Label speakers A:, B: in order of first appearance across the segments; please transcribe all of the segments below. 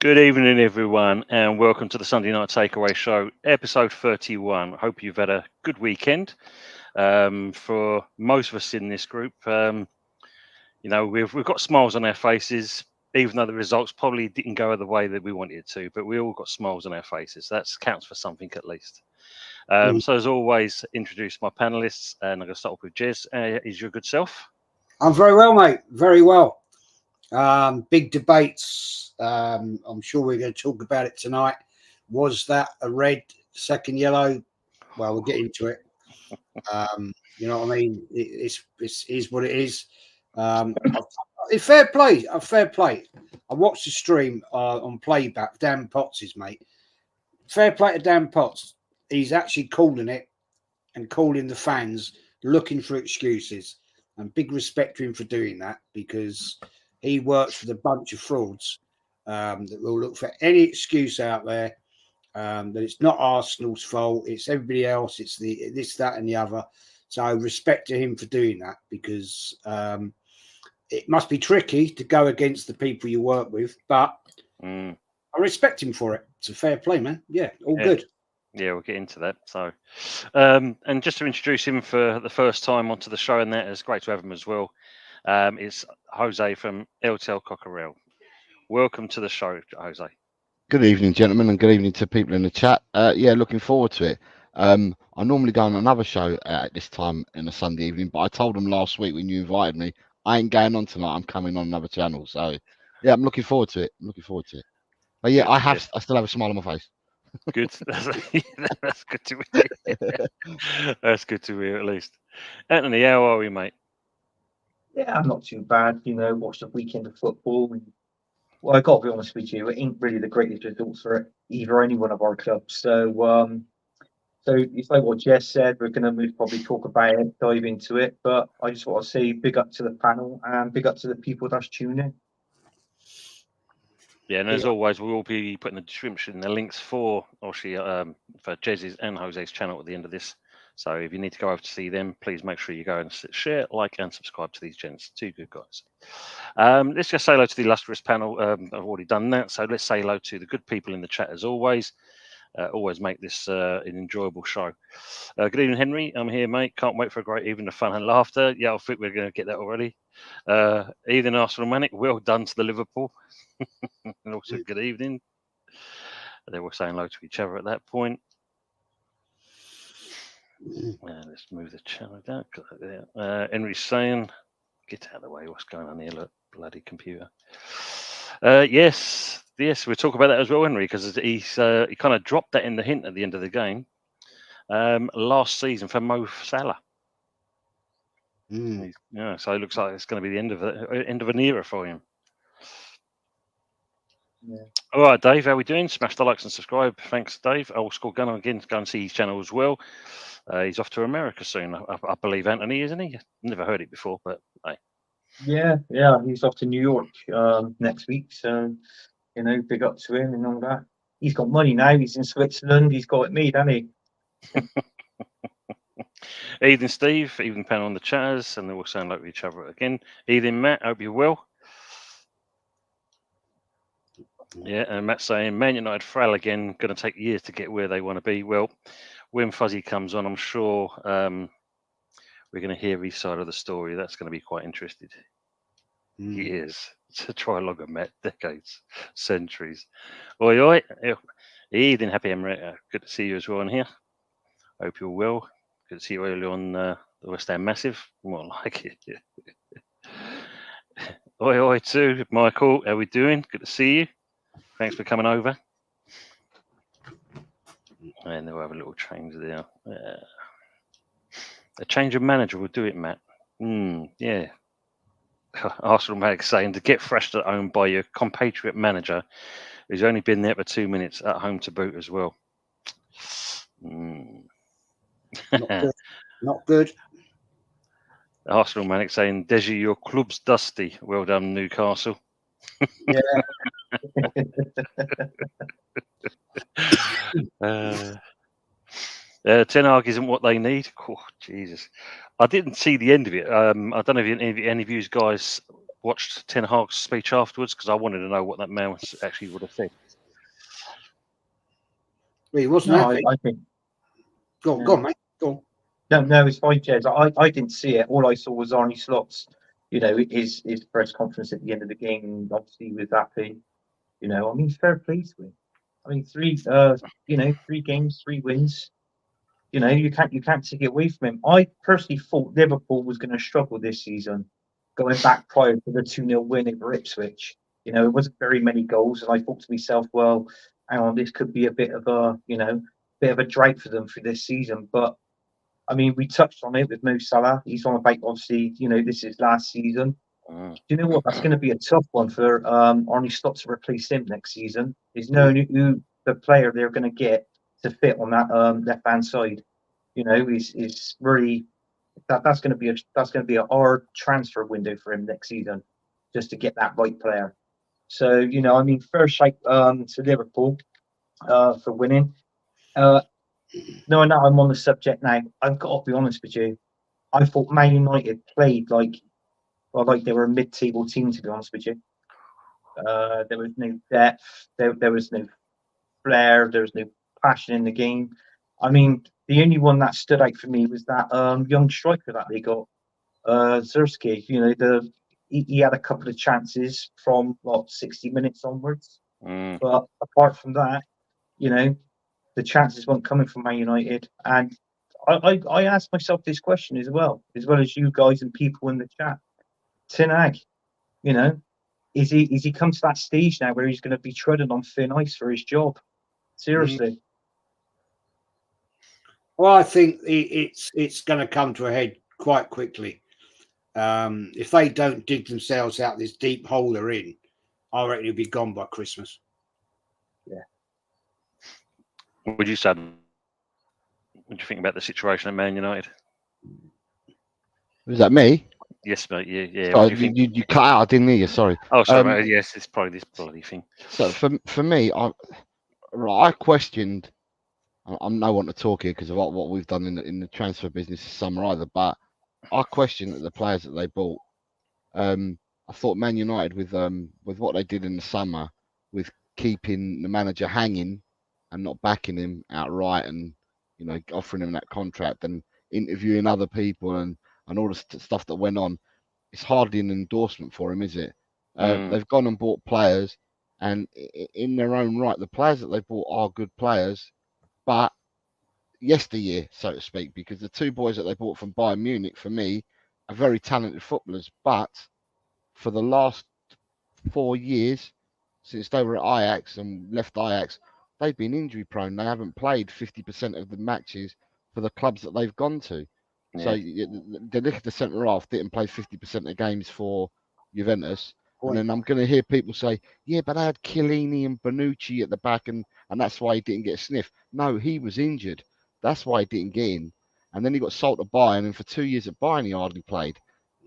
A: Good evening, everyone, and welcome to the Sunday Night Takeaway Show, episode 31. I hope you've had a good weekend. For most of us in this group, we've got smiles on our faces, even though the results probably didn't go the way that we wanted it to. But we all got smiles on our faces. That counts for something at least. So as always, introduce my panelists, and I'm going to start off with Jez. Is your good self?
B: I'm very well, mate. Very well. Big debates. I'm sure we're going to talk about it tonight. Was that a red, second yellow? Well, we'll get into it. You know what I mean? It is what it is. Fair play. Fair play. I watched the stream on playback. Dan Potts' mate. Fair play to Dan Potts. He's actually calling it and calling the fans looking for excuses. And big respect to him for doing that, because he works with a bunch of frauds that will look for any excuse out there that it's not Arsenal's fault, it's everybody else, it's this, that, and the other. So respect to him for doing that, because it must be tricky to go against the people you work with, but I respect him for it. It's a fair play, man. Yeah, all good.
A: Yeah, we'll get into that. So, and just to introduce him for the first time onto the show, and that is great to have him as well. It's Jose from El Tel Cocorel. Welcome to the show, Jose.
C: Good evening, gentlemen, and good evening to people in the chat. Yeah, looking forward to it. I normally go on another show at this time in a Sunday evening, but I told them last week when you invited me, I ain't going on tonight. I'm coming on another channel. So, yeah, I'm looking forward to it. But yeah, I still have a smile on my face.
A: Good. That's good to hear. That's good to hear, at least. Anthony, how are we, mate?
D: Yeah, I'm not too bad. Watched a weekend of football. Well, I got to be honest with you, it ain't really the greatest results for either any one of our clubs. So, it's like what Jess said. We're going to probably talk about it, dive into it. But I just want to say big up to the panel and big up to the people that's tuning.
A: Yeah, and as always, we will be putting the description, the links for Jez's and Jose's channel at the end of this. So if you need to go over to see them, please make sure you go and share, like, and subscribe to these gents. Two good guys. Let's just say hello to the illustrious panel. I've already done that, so let's say hello to the good people in the chat as always. Always make this an enjoyable show. Good evening, Henry. I'm here, mate. Can't wait for a great evening of fun and laughter. Yeah, I think we're going to get that already. Evening, Arsenal Manic. Well done to the Liverpool. And also good evening. They were saying hello to each other at that point. Let's move the channel down. Henry's saying, get out of the way. What's going on here? Look, bloody computer. Yes, we'll talk about that as well, Henry, because he kind of dropped that in the hint at the end of the game last season for Mo Salah. Yeah, so it looks like it's going to be the end of an era for him. Yeah. All right, Dave, how are we doing? Smash the likes and subscribe. Thanks, Dave. Old School Gunner again. Go and see his channel as well. He's off to America soon, I believe, Anthony, isn't he? Never heard it before, but hey.
D: Yeah, he's off to New York next week. So, big up to him and all that. He's got money now. He's in Switzerland. He's got it made, hasn't he?
A: Evening, Steve. Evening, panel on the chatters, and they all sound like each other again. Evening, Matt. Hope you're well. Yeah, and Matt's saying Man United frail again, going to take years to get where they want to be. Well, when Fuzzy comes on, I'm sure we're going to hear his side of the story. That's going to be quite interesting. Years. It's a trilogue of Matt, decades, centuries. Oi. Evening, Happy Emirate. Good to see you as well in here. Hope you're well. Good to see you early on the West Ham Massive. More like it. Oi too, Michael. How we doing? Good to see you. Thanks for coming over. And they'll have a little change there. A change of manager will do it, Matt. Yeah. Arsenal Mag saying to get thrashed at home by your compatriot manager who's only been there for 2 minutes at home to boot as well.
B: Not good.
A: Arsenal Manic saying, Deji, your club's dusty. Well done, Newcastle.
B: Yeah.
A: Ten Hag isn't what they need. Oh, Jesus. I didn't see the end of it. I don't know if any of you guys watched Ten Hag's speech afterwards? Because I wanted to know what that man actually would have said.
B: Well, he wasn't
D: No,
B: happy.
D: I think
B: Go on, mate. Go on.
D: no, it's fine, Jez. I didn't see it. All I saw was Arnie Slot's, his press conference at the end of the game, and obviously he was happy. I mean, fair play to him. I mean, 3 games, 3 wins. You can't take it away from him. I personally thought Liverpool was going to struggle this season, going back prior to the 2-0 win over Ipswich. It wasn't very many goals, and I thought to myself, well, hang on, this could be a bit of a drag for them for this season. But I mean, we touched on it with Mo Salah. He's on about, obviously, this is last season. Do you know what? That's going to be a tough one for Arnie Slot to replace him next season. Is knowing who the player they're going to get to fit on that left-hand side. Is really that's going to be a hard transfer window for him next season, just to get that right player. So I mean, first shake to Liverpool for winning. No, I'm on the subject now. I've got to be honest with you. I thought Man United played like they were a mid-table team. To be honest with you, there was no depth. There was no flair. There was no passion in the game. I mean, the only one that stood out for me was that young striker that they got, Zerski. He had a couple of chances from 60 minutes onwards. But apart from that, the chances weren't coming from Man United. And I asked myself this question as well as you guys and people in the chat. Ten Hag, is he come to that stage now where he's going to be treading on thin ice for his job? Seriously.
B: Well, I think it's going to come to a head quite quickly. If they don't dig themselves out this deep hole they're in, I reckon he'll be gone by Christmas.
D: Yeah.
A: Would you say? What do you think about the situation at Man United?
C: Was that me?
A: Yes, mate. Yeah.
C: Sorry, you cut out. I didn't hear you. Sorry.
A: Oh, sorry, mate. Yes, it's probably this bloody thing.
C: So for me, I questioned. I'm no one to talk here because of what we've done in the transfer business this summer either. But I questioned the players that they bought. I thought Man United with what they did in the summer, with keeping the manager hanging and not backing him outright, and offering him that contract and interviewing other people and all the stuff that went on, it's hardly an endorsement for him, is it? They've gone and bought players, and in their own right, the players that they bought are good players, but yesteryear, so to speak, because the 2 boys that they bought from Bayern Munich, for me, are very talented footballers, but for the last 4 years, since they were at Ajax and left Ajax, they've been injury prone. They haven't played 50% of the matches for the clubs that they've gone to. Yeah. So they look at the centre half, didn't play 50% of games for Juventus. And then I'm going to hear people say, yeah, but I had Chiellini and Bonucci at the back, and that's why he didn't get a sniff. No, he was injured. That's why he didn't get in. And then he got sold to Bayern, and for 2 years at Bayern, he hardly played.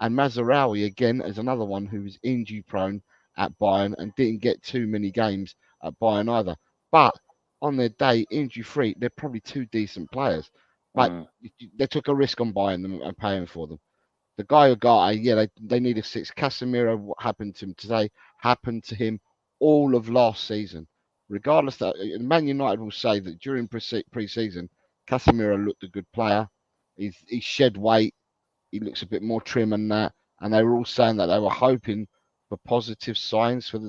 C: And Mazraoui, again, is another one who was injury prone at Bayern and didn't get too many games at Bayern either. But on their day, injury free, they're probably 2 decent players. But they took a risk on buying them and paying for them. The guy who got, they need a 6. Casemiro, what happened to him today happened to him all of last season. Regardless, that Man United will say that during pre-season, Casemiro looked a good player. He shed weight. He looks a bit more trim than that. And they were all saying that they were hoping for positive signs for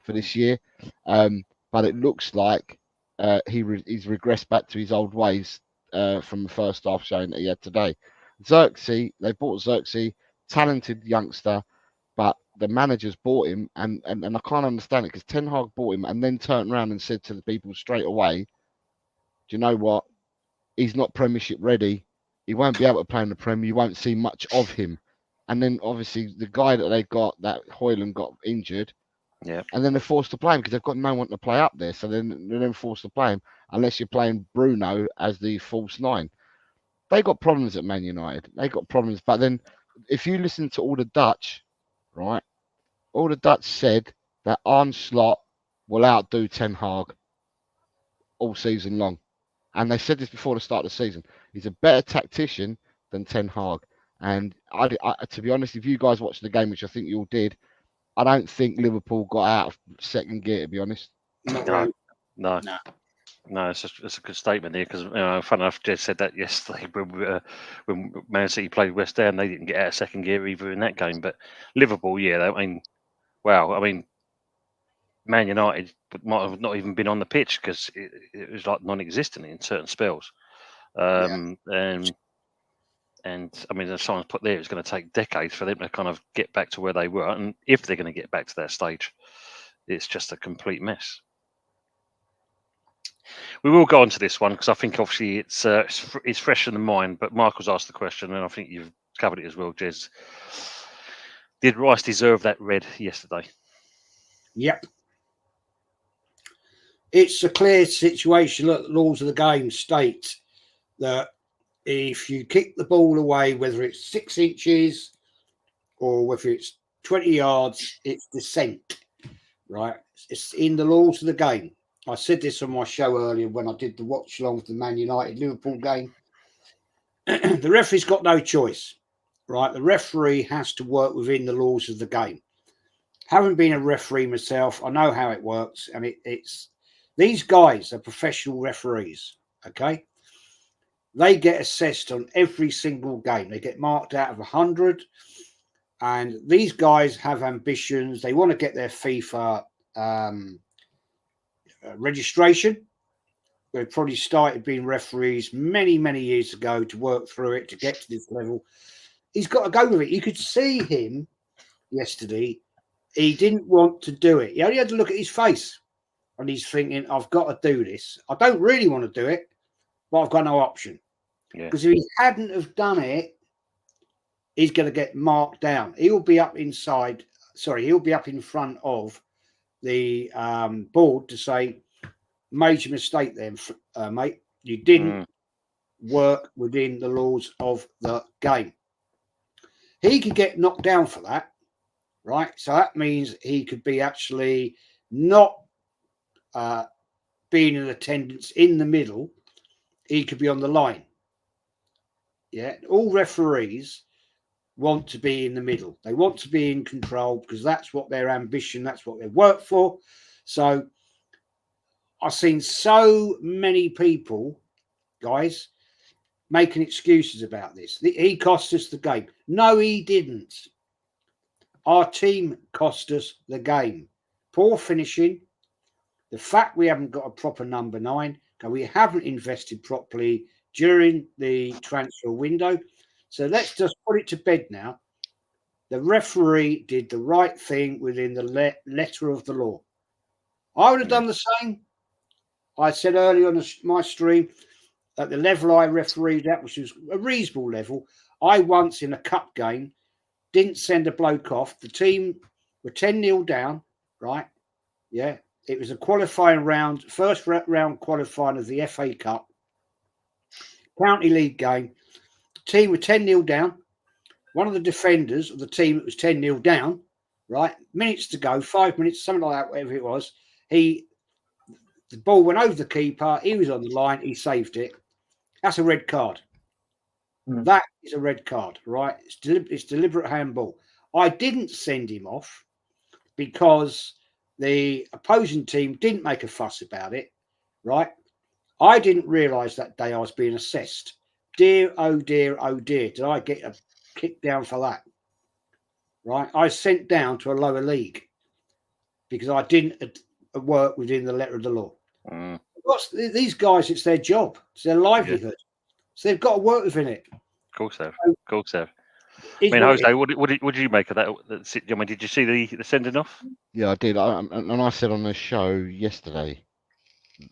C: this year. But it looks like he's regressed back to his old ways from the first half showing that he had today. Xerxes, they bought Xerxes, talented youngster, but the managers bought him, and I can't understand it because Ten Hag bought him and then turned around and said to the people straight away, do you know what? He's not Premiership ready. He won't be able to play in the Premier. You won't see much of him. And then obviously the guy that they got, that Højlund, got injured.
A: Yeah.
C: And then they're forced to play him because they've got no one to play up there. So they're then forced to play him unless you're playing Bruno as the false 9. They got problems at Man United. They got problems. But then if you listen to all the Dutch, right, all the Dutch said that Arne Slot will outdo Ten Hag all season long. And they said this before the start of the season. He's a better tactician than Ten Hag. And I, to be honest, if you guys watched the game, which I think you all did, I don't think Liverpool got out of second gear, to be honest.
B: Not
A: No,
B: really.
A: no,
B: No.
A: no. It's a good statement there because fun enough, Jez said that yesterday when Man City played West Ham, they didn't get out of second gear either in that game. But Liverpool, yeah, I mean, wow, I mean, Man United might have not even been on the pitch because it was like non-existent in certain spells. And I mean, as someone's put there, it's going to take decades for them to kind of get back to where they were. And if they're going to get back to that stage, it's just a complete mess. We will go on to this one because I think obviously it's fresh in the mind. But Michael's asked the question, and I think you've covered it as well, Jez. Did Rice deserve that red yesterday?
B: Yep. It's a clear situation. Look, the laws of the game state that if you kick the ball away, whether it's 6 inches or whether it's 20 yards, it's dissent, right? It's in the laws of the game. I said this on my show earlier when I did the watch along with the Man United Liverpool game. The referee's got no choice, right? The referee has to work within the laws of the game. Having been a referee myself, I know how it works, and it's these guys are professional referees, okay? They get assessed on every single game. They get marked out of 100. And these guys have ambitions. They want to get their FIFA registration. They've probably started being referees many, many years ago to work through it to get to this level. He's got to go with it. You could see him yesterday. He didn't want to do it. He only had to look at his face. And he's thinking, I've got to do this. I don't really want to do it, but I've got no option. Because if he hadn't have done it, he's going to get marked down. He'll be up inside. Sorry, he'll be up in front of the board to say, major mistake there, mate. You didn't work within the laws of the game. He could get knocked down for that, right? So that means he could be actually not being in attendance in the middle. He could be on the line. Yeah, all referees want to be in the middle. They want to be in control because that's what their ambition, that's what they work for. So I've seen so many people, guys, making excuses about this. He cost us the game. No, he didn't. Our team cost us the game. Poor finishing. The fact we haven't got a proper number 9, and we haven't invested properly during the transfer window. So let's just put it to bed now. The referee did the right thing within the letter of the law. I would have done the same. I said earlier on my stream at the level I refereed at, which was a reasonable level, I once in a cup game didn't send a bloke off. The team were 10-0 down, right? Yeah. It was a qualifying round, first round qualifying of the FA Cup. County League game. The team were 10-0 down. One of the defenders of the team that was 10-0 down, right? Minutes to go, 5 minutes, something like that, whatever it was. The ball went over the keeper. He was on the line. He saved it. That's a red card. That is a red card, right? It's deliberate handball. I didn't send him off because the opposing team didn't make a fuss about it, right? I didn't realise that day I was being assessed. Dear, oh dear, oh dear. Did I get a kick down for that? Right? I was sent down to a lower league because I didn't work within the letter of the law. These guys, it's their job. It's their livelihood. So they've got to work within it.
A: Of course they have. Of course they have. I mean, Jose, what did you make of that? I mean, did you see the sending off?
C: Yeah, I did. And I said on the show yesterday,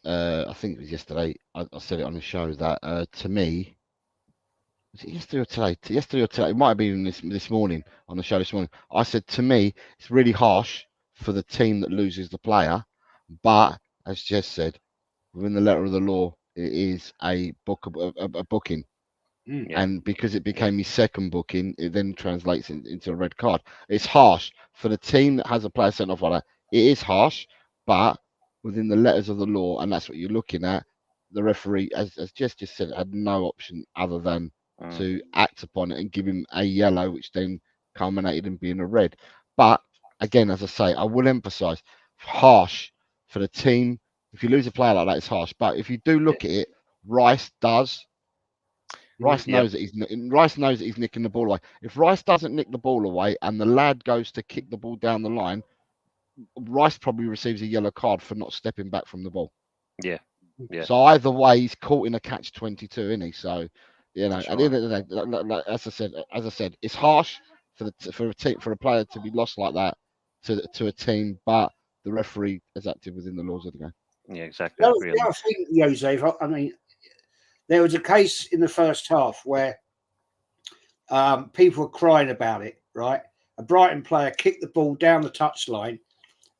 C: I think it was yesterday, I said it on the show that to me, was it yesterday or today? Yesterday or today? It might have been this morning on the show this morning. I said to me, it's really harsh for the team that loses the player, but as Jess said, within the letter of the law, it is a booking. And because it became his second booking, it then translates into a red card. It's harsh for the team that has a player sent off like that. It is harsh, but within the letters of the law, and that's what you're looking at, the referee, as Jess just said, had no option other than to act upon it and give him a yellow, which then culminated in being a red. But again, as I say, I will emphasise, harsh for the team. If you lose a player like that, it's harsh. But if you do look at it, Rice knows that he's nicking the ball away. If Rice doesn't nick the ball away and the lad goes to kick the ball down the line, Rice probably receives a yellow card for not stepping back from the ball.
A: Yeah.
C: So either way, he's caught in a catch-22, isn't he? So, you know,
A: That's
C: at the end of the day, like, as I said, it's harsh for a player to be lost like that to a team, but the referee is active within the laws of the game.
A: Yeah, exactly.
B: The other thing, Jose, I mean, there was a case in the first half where people were crying about it, right? A Brighton player kicked the ball down the touchline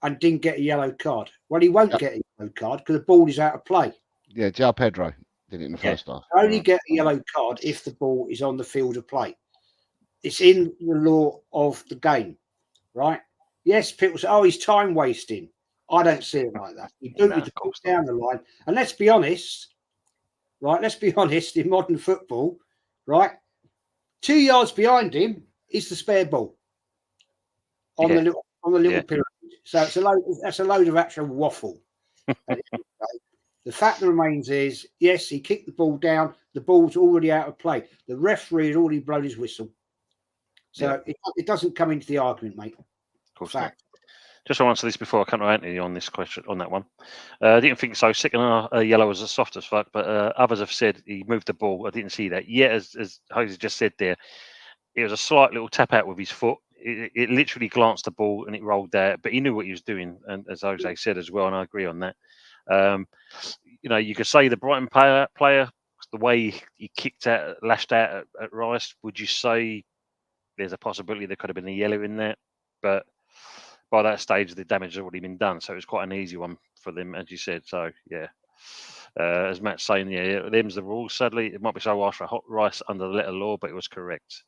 B: and didn't get a yellow card. Well, he won't get a yellow card because the ball is out of play.
C: Yeah, João Pedro did it in the first half.
B: You only get a yellow card if the ball is on the field of play. It's in the law of the game, right? Yes, people say, oh, he's time wasting. I don't see it like that. You booted the ball down the line. And let's be honest, right? Let's be honest, in modern football, right? 2 yards behind him is the spare ball on the little pyramid. So that's a load of actual waffle. The fact remains is, yes, he kicked the ball down. The ball's already out of play. The referee had already blown his whistle. So it doesn't come into the argument, mate.
A: Of course not. Just to answer this before I come to Anthony on this question, on that one. I didn't think so. Second yellow was as soft as fuck, but others have said he moved the ball. I didn't see that. Yet, as Jose just said there, it was a slight little tap out with his foot. It literally glanced the ball and it rolled there, but he knew what he was doing. And as Jose said as well, and I agree on that. You know, you could say the Brighton player, the way he lashed out at Rice, would you say there's a possibility there could have been a yellow in there? But by that stage, the damage had already been done. So it was quite an easy one for them, as you said. So, yeah. As Matt's saying, them's the rules. Sadly, it might be so harsh for Rice under the letter law, but it was correct.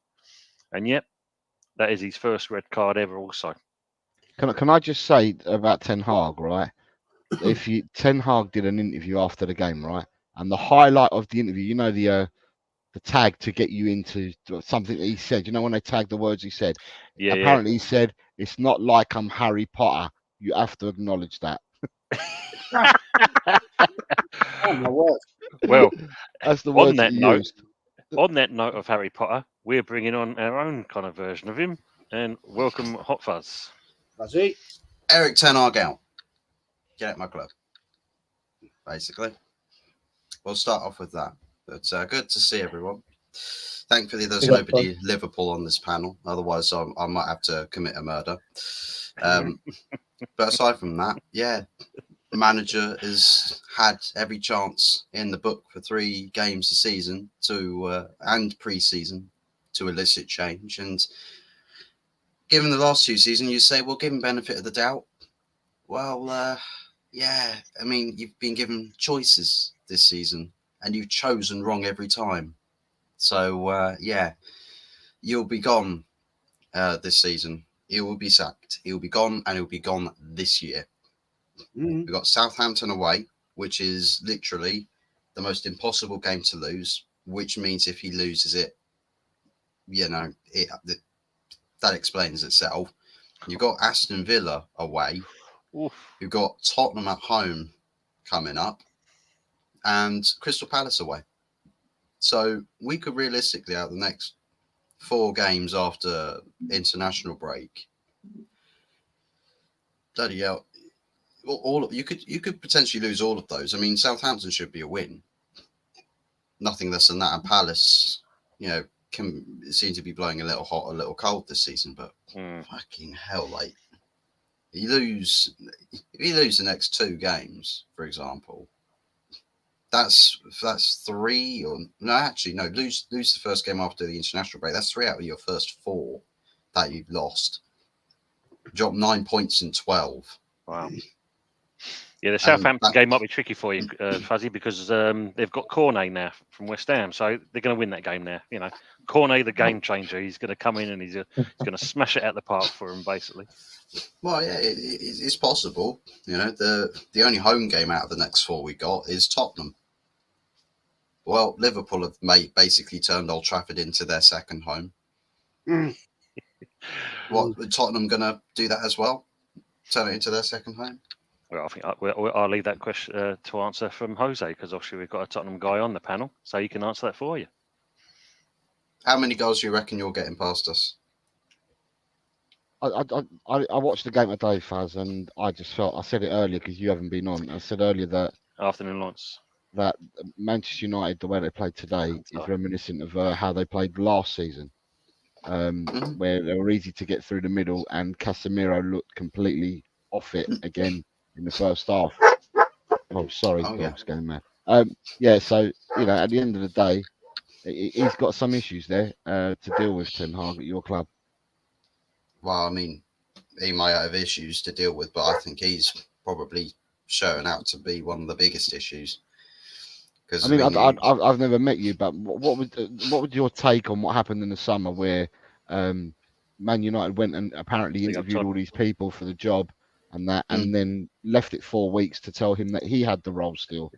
A: And yep, that is his first red card ever also.
C: Can I just say about Ten Hag, right? If Ten Hag did an interview after the game, right? And the highlight of the interview, you know, the tag to get you into something that he said. You know, when they tagged the words he said.
A: Yeah.
C: Apparently, he said, "It's not like I'm Harry Potter. You have to acknowledge that."
B: Oh my word!
C: Well, that's the words that he used.
A: On that note of Harry Potter, we're bringing on our own kind of version of him, and welcome Hot Fuzz.
B: Fuzzy.
E: Eric Ten Hag out. Get at my club. Basically, we'll start off with that. But good to see everyone. Thankfully, there's nobody Liverpool on this panel. Otherwise, I might have to commit a murder. But aside from that, yeah, the manager has had every chance in the book for 3 games a season and pre-season to elicit change. And given the last 2 seasons, you say, well, give him benefit of the doubt. Well, yeah, I mean, you've been given choices this season and you've chosen wrong every time. So, yeah, you'll be gone this season. He will be sacked. He will be gone, and he'll be gone this year. We've got Southampton away, which is literally the most impossible game to lose, which means if he loses it, you know, that explains itself. You've got Aston Villa away.
A: Oof.
E: You've got Tottenham at home coming up, and Crystal Palace away. So we could realistically, out the next 4 games after international break, bloody hell, you could potentially lose all of those. I mean, Southampton should be a win. Nothing less than that. And Palace, you know, can seem to be blowing a little hot, a little cold this season. But fucking hell, like if you lose the next 2 games, for example, that's 3 or no, actually no, lose the first game after the international break. That's 3 out of your first 4 that you've lost. Drop 9 points in 12.
A: Wow. Yeah, the Southampton game might be tricky for you, Fuzzy, because they've got Cornet now from West Ham, so they're going to win that game now. You know, Cornet, the game changer, he's going to come in and he's going to smash it out the park for him, basically.
E: Well, yeah, it's possible. You know, the only home game out of the next 4 we got is Tottenham. Well, Liverpool have basically turned Old Trafford into their second home. What, Tottenham going to do that as well? Turn it into their second home?
A: Well, I think I'll leave that question to answer from Jose, because obviously we've got a Tottenham guy on the panel, so he can answer that for you.
E: How many goals do you reckon you're getting past us?
C: I watched the game today, Faz, and I just felt, I said it earlier because you haven't been on. I said earlier that
A: Afternoon Lawrence.
C: that Manchester United, the way they played today, is reminiscent of how they played last season, where they were easy to get through the middle, and Casemiro looked completely off it again in the first half. Oh, sorry, dog's going mad. Yeah, so at the end of the day, he's got some issues there to deal with, Ten Hag, at your club.
E: Well, I mean, he might have issues to deal with, but I think he's probably showing out to be one of the biggest issues.
C: I mean, I've never met you, but what would your take on what happened in the summer, where Man United went and apparently interviewed all these people for the job and that, and then left it 4 weeks to tell him that he had the role still?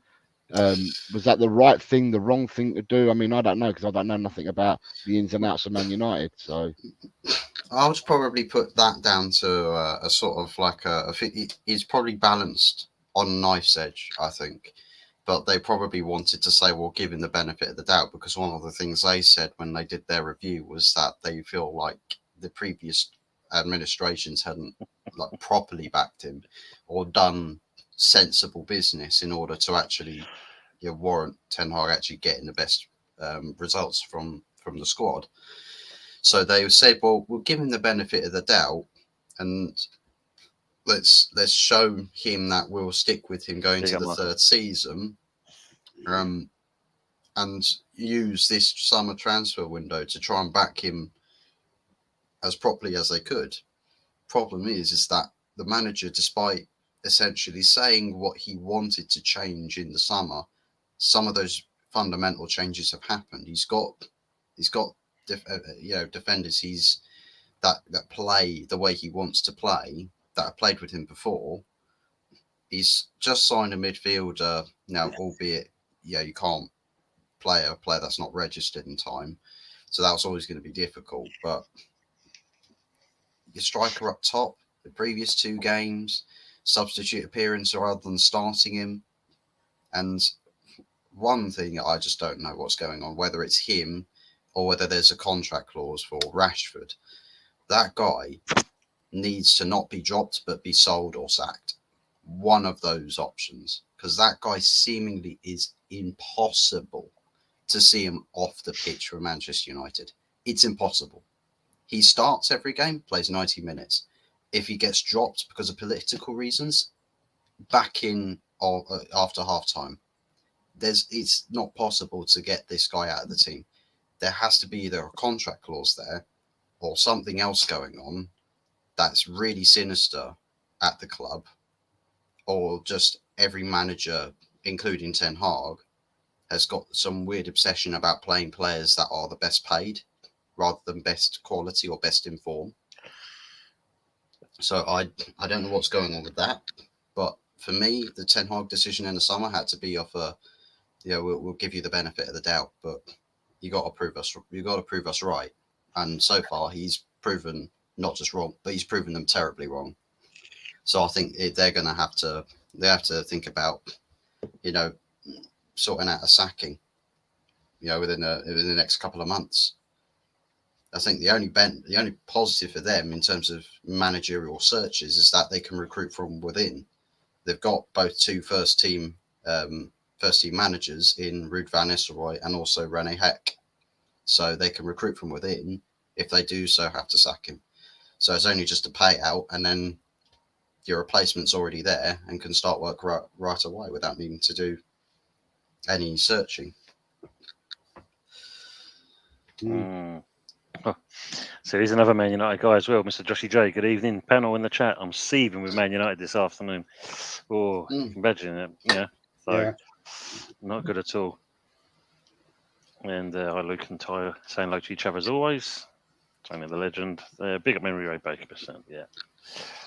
C: Was that the right thing, the wrong thing to do? I mean, I don't know, because I don't know nothing about the ins and outs of Man United. So
E: I would probably put that down to a sort of like he's probably balanced on a knife's edge, I think. But they probably wanted to say, well, give him the benefit of the doubt, because one of the things they said when they did their review was that they feel like the previous administrations hadn't like properly backed him or done sensible business in order to actually warrant Ten Hag actually getting the best results from the squad. So they said, well, we'll give him the benefit of the doubt, and let's show him that we'll stick with him going to the third season, and use this summer transfer window to try and back him as properly as they could. Problem is that the manager, despite essentially saying what he wanted to change in the summer, some of those fundamental changes have happened. He's got defenders that play the way he wants to play, that have played with him before. He's just signed a midfielder now, albeit you can't play a player that's not registered in time, so that was always going to be difficult. But your striker up top, the previous 2 games, substitute appearance rather than starting him. And one thing I just don't know what's going on, whether it's him or whether there's a contract clause for Rashford. That guy needs to not be dropped but be sold or sacked. One of those options, because that guy seemingly is impossible to see him off the pitch for Manchester United. It's impossible. He starts every game, plays 90 minutes. If he gets dropped because of political reasons, back in after half-time. It's not possible to get this guy out of the team. There has to be either a contract clause there or something else going on that's really sinister at the club, or just every manager, including Ten Hag, has got some weird obsession about playing players that are the best paid rather than best quality or best in form. So I don't know what's going on with that. But for me, the Ten Hag decision in the summer had to be off we'll give you the benefit of the doubt, but you got to prove us right. And so far, he's proven not just wrong, but he's proven them terribly wrong. So I think they're going to have to think about, sorting out a sacking, within the next couple of months. I think the only positive for them in terms of managerial searches is that they can recruit from within. They've got both 2 first team managers in Ruud van Nistelrooy and also René Heck, so they can recruit from within. If they do so, have to sack him. So it's only just a payout, and then your replacement's already there and can start work right away without needing to do any searching.
A: So here's another Man United guy as well, Mr. Joshy J. Good evening, panel in the chat. I'm seething with Man United this afternoon. Oh, imagine it. Yeah. So not good at all. And hi, Luke and Tyre, saying hello to each other as always. Tony the legend. Big up memory rate, Baker percent. Yeah.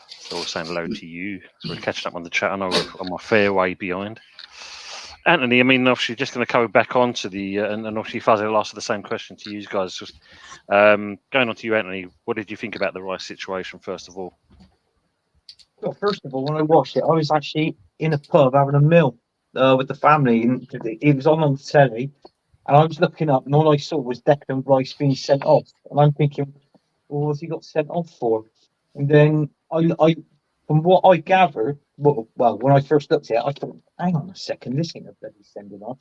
A: So all saying hello to you. So we're catching up on the chat. I know I'm a fair way behind. Anthony, I mean, obviously, just going to go back onto the and obviously Fuzzy will ask the same question to you guys. Just going on to you, Anthony. What did you think about the Rice situation first of all?
D: Well, first of all, when I watched it, I was actually in a pub having a meal with the family, and it was on the telly. And I was looking up, and all I saw was Declan Rice being sent off. And I'm thinking, well, what's he got sent off for? And then I from what I gathered, well, when I first looked at it, I thought, hang on a second, this ain't a bloody sending off.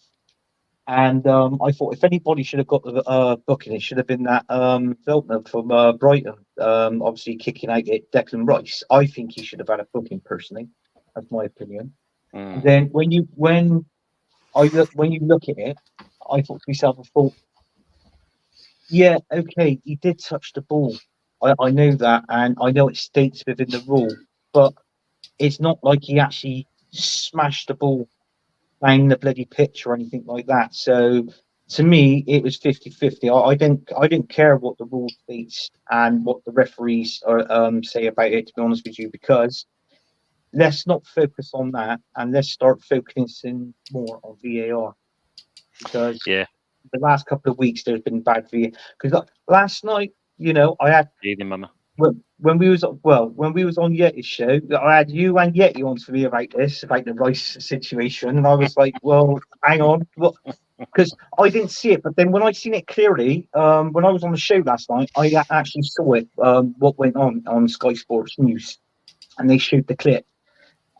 D: And I thought if anybody should have got the booking, it should have been that Veltner from Brighton, obviously kicking out at Declan Rice. I think he should have had a booking personally. That's my opinion. And then when you look at it, I thought to myself, yeah, okay, he did touch the ball. I know that, and I know it states within the rule, but it's not like he actually smashed the ball bang the bloody pitch or anything like that. So to me, it was 50-50. I didn't care what the rule states and what the referees say about it, to be honest with you, because let's not focus on that and let's start focusing more on VAR. Because the last couple of weeks there's been bad VAR. Because last night, I had when we was on Yeti's show, I had you and Yeti on to me about the Rice situation, and I was like, well, hang on, because I didn't see it, but then when I seen it clearly, when I was on the show last night, I actually saw it, what went on Sky Sports News, and they showed the clip,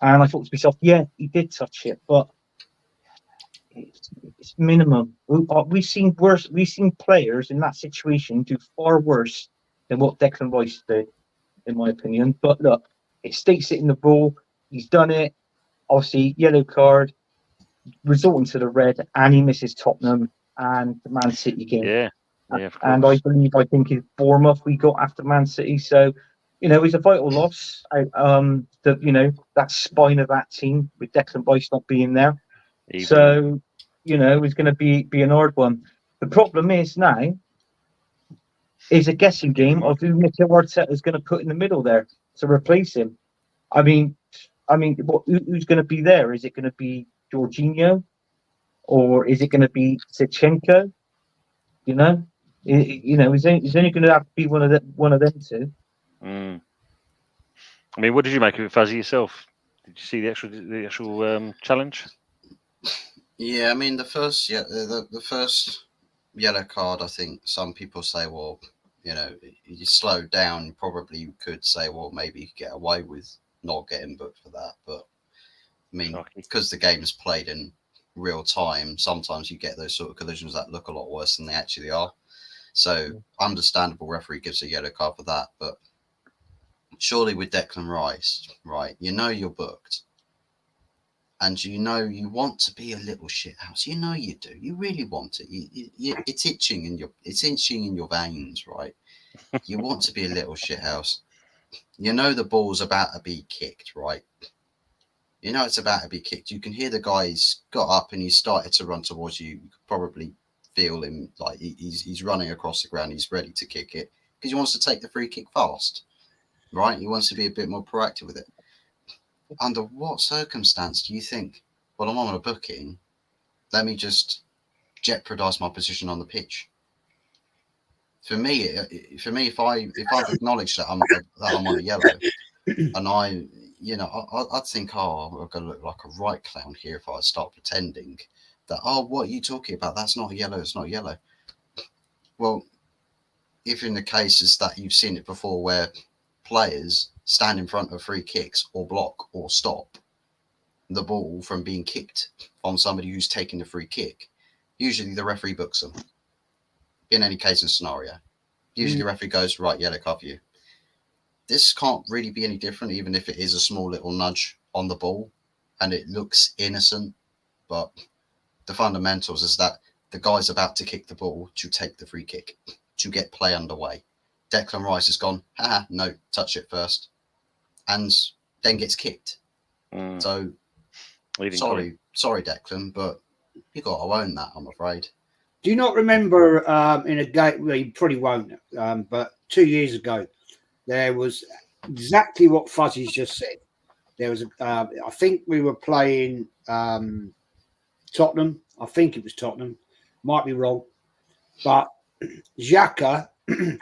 D: and I thought to myself, yeah, he did touch it, but it's minimum. We've seen worse. We've seen players in that situation do far worse than what Declan Rice did, in my opinion. But look, it states it in the rule. He's done it. Obviously, yellow card, resulting to the red, and he misses Tottenham and the Man City game.
A: Yeah, of course.
D: And I think it's Bournemouth we got after Man City. So, it's a vital loss. That spine of that team with Declan Rice not being there. So, it's going to be an hard one. The problem is now, is a guessing game of who Mikel Arteta is going to put in the middle there to replace him. I mean, who's going to be there? Is it going to be Jorginho, or is it going to be Zinchenko? It's only going to have to be one of them two.
A: I mean, what did you make of it, Fuzzy, yourself? Did you see the actual challenge?
E: Yeah, I mean the first yellow card. I think some people say, well, you slow down. Probably you could say, well, maybe you could get away with not getting booked for that. But I mean, because the game is played in real time, sometimes you get those sort of collisions that look a lot worse than they actually are. So understandable, referee gives a yellow card for that. But surely with Declan Rice, right? You're booked. And you want to be a little shithouse. You do. You really want it. It's itching in your veins, right? You want to be a little shithouse. The ball's about to be kicked, right? It's about to be kicked. You can hear the guy's got up and he started to run towards you. You could probably feel him like he's running across the ground. He's ready to kick it because he wants to take the free kick fast, right? He wants to be a bit more proactive with it. Under what circumstance do you think, well, I'm on a booking, let me just jeopardize my position on the pitch? For me, if I've acknowledged that I'm on a yellow, and I'd think, I'm gonna look like a right clown here if I start pretending that, what are you talking about? That's not yellow. It's not yellow. Well, if in the cases that you've seen it before, where players stand in front of free kicks or block or stop the ball from being kicked on somebody who's taking the free kick, usually the referee books them. In any case and scenario, usually the referee goes, right, yellow card for you. This can't really be any different, even if it is a small little nudge on the ball and it looks innocent. But the fundamentals is that the guy's about to kick the ball to take the free kick, to get play underway. Declan Rice has gone, no, touch it first, and then gets kicked. So, sorry, Declan, but you got to own that, I'm afraid.
B: Do you not remember in a game, well, you probably won't, but 2 years ago, there was exactly what Fuzzy's just said. There was, I think we were playing Tottenham. I think it was Tottenham. Might be wrong. But Xhaka,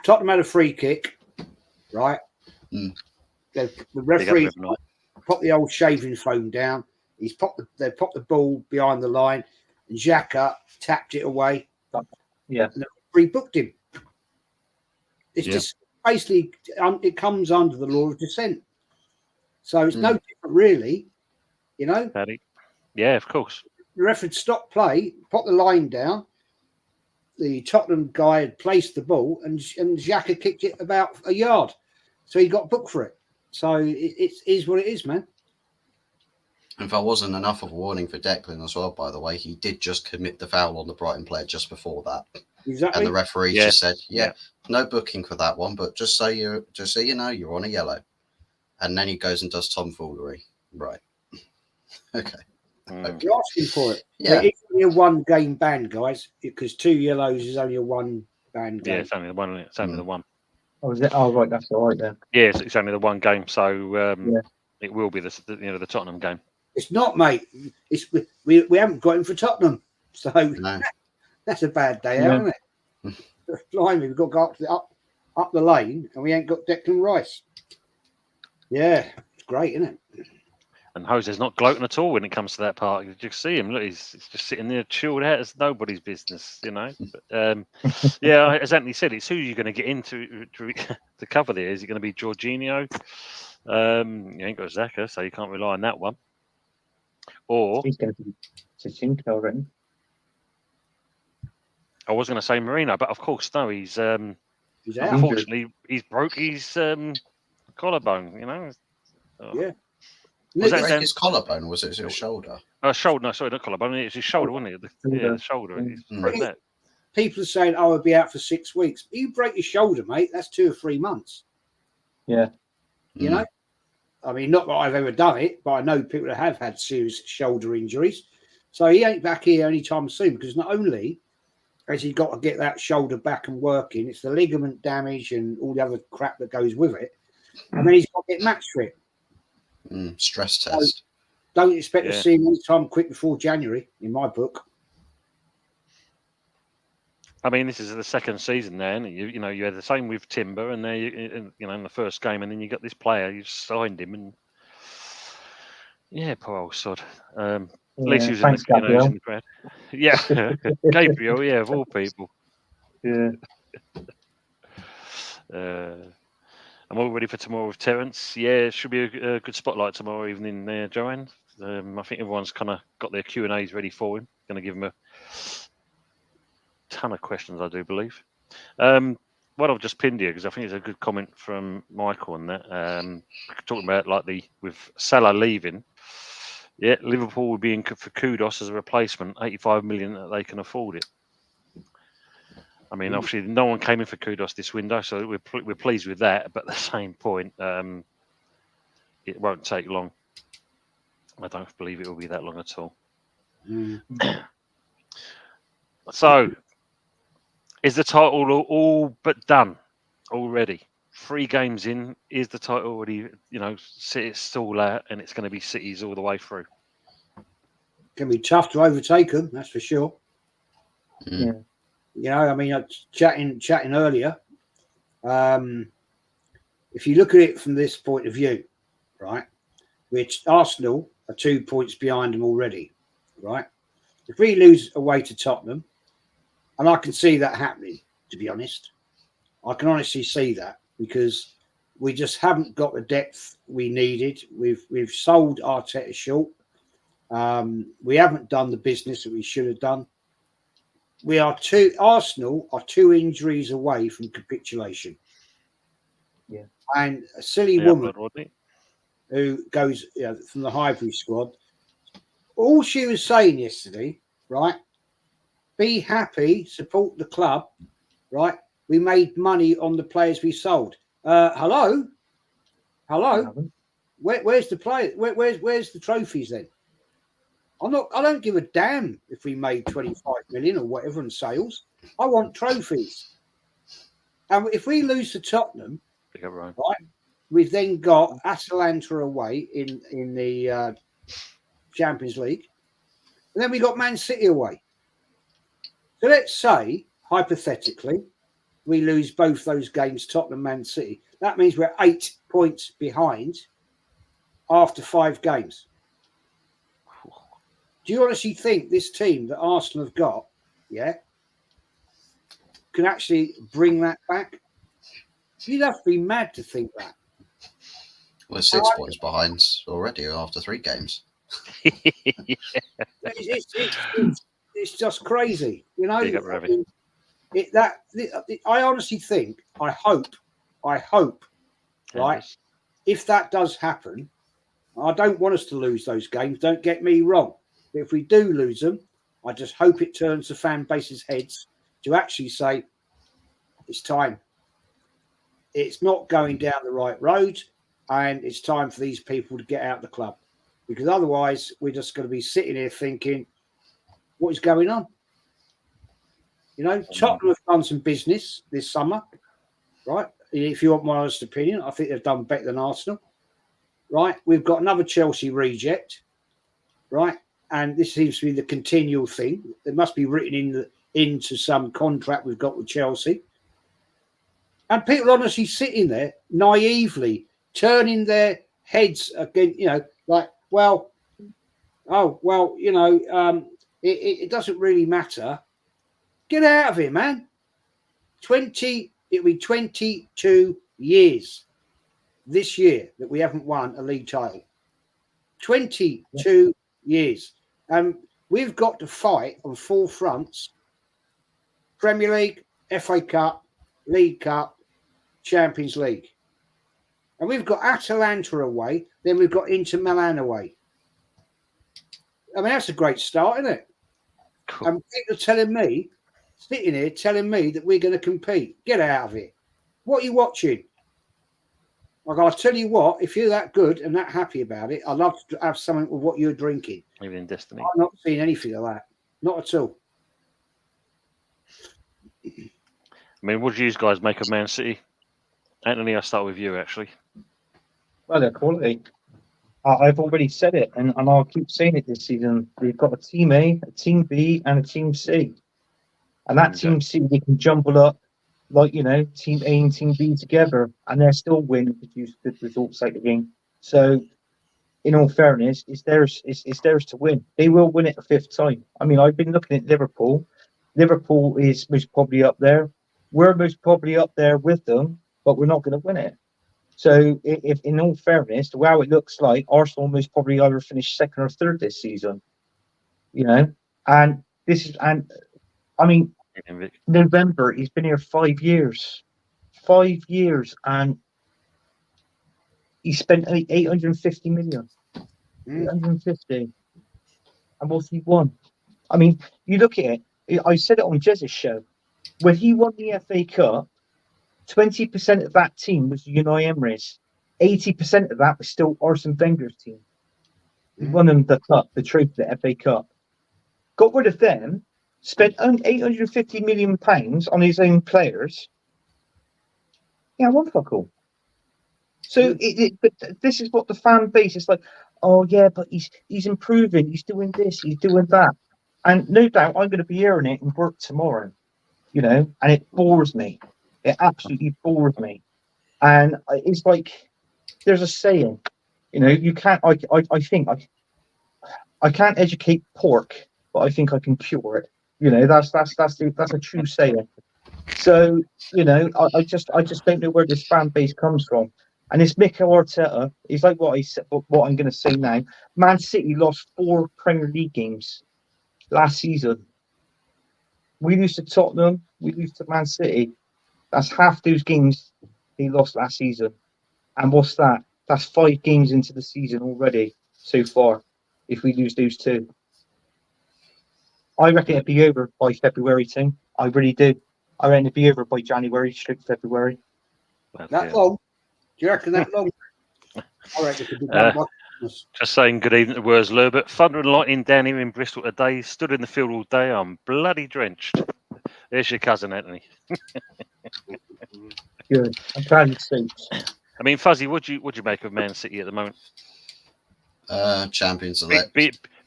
B: Tottenham had a free kick, right?
E: Mm.
B: The referee popped the old shaving foam down. They popped the ball behind the line, and Xhaka tapped it away.
D: Yeah.
B: And the referee booked him. It's just basically, it comes under the law of descent. So it's no different, really, you know?
A: Paddy. Yeah, of course.
B: The referee stopped play, popped the line down. The Tottenham guy had placed the ball, and Xhaka kicked it about a yard. So he got booked for it. So it is what it is, man.
E: If there wasn't enough of a warning for Declan as well, by the way, he did just commit the foul on the Brighton player just before that.
B: Exactly.
E: And the referee just said, no booking for that one, but just so you know, you're on a yellow. And then he goes and does tomfoolery. Right. Okay.
B: You're asking for it.
E: Yeah.
B: It's only a one-game ban, guys, because 2 yellows is only a one-ban game.
A: Yeah, it's only the one. It's only the one.
D: Oh, is it? Oh, right. That's all right then.
A: Yeah, it's only the one game, so it will be the Tottenham game.
B: It's not, mate. It's we haven't got him for Tottenham, so
E: No.
B: that's a bad day, isn't it? Blimey, we've got to go up the lane, and we ain't got Declan Rice. Yeah, it's great, isn't it?
A: And Jose's not gloating at all when it comes to that part. You just see him. Look, he's just sitting there chilled out. It's nobody's business, you know. But, yeah, as Anthony said, it's who you're going to get into to cover there. Is it going to be Jorginho? You ain't got Xhaka, so you can't rely on that one. Or
D: he's going to be Sijang, I reckon.
A: I was going to say Marino, but of course, no. He's
B: out.
A: Unfortunately, he's broke his collarbone. You know.
B: Yeah.
E: Was that his collarbone? Was it his shoulder?
A: Shoulder. No, sorry, not collarbone. It was his shoulder, wasn't it? The shoulder. That.
B: People are saying, "Oh, I'll be out for 6 weeks." You break your shoulder, mate. That's 2 or 3 months.
D: Yeah.
B: You know. I mean, not that I've ever done it, but I know people that have had serious shoulder injuries. So he ain't back here anytime soon, because not only has he got to get that shoulder back and working, it's the ligament damage and all the other crap that goes with it. And then he's got to get match fit.
E: Stress test.
B: So don't expect to see him anytime quick before January, in my book.
A: I mean, this is the second season now, and you know you had the same with Timber, and there you know in the first game, and then you got this player, you signed him, and poor old sod. At least he was in the crowd. Yeah, Gabriel, of all people.
D: Yeah.
A: I'm all ready for tomorrow with Terence. Yeah, it should be a good spotlight tomorrow evening there, Joanne. I think everyone's kind of got their Q&As ready for him. Going to give him a ton of questions, I do believe. What I've just pinned here, because I think it's a good comment from Michael on that. Talking about with Salah leaving. Yeah, Liverpool will be in for Kudos as a replacement, 85 million that they can afford it. I mean, obviously, no one came in for Kudos this window, so we're pleased with that. But at the same point, it won't take long. I don't believe it will be that long at all. So, is the title all but done already? 3 games in, is the title already, City's stall out, and it's going to be City's all the way through?
B: Can be tough to overtake them, that's for sure.
D: Yeah.
B: You know, I mean, I was chatting earlier. If you look at it from this point of view, right, which Arsenal are 2 points behind them already, right? If we lose away to Tottenham, and I can see that happening, to be honest, I can honestly see that, because we just haven't got the depth we needed. We've sold Arteta short. We haven't done the business that we should have done. Arsenal are 2 injuries away from capitulation.
D: Yeah.
B: And a silly woman who goes from the Highbury squad, all she was saying yesterday, right? Be happy, support the club, right? We made money on the players we sold. Hello? Where's the player? Where's the trophies then? I don't give a damn if we made 25 million or whatever in sales. I want trophies. And if we lose to Tottenham, right, we've then got Atalanta away in the Champions League. And then we got Man City away. So let's say, hypothetically, we lose both those games, Tottenham, Man City. That means we're 8 points behind after 5 games. Do you honestly think this team that Arsenal have got, can actually bring that back? You'd have to be mad to think that.
E: We're 6 points behind already after 3 games.
B: It's just crazy, you know. I honestly think, I hope, right? If that does happen, I don't want us to lose those games. Don't get me wrong. But if we do lose them, I just hope it turns the fan base's heads to actually say, it's time. It's not going down the right road, and it's time for these people to get out of the club. Because otherwise, we're just going to be sitting here thinking, what is going on? You know, Tottenham have done some business this summer, right? If you want my honest opinion, I think they've done better than Arsenal, right? We've got another Chelsea reject, right? And this seems to be the continual thing. It must be written into some contract we've got with Chelsea. And people honestly sitting there naively turning their heads again, you know, like, it doesn't really matter. Get out of here, man. It'll be 22 years this year that we haven't won a league title. 22 years. We've got to fight on 4 fronts: Premier League, FA Cup, League Cup, Champions League. And we've got Atalanta away, then we've got Inter Milan away. I mean, that's a great start, isn't it? Cool. And people sitting here telling me that we're going to compete. Get out of here. What are you watching? Like, I'll tell you what, if you're that good and that happy about it, I'd love to have something with what you're drinking.
A: Even in Destiny.
B: I'm not seeing anything of that. Not at all.
A: I mean, what do you guys make of Man City? Anthony, I'll start with you, actually.
D: Well, they're quality. I've already said it, and I'll keep saying it this season. They've got a Team A, a Team B, and a Team C. And that Team C, they can jumble up, like, you know, Team A and Team B together, and they'll still win and produce good results like the game. So, in all fairness, it's theirs to win. They will win it a 5th time. I mean, I've been looking at Liverpool. Liverpool is most probably up there. We're most probably up there with them, but we're not going to win it. So, if in all fairness, the way it looks like, Arsenal most probably either finish 2nd or 3rd this season. You know, I mean, November, he's been here 5 years. 5 years, and he spent 850 million. 850. And what's he won? I mean, you look at it, I said it on Jez's show. When he won the FA Cup, 20% of that team was Unai Emery's. 80% of that was still Arsene Wenger's team. He won them the cup, the trophy, the FA Cup. Got rid of them, spent £850 million on his own players. Yeah, one fuck all. So, but this is what the fan base is like. Oh yeah, but he's improving. He's doing this. He's doing that. And no doubt, I'm going to be hearing it in work tomorrow. You know, and it bores me. It absolutely bores me. And it's like there's a saying. You know, you can't. I think I can't educate pork, but I think I can cure it. You know, that's a true saying. So, you know, I just don't know where this fan base comes from. And it's Mikel Arteta. It's like what I said. What I'm going to say now. Man City lost 4 Premier League games last season. We lose to Tottenham. We lose to Man City. That's half those games they lost last season. And what's that? That's 5 games into the season already so far. If we lose those 2, I reckon it'd be over by February, Tim. I really do. I reckon it'd be over by January, straight February.
B: That long? Do you reckon that long? I reckon it could be done by Christmas.
A: Just saying good evening to Wurs Lurbert. Thunder and lightning down here in Bristol today. Stood in the field all day. I'm bloody drenched. There's your cousin, Anthony.
D: Good. I'm glad it's safe.
A: I mean, Fuzzy, what do you make of Man City at the moment?
E: Champions elect.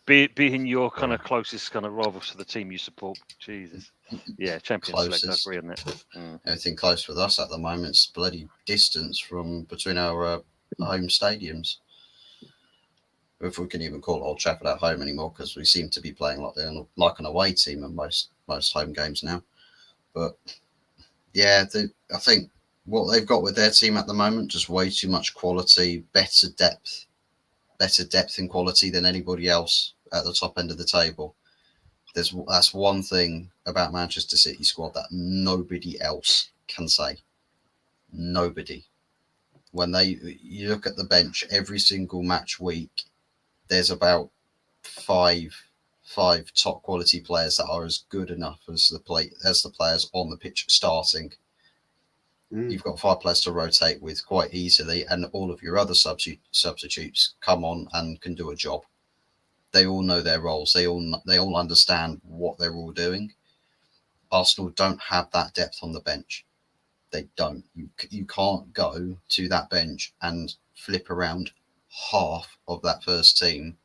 A: being your kind of closest kind of rivals to the team you support. Jesus. Yeah, Champions League. I
E: Closest.
A: agree on that. Mm.
E: Anything close with us at the moment is bloody distance from between our home stadiums. If we can even call Old Trafford at home anymore, because we seem to be playing like an away team in most home games now. But yeah, I think what they've got with their team at the moment, just way too much quality, better depth in quality than anybody else at the top end of the table. That's one thing about Manchester City squad that nobody else can say. Nobody. When you look at the bench every single match week, there's about five top quality players that are as good enough as the players on the pitch starting. You've got 5 players to rotate with quite easily, and all of your other substitutes come on and can do a job. They all know their roles. They all understand what they're all doing. Arsenal don't have that depth on the bench. They don't. You can't go to that bench and flip around half of that first team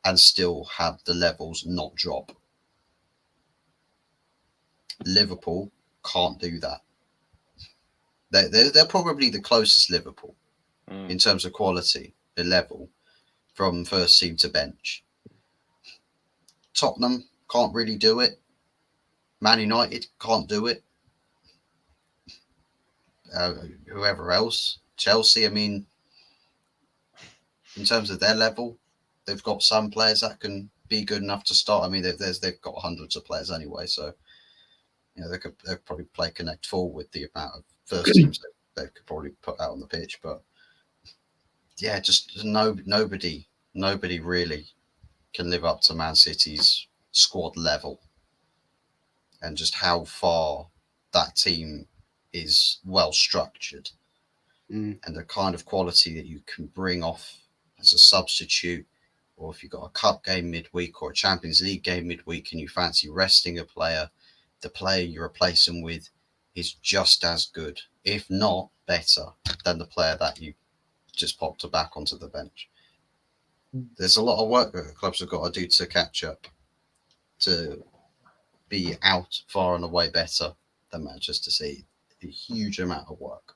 E: and still have the levels not drop. Liverpool can't do that. They're probably the closest Liverpool in terms of quality, the level from first team to bench. Tottenham can't really do it. Man United can't do it. Whoever else, Chelsea, I mean, in terms of their level, they've got some players that can be good enough to start. I mean, they've got hundreds of players anyway, so they'll probably play Connect Four with the amount of first teams they could probably put out on the pitch. But yeah, just nobody really can live up to Man City's squad level, and just how far that team is well structured, and the kind of quality that you can bring off as a substitute, or if you've got a cup game midweek or a Champions League game midweek and you fancy resting a player, the player you replace them with is just as good, if not better, than the player that you just popped back onto the bench. There's a lot of work that clubs have got to do to catch up, to be out far and away better than Manchester City. A huge amount of work.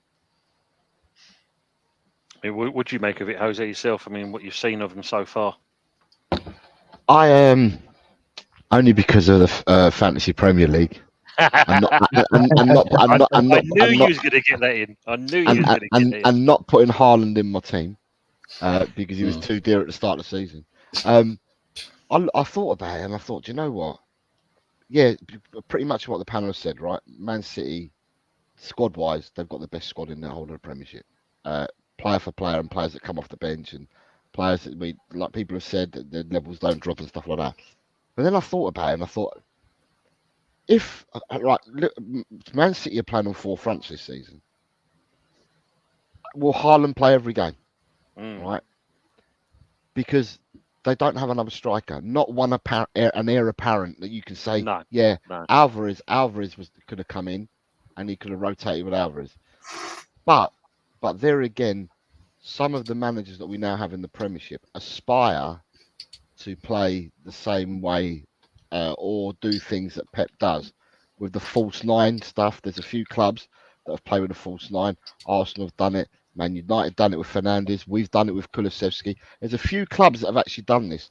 A: I mean, what do you make of it, Jose, yourself? I mean, what you've seen of them so far?
C: I am only because of the Fantasy Premier League. I'm not putting Haaland in my team because he was too dear at the start of the season. I thought about it and I thought, do you know what? Yeah, pretty much what the panel said, right? Man City, squad-wise, they've got the best squad in the whole of the Premiership. Player for player, and players that come off the bench, and players that like people have said, that their levels don't drop and stuff like that. But then I thought about it and I thought, if look, Man City are playing on 4 fronts this season, will Haaland play every game? Right? Because they don't have another striker, not one an heir apparent that you can say, no. Alvarez could have come in and he could have rotated with Alvarez. But there again, some of the managers that we now have in the Premiership aspire to play the same way or do things that Pep does with the false 9 stuff. There's a few clubs that have played with a false 9. Arsenal have done it. Man United done it with Fernandes. We've done it with Kulusevski. There's a few clubs that have actually done this,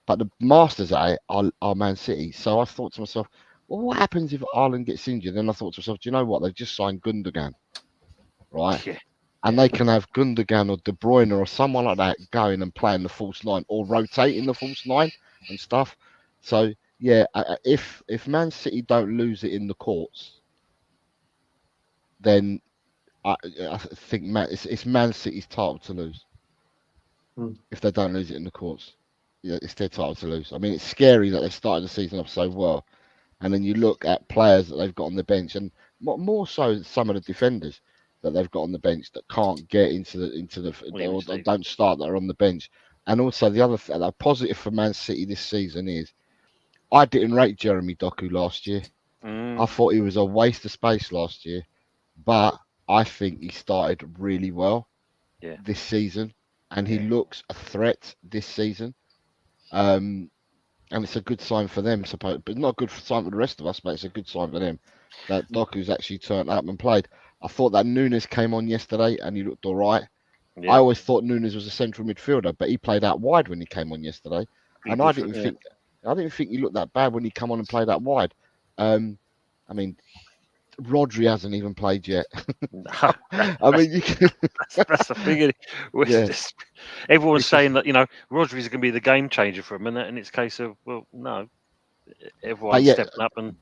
C: but the masters at it are Man City. So I thought to myself, well, what happens if Haaland gets injured? Then I thought to myself, do you know what? They've just signed Gundogan, right? Yeah. And they can have Gundogan or De Bruyne or someone like that going and playing the false 9 or rotating the false 9 and stuff. So yeah, if Man City don't lose it in the courts, then I think it's Man City's title to lose. If they don't lose it in the courts, yeah, it's their title to lose. I mean, it's scary that they started the season off so well, and then you look at players that they've got on the bench, and more so some of the defenders that they've got on the bench that can't get into the or don't start, that are on the bench. And also the positive for Man City this season is, I didn't rate Jeremy Doku last year. I thought he was a waste of space last year, but I think he started really well this season, and he looks a threat this season. and it's a good sign for them, but not a good sign for the rest of us, but it's a good sign for them that Doku's actually turned up and played. I thought that Nunes came on yesterday and he looked all right.
A: Yeah.
C: I always thought Nunes was a central midfielder, but he played out wide when he came on yesterday, and I didn't think he looked that bad when he come on and played out wide. I mean, Rodri hasn't even played yet. I mean,
A: that's the thing. Everyone's saying that Rodri's going to be the game changer for him, and it's a case of no, everyone's stepping up and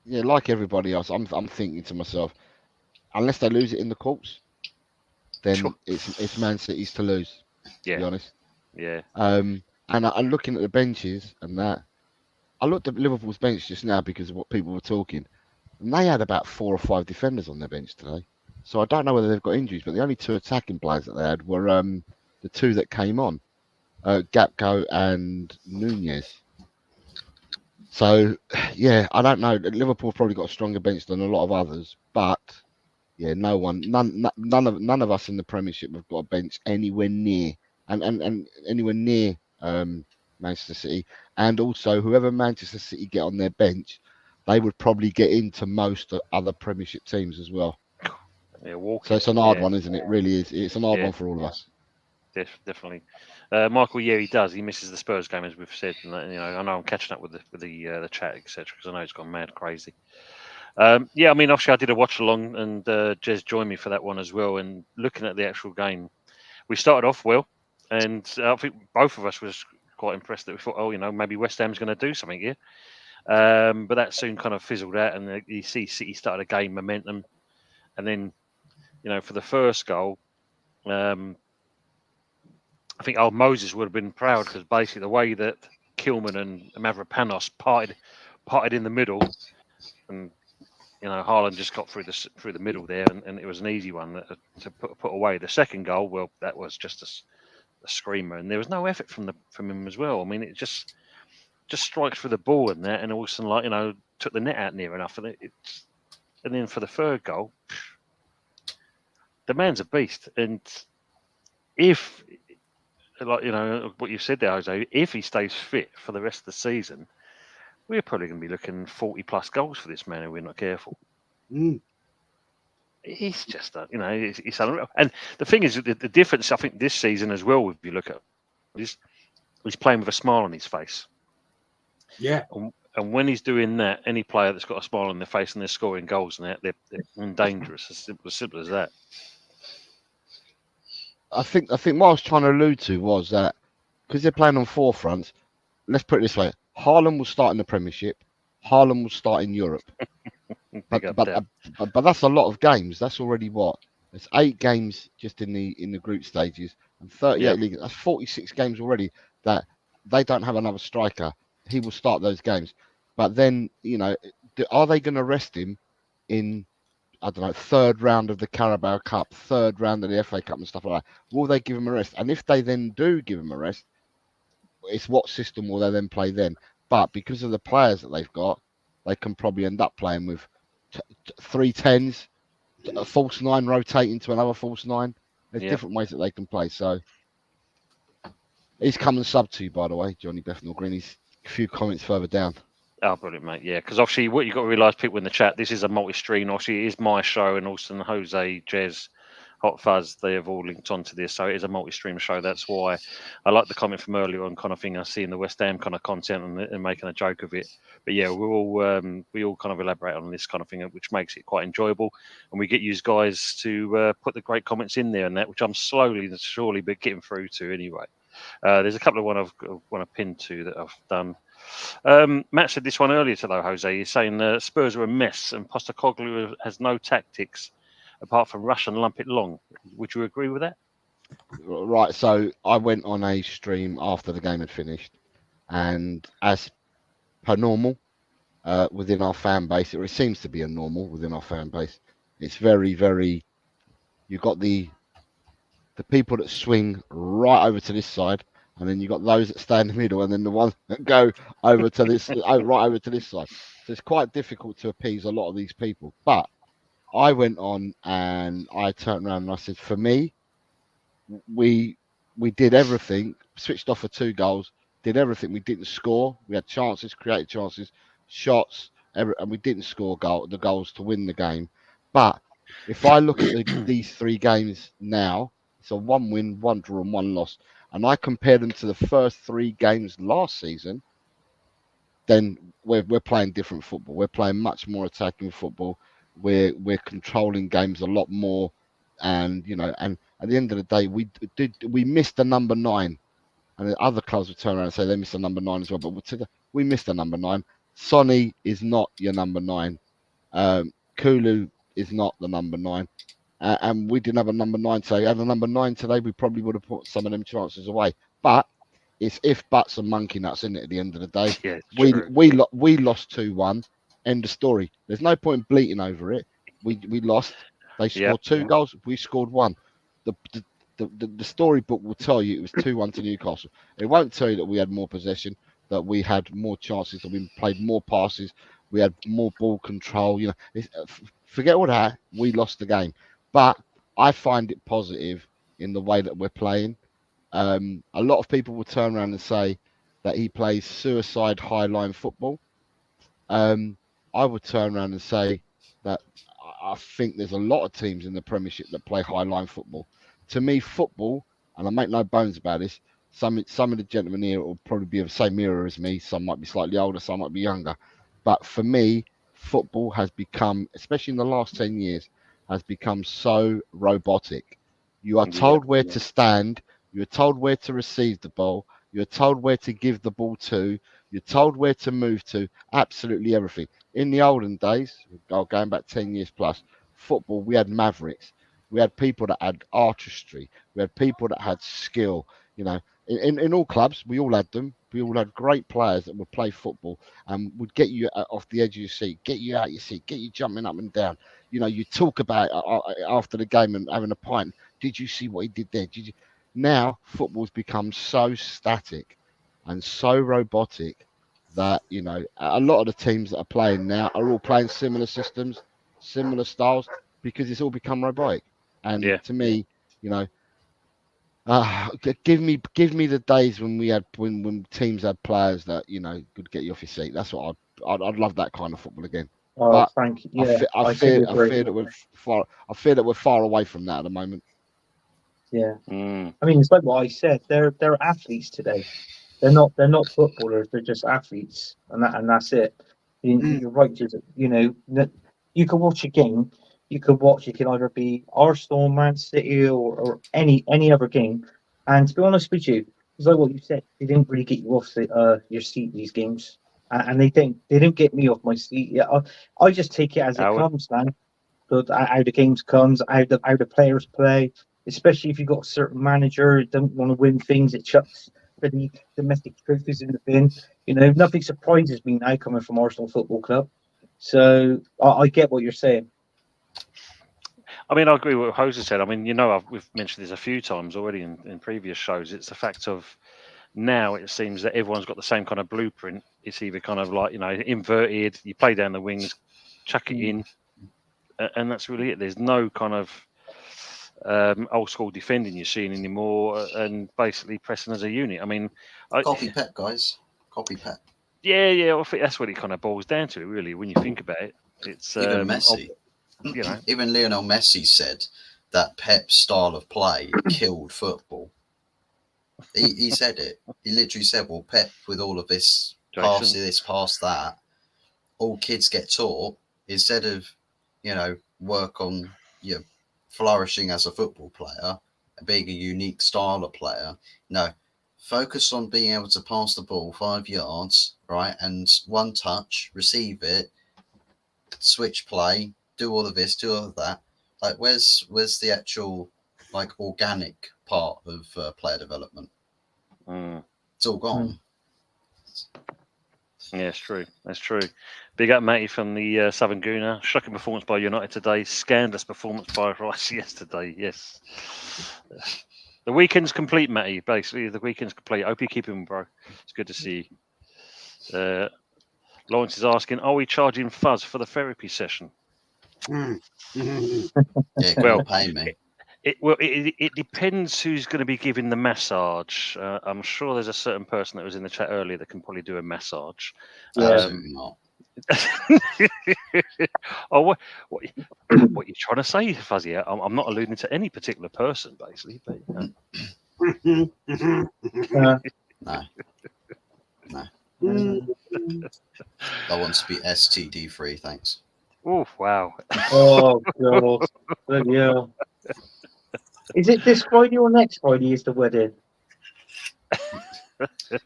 C: like everybody else, I'm thinking to myself, unless they lose it in the courts, then it's Man City's to lose. To be honest.
A: Yeah.
C: And I'm looking at the benches and that. I looked at Liverpool's bench just now because of what people were talking, and they had about 4 or 5 defenders on their bench today. So I don't know whether they've got injuries, but the only 2 attacking players that they had were the 2 that came on, Gakpo and Nunez. So yeah, I don't know. Liverpool probably got a stronger bench than a lot of others, but yeah, none of us in the Premiership have got a bench anywhere near and anywhere near Manchester City, and also whoever Manchester City get on their bench, they would probably get into most other Premiership teams as well.
A: Yeah,
C: so it's an hard one, isn't it? Really is. It's an hard one for all of us.
A: Definitely. Michael, he does. He misses the Spurs game, as we've said. And, I know I'm catching up with the chat, etc., because I know it's gone mad crazy. I mean, obviously, I did a watch along, and Jez joined me for that one as well. And looking at the actual game, we started off well, and I think both of us was quite impressed that we thought, maybe West Ham's going to do something here. But that soon kind of fizzled out, and you see City started to gain momentum, and then, for the first goal, I think old Moses would have been proud, because basically the way that Kilman and Mavropanos parted in the middle, and Haaland just got through the middle there, and it was an easy one to put away. The second goal, well, that was just a screamer, and there was no effort from him as well. I mean, it just strikes for the ball and that, and also took the net out near enough, and and then for the third goal, the man's a beast, and if what you said there, Jose, if he stays fit for the rest of the season, we're probably going to be looking 40 plus goals for this man if we're not careful. He's just he's unreal. And the thing is, the difference I think this season as well, if you look at, is he's playing with a smile on his face.
B: Yeah.
A: And when he's doing that, any player that's got a smile on their face and they're scoring goals and they're dangerous. As simple as that.
C: I think what I was trying to allude to was that because they're playing on 4 fronts, let's put it this way: Haaland will start in the Premiership, Haaland will start in Europe. but that's a lot of games. That's already what? There's 8 games just in the group stages and 38 leagues. That's 46 games already that they don't have another striker. He will start those games. But then, are they going to rest him in, I don't know, 3rd round of the Carabao Cup, 3rd round of the FA Cup and stuff like that? Will they give him a rest? And if they then do give him a rest, it's what system will they then play then? But because of the players that they've got, they can probably end up playing with 3 10s, a false 9 rotating to another false 9. There's different ways that they can play. So he's come and subbed to you, by the way, Johnny Bethnal Green. He's a few comments further down.
A: Oh, brilliant, mate. Yeah, because obviously what you've got to realise, people in the chat, this is a multi-stream. Obviously, it is my show, and also Jose, Jez, Hot Fuzz, they have all linked onto this. So it is a multi-stream show. That's why I like the comment from earlier on, kind of thing I see in the West Ham kind of content and making a joke of it. But yeah, we all kind of elaborate on this kind of thing, which makes it quite enjoyable. And we get you guys to put the great comments in there and that, which I'm slowly and surely but getting through to anyway. There's a couple of one I want to pin to that I've done. Matt said this one earlier today, Jose. He's saying Spurs are a mess and Postecoglou has no tactics apart from rush and lump it long. Would you agree with that?
C: Right. So I went on a stream after the game had finished, and as per normal within our fan base, or it seems to be a normal within our fan base, it's very, very. You've got the people that swing right over to this side, and then you've got those that stay in the middle, and then the ones that go over to this, right over to this side. So it's quite difficult to appease a lot of these people. But I went on and I turned around and I said, for me, we did everything, switched off for 2 goals, did everything. We didn't score. We had chances, created chances, shots, and we didn't score the goals to win the game. But if I look at these 3 games now, it's a 1 win, 1 draw, and 1 loss, and I compare them to the first 3 games last season, then we're playing different football. We're playing much more attacking football. We're controlling games a lot more, and and at the end of the day, we missed the number 9, and the other clubs would turn around and say they missed the number 9 as well. But we missed the number 9. Sonny is not your number 9. Kulu is not the number 9. And we didn't have a number 9 today. Had a number 9 today, we probably would have put some of them chances away. But it's if buts and monkey nuts, isn't it? At the end of the day,
A: Yeah,
C: we lost 2-1. End of story. There's no point bleating over it. We lost. They scored 2 goals. We scored 1. The storybook will tell you it was 2-1 to Newcastle. It won't tell you that we had more possession, that we had more chances, that we played more passes, we had more ball control. Forget all that. We lost the game. But I find it positive in the way that we're playing. A lot of people will turn around and say that he plays suicide high line football. I would turn around and say that I think there's a lot of teams in the Premiership that play high line football. To me, football, and I make no bones about this, some of the gentlemen here will probably be of the same era as me. Some might be slightly older, some might be younger. But for me, football has become, especially in the last 10 years, has become so robotic. You are told where to stand. You're told where to receive the ball. You're told where to give the ball to. You're told where to move to. Absolutely everything. In the olden days, going back 10 years plus, football, we had mavericks. We had people that had artistry. We had people that had skill. In all clubs, we all had them. We all had great players that would play football and would get you off the edge of your seat, get you out of your seat, get you jumping up and down. You talk about after the game and having a pint. Did you see what he did there? Now football's become so static and so robotic that a lot of the teams that are playing now are all playing similar systems, similar styles, because it's all become robotic. And to me, give me the days when we had when teams had players that could get you off your seat. That's what I'd love, that kind of football again.
D: Oh,
C: but
D: thank you. Yeah,
C: I fear that we're far away from that at the moment.
D: Yeah, I mean, it's like what I said. They're athletes today. They're not footballers. They're just athletes, and that's it. You're right. You can watch a game. You can either be Arsenal, Man City, or any other game. And to be honest with you, it's like what you said. They didn't really get you off your seat these games, and they didn't get me off my seat. Yeah, I just take it as it comes, man. But how the games comes, how the players play, especially if you've got a certain manager who don't want to win things, it chucks for the domestic trophies in the bin. Nothing surprises me now coming from Arsenal Football Club. So I get what you're saying.
A: I mean, I agree with what Jose said. I mean, we've mentioned this a few times already in previous shows. It's the fact of now it seems that everyone's got the same kind of blueprint. It's either kind of like, inverted, you play down the wings, chuck it in, and that's really it. There's no kind of old school defending you're seeing anymore, and basically pressing as a unit. I mean,
E: copy Pep, guys. Copy Pep.
A: Yeah. I think that's what it kind of boils down to, really, when you think about it. It's
E: even Messi. Even Lionel Messi said that Pep's style of play killed football. He said it. He literally said, "Well, Pep, with all of this, pass this, pass that, all kids get taught instead of, work on flourishing as a football player and being a unique style of player. No, focus on being able to pass the ball 5 yards, right, and one touch, receive it, switch play, do all of this, do all of that. Like, where's the actual organic part of player development? It's all gone.
A: Yeah, it's true. That's true. Big up, Matty, from the Southern Gooner. Shocking performance by United today. Scandalous performance by Rice yesterday. Yes. The weekend's complete, Matty. Basically, the weekend's complete. Hope you keep him, bro. It's good to see you. Lawrence is asking, are we charging Fuzz for the therapy session?
E: Yeah, well, pay me.
A: It depends who's going to be giving the massage. I'm sure there's a certain person that was in the chat earlier that can probably do a massage.
D: Yeah.
E: Absolutely not.
A: Oh, what are you trying to say, Fuzzy? I'm not alluding to any particular person, basically. But
D: Uh,
E: No.
B: Mm.
E: I want to be STD free, thanks.
A: oh, wow.
D: oh god. Bloody hell. Is it this Friday or next Friday is the wedding?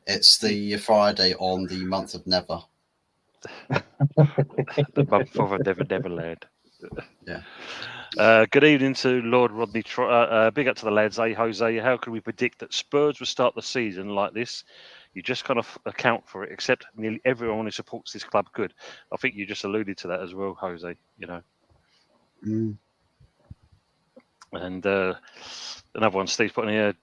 E: It's the Friday on the month of Never.
A: The month of Neverland.
E: Yeah.
A: Good evening to Lord Rodney. Big up to the lads. Hey, Jose, how could we predict that Spurs would start the season like this? You just kind of account for it, except nearly everyone who supports this club could. I think you just alluded to that as well, Jose. You know.
B: Mm.
A: And another one, Steve's putting here.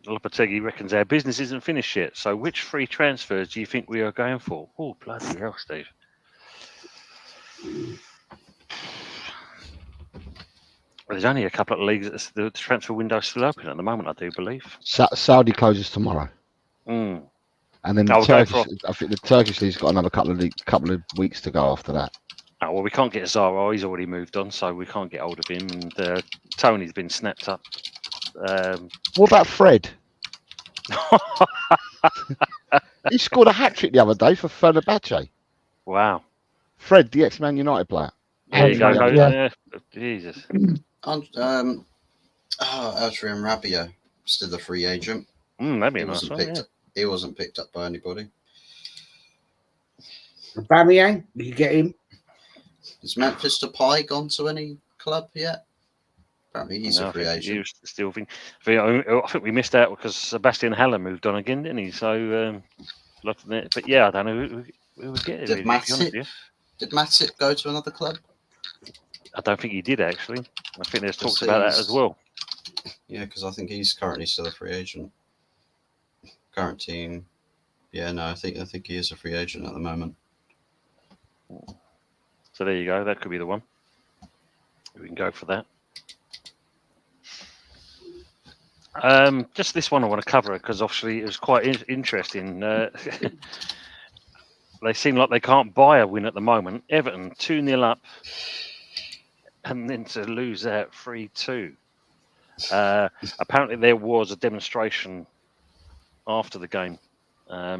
A: Lopetegui reckons our business isn't finished yet. So, which free transfers do you think we are going for? Oh, bloody hell, Steve. There's only a couple of leagues. The transfer window's still open at the moment, I do believe.
C: Saudi closes tomorrow,
A: Mm.
C: and then
A: Oh,
C: the Turkish. I think the Turkish league's got another couple of weeks to go after that.
A: Oh, well, we can't get Zara. He's already moved on, so we can't get hold of him. And Tony's been snapped up.
C: What about Fred? He scored a hat trick the other day for Fenerbahce.
A: Wow.
C: Fred, the ex-Man United player.
A: There you go.
D: Yeah.
A: Jesus.
E: Adrian Rabiot, still a free agent.
A: That'd be
E: He
A: a nice
E: wasn't
A: one.
E: picked
A: Yeah.
E: up. He wasn't picked up by anybody.
B: Aubameyang, did you get him?
E: Has Memphis Depay gone to any club yet? Apparently he's a free agent.
A: Still think we missed out because Sebastian Haller moved on again, didn't he? So, but yeah, I don't know who would get it.
E: Did Matip go to another club?
A: I don't think he did actually. I think there's talks
E: Because
A: about that as well.
E: Yeah, because I think he's currently still a free agent. Current team. Yeah, no, I think he is a free agent at the moment.
A: So there you go. That could be the one. We can go for that. Just this one I want to cover because obviously it was quite interesting. They seem like they can't buy a win at the moment. Everton 2-0 up, and then to lose out 3-2. Apparently there was a demonstration after the game. I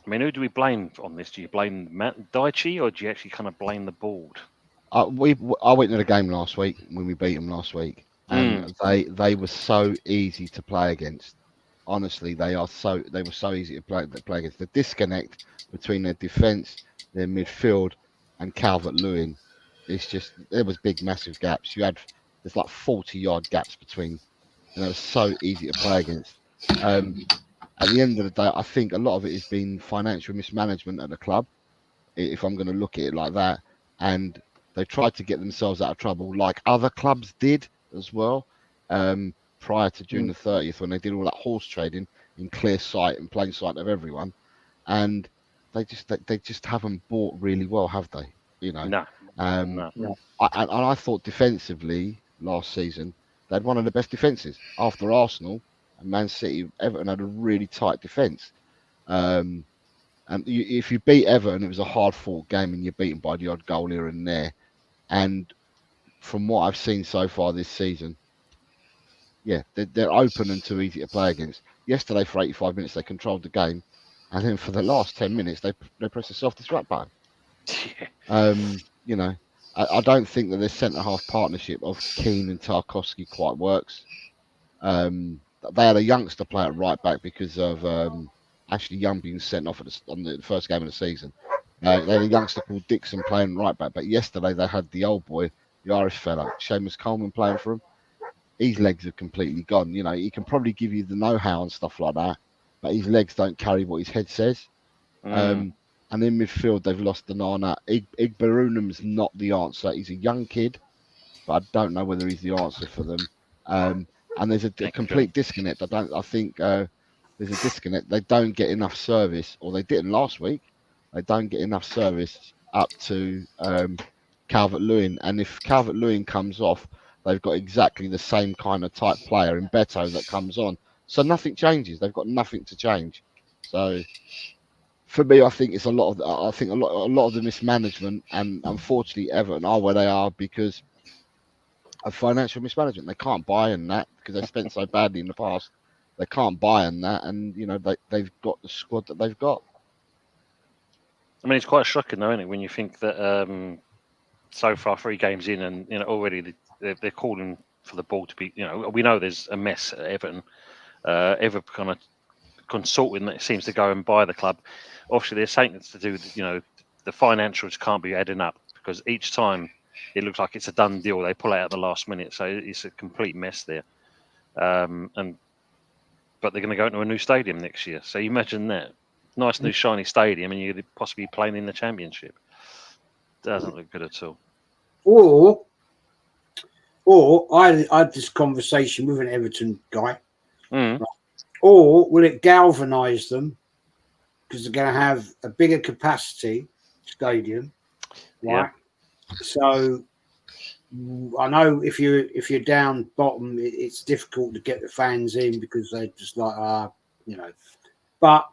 A: mean, who do we blame on this? Do you blame Matt Daichi or do you actually kind of blame the board?
C: I went to the game last week when we beat them last week, and they were so easy to play against. Honestly, they were so easy to play against. The disconnect between their defence, their midfield, and Calvert-Lewin, there was big, massive gaps. There's like 40-yard gaps between, and they were so easy to play against. At the end of the day, I think a lot of it has been financial mismanagement at the club, if I'm going to look at it like that. And they tried to get themselves out of trouble, like other clubs did as well, prior to June the 30th, when they did all that horse trading in clear sight and plain sight of everyone. And they just haven't bought really well, have they? You know.
A: No.
C: No. I thought defensively last season they had one of the best defenses after Arsenal. And Man City, Everton had a really tight defence. And if you beat Everton, it was a hard-fought game and you're beaten by the odd goal here and there. And from what I've seen so far this season, yeah, they're open and too easy to play against. Yesterday, for 85 minutes, they controlled the game. And then for the last 10 minutes, they pressed the self-destruct button.
A: Yeah.
C: You know, I don't think that their centre-half partnership of Keane and Tarkowski quite works. They had a youngster play at right back because of Ashley Young being sent off on the first game of the season. They had a youngster called Dixon playing right back, but yesterday they had the old boy, the Irish fella, Seamus Coleman playing for him. His legs are completely gone. You know, he can probably give you the know-how and stuff like that, but his legs don't carry what his head says. And in midfield, they've lost the Nana. Igbarunum's not the answer. He's a young kid, but I don't know whether he's the answer for them. And there's a complete disconnect. I think there's a disconnect. They don't get enough service, or they didn't last week. They don't get enough service up to Calvert-Lewin. And if Calvert-Lewin comes off, they've got exactly the same kind of type player in Beto that comes on. So nothing changes. They've got nothing to change. So for me, I think it's a lot of the mismanagement, and unfortunately Everton are where they are because of financial mismanagement. They can't buy in that because they spent so badly in the past. They can't buy in that, and they've got the squad that they've got.
A: I mean, it's quite shocking, though, isn't it, when you think that so far 3 games in, and already they're calling for the ball to be. We know there's a mess at Everton. Ever kind of consulting that seems to go and buy the club. Obviously, there's something to do with, the financials can't be adding up because each time it looks like it's a done deal, they pull it out at the last minute. So it's a complete mess there. But they're going to go into a new stadium next year. So you imagine that. Nice new shiny stadium, and you're possibly playing in the Championship. Doesn't look good at all.
B: Or I had this conversation with an Everton guy.
A: Mm.
B: Or will it galvanise them because they're going to have a bigger capacity stadium, right? Yeah. So I know if you're down bottom, it's difficult to get the fans in because they're just like But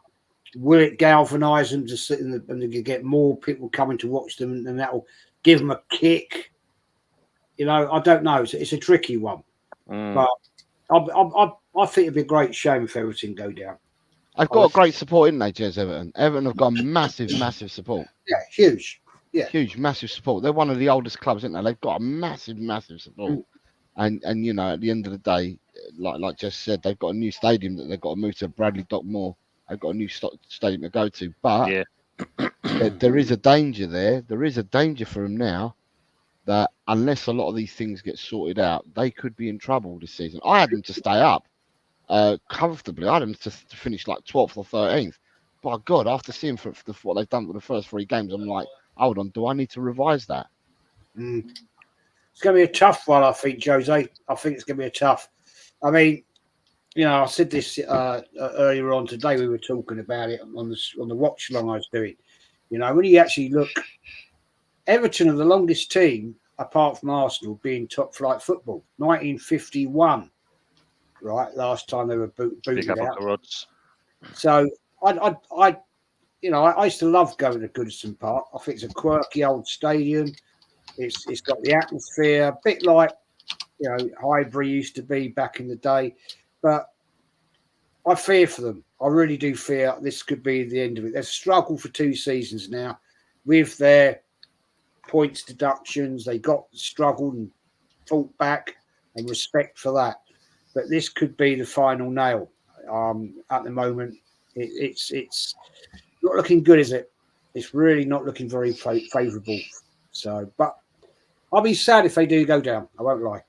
B: will it galvanise them to sit and they get more people coming to watch them, and that'll give them a kick? I don't know. It's a tricky one, but I think it'd be a great shame if Everton go down.
C: I've got great support, in they, Jez, Everton. Everton have got massive support.
B: Yeah, huge. Yeah,
C: huge, massive support. They're one of the oldest clubs, aren't they? They've got a massive support. And at the end of the day, like Jez said, they've got a new stadium that they've got to move to Bradley Dock Moor. They've got a new stadium to go to, but there is a danger there. There is a danger for them now that unless a lot of these things get sorted out, they could be in trouble this season. I had them to stay up comfortably. I had them to finish like 12th or 13th. By God, after seeing what they've done for the first 3 games, I'm like, hold on, do I need to revise that?
B: It's going to be a tough one, I think, Jose. I think it's going to be a tough. I mean, I said this earlier on today. We were talking about it on the watch along I was doing. When you actually look, Everton are the longest team apart from Arsenal being top flight football. 1951, right? Last time they were booted out. So I used to love going to Goodison Park. I think it's a quirky old stadium. It's got the atmosphere, a bit like Highbury used to be back in the day. But I fear for them. I really do fear this could be the end of it. They've struggled for 2 seasons now with their points deductions. They got struggled and fought back, and respect for that. But this could be the final nail. At the moment, it's not looking good, is it? It's really not looking very favourable. So, but I'll be sad if they do go down. I won't lie.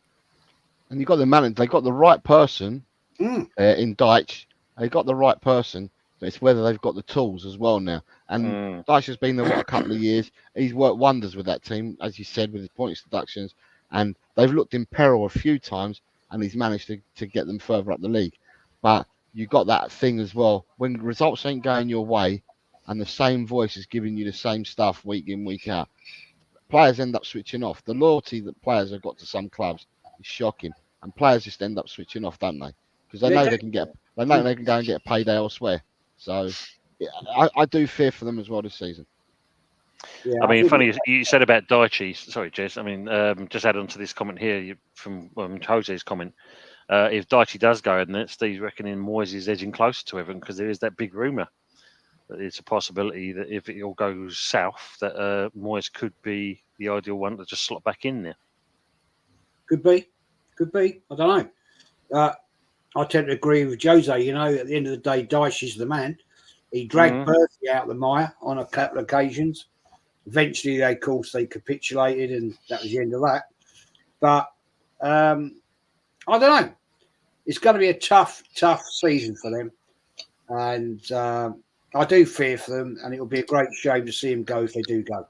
C: And you got the manager. They got the right person in Deitch. They got the right person, but it's whether they've got the tools as well now. And Deitch has been there a couple of years. He's worked wonders with that team, as you said, with his points deductions. And they've looked in peril a few times, and he's managed to get them further up the league. But you got that thing as well. When results ain't going your way, and the same voice is giving you the same stuff week in, week out, players end up switching off. The loyalty that players have got to some clubs is shocking, and players just end up switching off, don't they? Because they know they can go and get paid elsewhere. So I do fear for them as well this season.
A: Yeah, I mean, funny you said about Daichi. Sorry, Jez. I mean, just add on to this comment here from Jose's comment. If Daichi does go in there, Steve's reckoning Moyes is edging closer to Everton because there is that big rumour that it's a possibility that if it all goes south, that Moyes could be the ideal one to just slot back in there. Could be.
B: I don't know. I tend to agree with Jose. At the end of the day, Dyche is the man. He dragged Percy out of the mire on a couple of occasions. Eventually, of course, they capitulated, and that was the end of that. But I don't know. It's going to be a tough season for them, and I do fear for them. And it will be a great shame to see them go if they do go.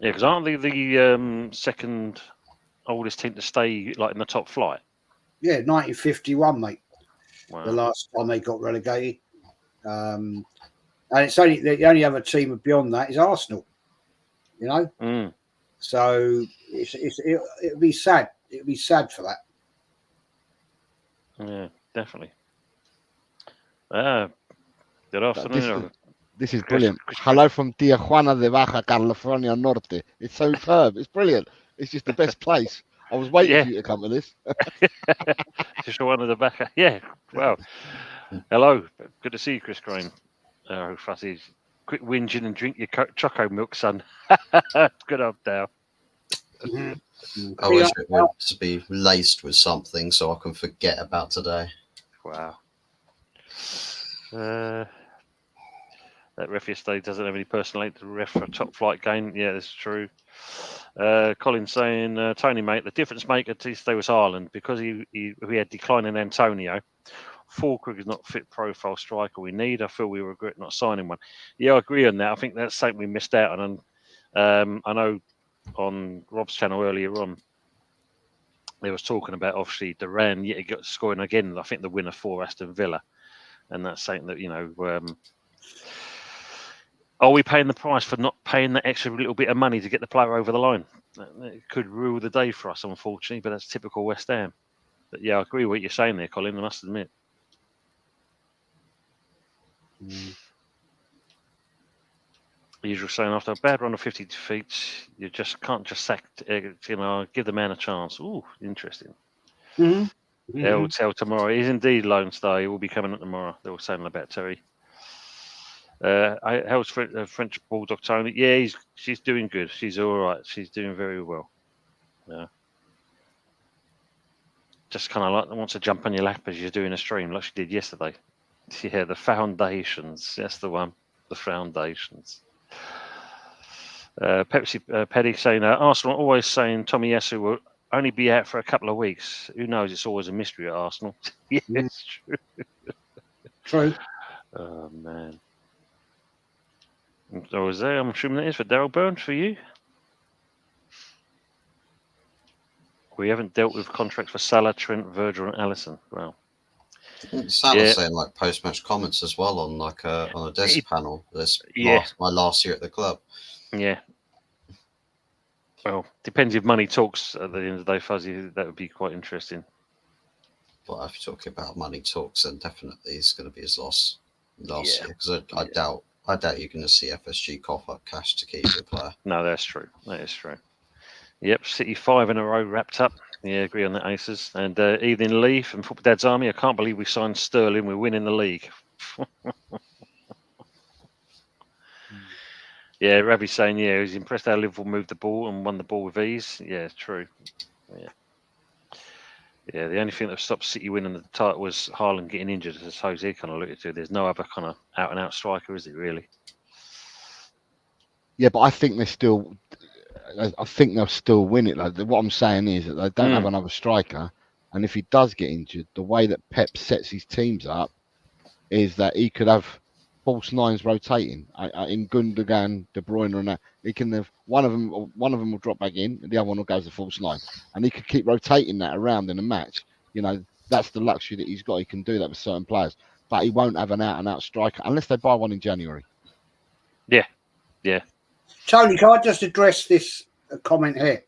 A: Yeah, because aren't they the second oldest team to stay like in the top flight?
B: Yeah, 1951, mate.
A: Wow.
B: The last time they got relegated. And it's only the only other team beyond that is Arsenal, So it'll be sad. It'll be sad for that.
A: Yeah, definitely. Good afternoon.
C: This is brilliant. Hello from Tijuana de Baja California Norte. It's superb. It's brilliant. It's just the best place. I was waiting for you to come to this.
A: Tijuana de Baja. Yeah. Wow. Hello. Good to see you, Chris Crane. Oh, fussy. Quick whinging and drink your choco milk, son. Good old Dow.
E: I wish it would be laced with something so I can forget about today.
A: Wow. That ref yesterday doesn't have any personality to ref for a top flight game. Yeah, that's true. Colin saying, Tony, mate, the difference maker Tuesday was Ireland because we had declining Antonio. Falkirk is not fit profile striker we need. I feel we regret not signing one. Yeah, I agree on that. I think that's something we missed out on. And I know on Rob's channel earlier on, they was talking about obviously Duran yet he got scoring again. I think the winner for Aston Villa, and that's saying that are we paying the price for not paying that extra little bit of money to get the player over the line? It could rule the day for us, unfortunately, but that's typical West Ham. But yeah, I agree with what you're saying there, Colin. I must admit. The usual saying, after a bad run of 50 defeats, you just can't just give the man a chance. Ooh, interesting. They'll tell tomorrow. He's indeed Lone Star. He will be coming up tomorrow. They were saying about Terry. How's French Bulldog Tony? Yeah, she's doing good. She's all right. She's doing very well. Yeah. Just kind of like wants to jump on your lap as you're doing a stream, like she did yesterday. Yeah, the foundations. That's the one. The foundations. Petty saying Arsenal always saying Tomiyasu will only be out for a couple of weeks. Who knows? It's always a mystery at Arsenal. Yeah, it's true.
B: True.
A: Oh man. So is there? I'm assuming that is for Daryl Burns for you. We haven't dealt with contracts for Salah, Trent, Virgil, and Alisson. Well,
E: Sam was saying like post-match comments as well on on a desk panel. My last year at the club.
A: Yeah. Well, depends if money talks at the end of the day, Fuzzy. That would be quite interesting.
E: But if you're talking about money talks, then definitely it's going to be his last year because I doubt you're going to see FSG cough up cash to keep the player.
A: No, that's true. That is true. Yep, City 5 in a row wrapped up. Yeah, agree on that, Aces. And Evening Lee from Football Dad's Army. I can't believe we signed Sterling. We're winning the league. Yeah, Ravi's saying, he was impressed how Liverpool moved the ball and won the ball with ease. Yeah, true. Yeah, the only thing that stopped City winning the title was Haaland getting injured, as Jose kind of alluded to. There's no other kind of out-and-out striker, is it, really?
C: Yeah, but I think they'll still win it. Like, what I'm saying is that they don't have another striker, and if he does get injured, the way that Pep sets his teams up is that he could have false nines rotating in Gundogan, De Bruyne, and that. He can have one of them will drop back in, and the other one will go as a false nine, and he could keep rotating that around in a match. That's the luxury that he's got. He can do that with certain players, but he won't have an out-and-out striker unless they buy one in January.
A: Yeah.
B: Tony, can I just address this comment here?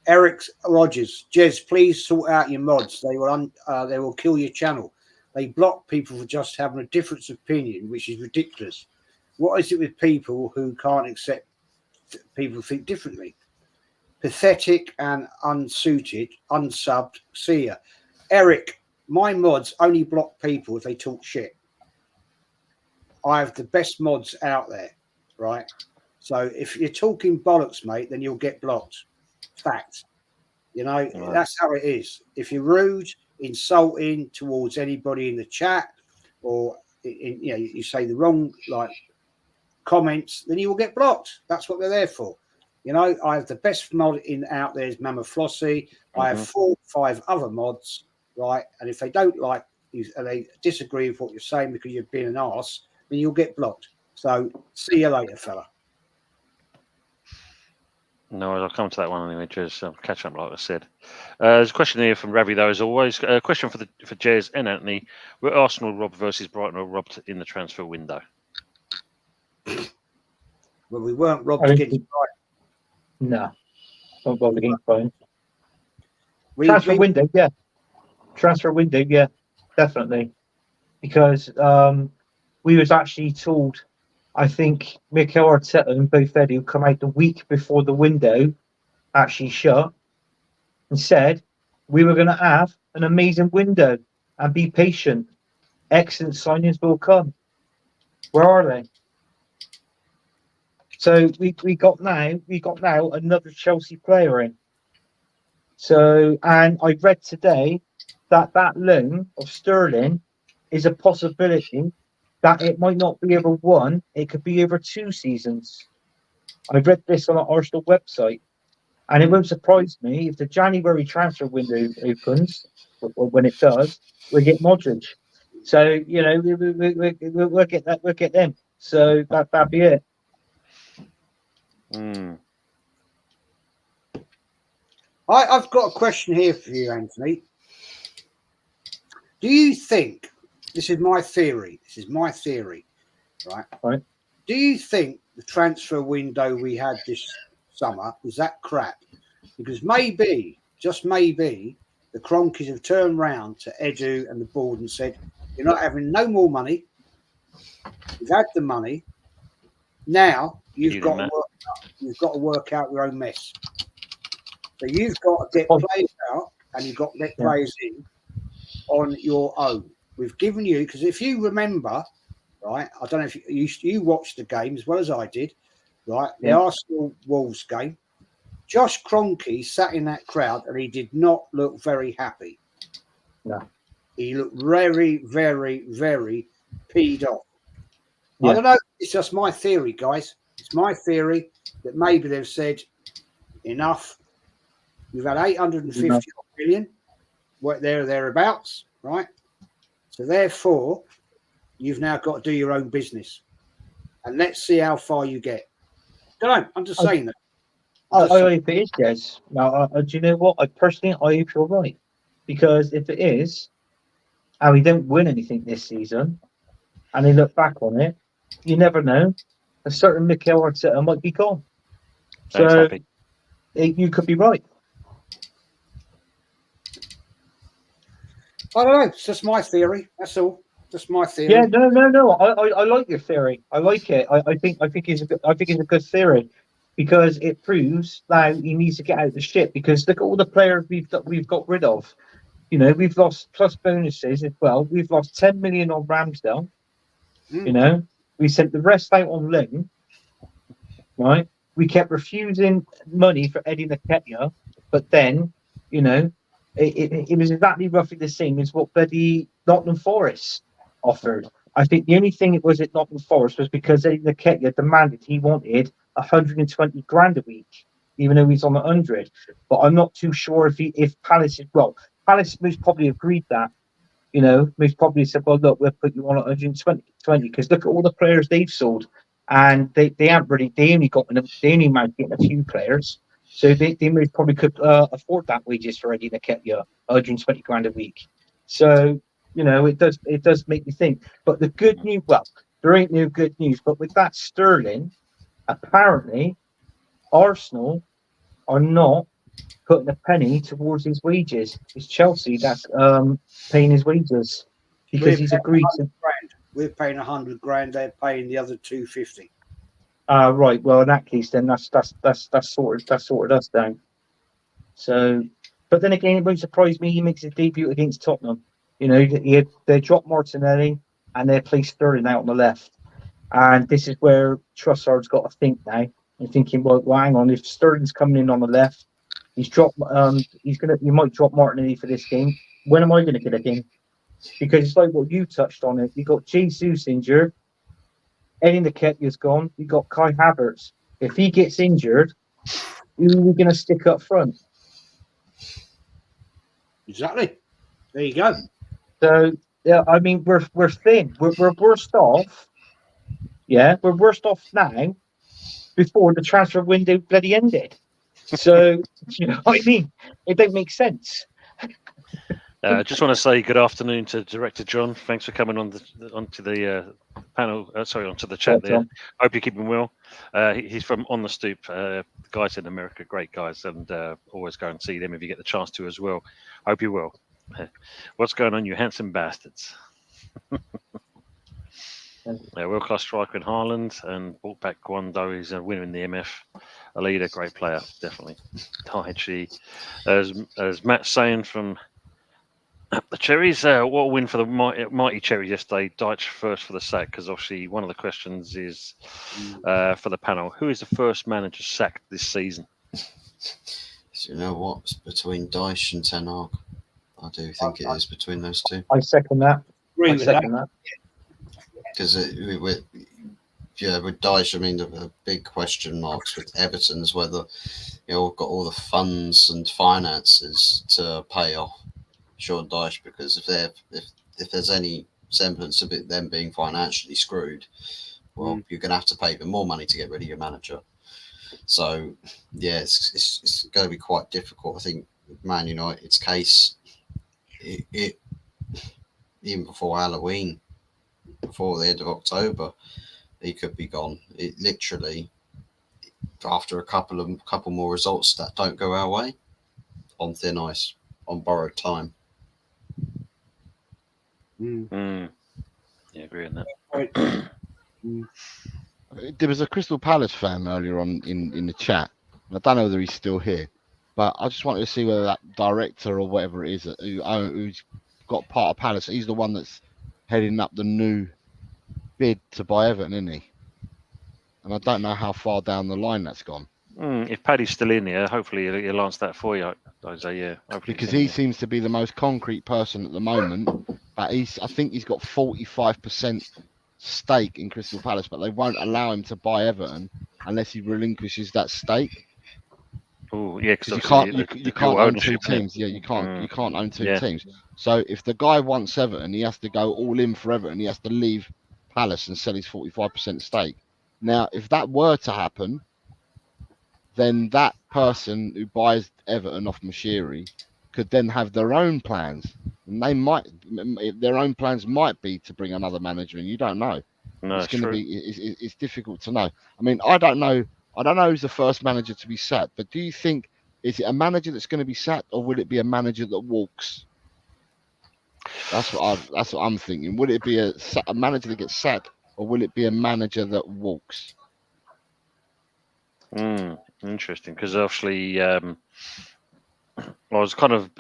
B: Eric Rogers, Jez, please sort out your mods. They will kill your channel. They block people for just having a different opinion, which is ridiculous. What is it with people who can't accept people think differently? Pathetic and unsuited, unsubbed. See ya. Eric, my mods only block people if they talk shit. I have the best mods out there, right? So if you're talking bollocks, mate, then you'll get blocked. Fact. That's how it is. If you're rude, insulting towards anybody in the chat, or you say the wrong comments, then you will get blocked. That's what they're there for. I have the best mod out there is Mama Flossie. I have 4 or 5 other mods, right? And if they don't like you and they disagree with what you're saying because you've been an arse, then you'll get blocked. So see you later, fella.
A: No, I'll come to that one anyway, Jez. I'll catch up, like I said. There's a question here from Ravi, though, as always. A question for Jez and Anthony. Were Arsenal robbed versus Brighton or robbed in the transfer window?
B: Well, we weren't robbed against Brighton.
D: No, don't bother getting phone.
B: We,
D: Transfer
B: we,
D: window, yeah. Transfer window, yeah, definitely. Because we was actually told, I think Mikel Arteta and Bo Fedi would come out the week before the window actually shut and said we were going to have an amazing window and be patient. Excellent signings will come. Where are they? So we got now another Chelsea player in. So, and I read today that loan of Sterling is a possibility that it might not be over one, it could be over 2 seasons. I read this on our Arsenal website, and it won't surprise me if the January transfer window opens, or when it does, we'll get Modric. So, you know, we'll get that, we'll get them. So that'll be it.
B: I've got a question here for you, Anthony. Do you think, this is my theory, right?
D: Right.
B: Do you think the transfer window we had this summer is that crap? Because maybe, just maybe, the Cronkies have turned round to Edu and the board and said, you're not having no more money. You've had the money. Now you've got to work out your own mess. So you've got to get players out and you've got to get players in on your own. We've given you, because if you remember, right, I don't know if you watched the game as well as I did, right, the Arsenal Wolves game. Josh Kroenke sat in that crowd and he did not look very happy.
D: No.
B: He looked very, very, very peed off.
D: Yeah.
B: I don't know. It's just my theory, guys. It's my theory that maybe they've said, enough. You've had 850 million, thereabouts, right? So therefore, you've now got to do your own business. And let's see how far you get. Don't know. I'm just saying that.
D: I hope it is, Des. Now, do you know what? I hope you're right. Because if it is, and we don't win anything this season, and they look back on it, you never know. A certain Mikel Arteta might be gone.
A: Thanks,
D: so
A: Happy.
D: You could be right.
B: I don't know. It's just my theory. That's all. Just my theory.
D: Yeah, no. I like your theory. I like it. I think it's a good theory because it proves now he needs to get out of the ship. Because look at all the players we've got rid of. You know, we've lost plus bonuses as well. We've lost 10 million on Ramsdale. You know, we sent the rest out on loan. Right? We kept refusing money for Eddie Nketiah, but then, you know, it was exactly roughly the same as what bloody Nottingham Forest offered. I think the only thing it was at Nottingham Forest was because Eddie Nketiah demanded he wanted 120 grand a week, even though he's on 100. But I'm not too sure if Palace Palace most probably agreed that. You know, most probably said, well, look, we'll put you on 120 because look at all the players they've sold. And they only managed getting a few players. So they most probably could afford that wages for Eddie Nketiah, 120 grand a week. So, you know, it does make me think. But the good news, there ain't no good news. But with that Sterling, apparently Arsenal are not putting a penny towards his wages. It's Chelsea that's paying his wages because he's agreed to.
B: We're paying 100 grand. They're paying the other 250.
D: Right. Well, in that case, then that's sorted us down. So, but then again, it won't surprise me. He makes his debut against Tottenham. You know, they dropped Martinelli and they placed Sterling out on the left. And this is where Trossard's got to think now. And thinking, well, hang on. If Sterling's coming in on the left, he might drop Martinelli for this game. When am I going to get a game? Because it's like what you touched on it. You got Jesus injured. Eddie Nketiah's gone. You got Kai Havertz. If he gets injured, who are we going to stick up front?
B: Exactly. There you go.
D: So yeah, I mean we're thin. We're worse off. Yeah, we're worse off now before the transfer window bloody ended. So you know what I mean? It don't make sense.
A: Just want to say good afternoon to Director John. Thanks for coming onto the panel. Onto the chat there. Hope you're keeping well. He's from On the Stoop. Guys in America, great guys, and always go and see them if you get the chance to as well. Hope you will. What's going on, you handsome bastards? World-class striker in Haaland and brought back Guando. He's a winner in the MF. A leader, great player, definitely. Taichi. As Matt's saying from the Cherries, what a win for the mighty Cherries yesterday. Deitch first for the sack, because obviously one of the questions is for the panel, who is the first manager sacked this season?
E: So you know what? It's between Deitch and Ten Hag. I do think it is between those two.
D: I second that.
B: Agree with that.
E: Because with Deitch, I mean, the big question marks with Everton is whether we've got all the funds and finances to pay off Sean Dyche, because if there's any semblance of it them being financially screwed, well, you're going to have to pay even more money to get rid of your manager. So yeah, it's going to be quite difficult. I think with Man United's case, it even before Halloween, before the end of October, he could be gone. It literally, after a couple more results that don't go our way, on thin ice, on borrowed time.
A: Yeah, agree on that.
C: There was a Crystal Palace fan earlier on in the chat. I don't know whether he's still here, but I just wanted to see whether that director or whatever it is who's got part of Palace, he's the one that's heading up the new bid to buy Everton, isn't he? And I don't know how far down the line that's gone.
A: If Paddy's still in here, hopefully he'll answer that for you, Jose. Yeah,
C: because he seems to be the most concrete person at the moment. But I think he's got 45% stake in Crystal Palace, but they won't allow him to buy Everton unless he relinquishes that stake.
A: Oh, yeah, because
C: you can't own two teams. Yeah, you can't own two teams. So if the guy wants Everton, he has to go all in for Everton. He has to leave Palace and sell his 45% stake. Now, if that were to happen, then that person who buys Everton off Mashiri could then have their own plans, and their own plans might be to bring another manager in. You don't know.
A: No,
C: it's going to be. It's difficult to know. I mean, I don't know who's the first manager to be sacked, but do you think is it a manager that's going to be sacked, or will it be a manager that walks? That's what I'm thinking. Would it be a manager that gets sacked, or will it be a manager that walks?
A: Interesting, because obviously I was kind of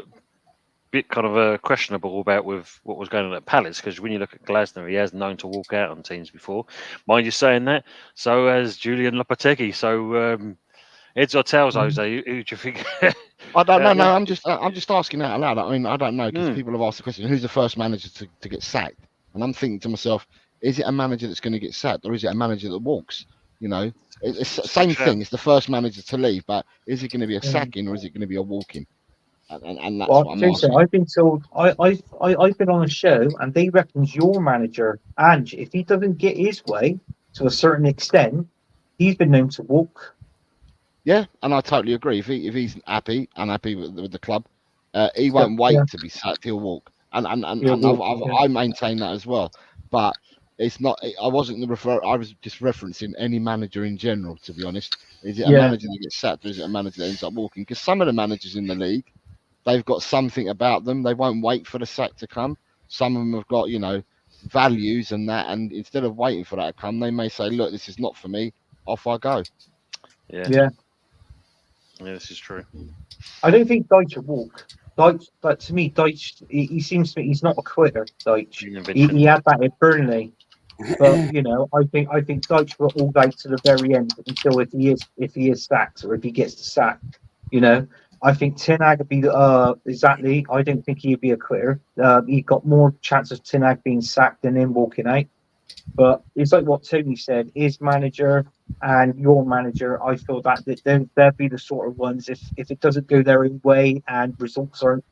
A: questionable about with what was going on at Palace, because when you look at Glasner, he has known to walk out on teams before. Mind you saying that, so has Julian Lopetegui. So heads or tails, Jose? Who do you think?
C: I don't know. No, I'm just asking out loud. I mean, I don't know, because people have asked the question, who's the first manager to get sacked? And I'm thinking to myself, is it a manager that's going to get sacked, or is it a manager that walks? It's the same thing. It's the first manager to leave, but is it going to be a sacking, or is it going to be a walking? And that's what I'm asking.
D: I've been told. I've been on a show, and they reckon your manager, Ange, if he doesn't get his way to a certain extent, he's been known to walk.
C: Yeah, and I totally agree. If he's unhappy with the club, he won't wait to be sacked. He'll walk, and I maintain that as well. But it's not. I wasn't I was just referencing any manager in general. To be honest, is it a manager that gets sacked, or is it a manager that ends up walking? Because some of the managers in the league, they've got something about them. They won't wait for the sack to come. Some of them have got values and that, and instead of waiting for that to come, they may say, "Look, this is not for me. Off I go."
A: Yeah, this is true.
D: I don't think Deitch will walk. Deitch, but to me, Deitch, he seems to me he's not a quitter. Deitch, he had that at Burnley, but I think Deitch will hold out to the very end until if he is sacked, or if he gets the sack. I think Ten Hag would be exactly. I don't think he'd be a quitter. He got more chance of Ten Hag being sacked than him walking out. But it's like what Tony said. His manager and your manager, I feel that they'll be the sort of ones. If it doesn't go their own way and results aren't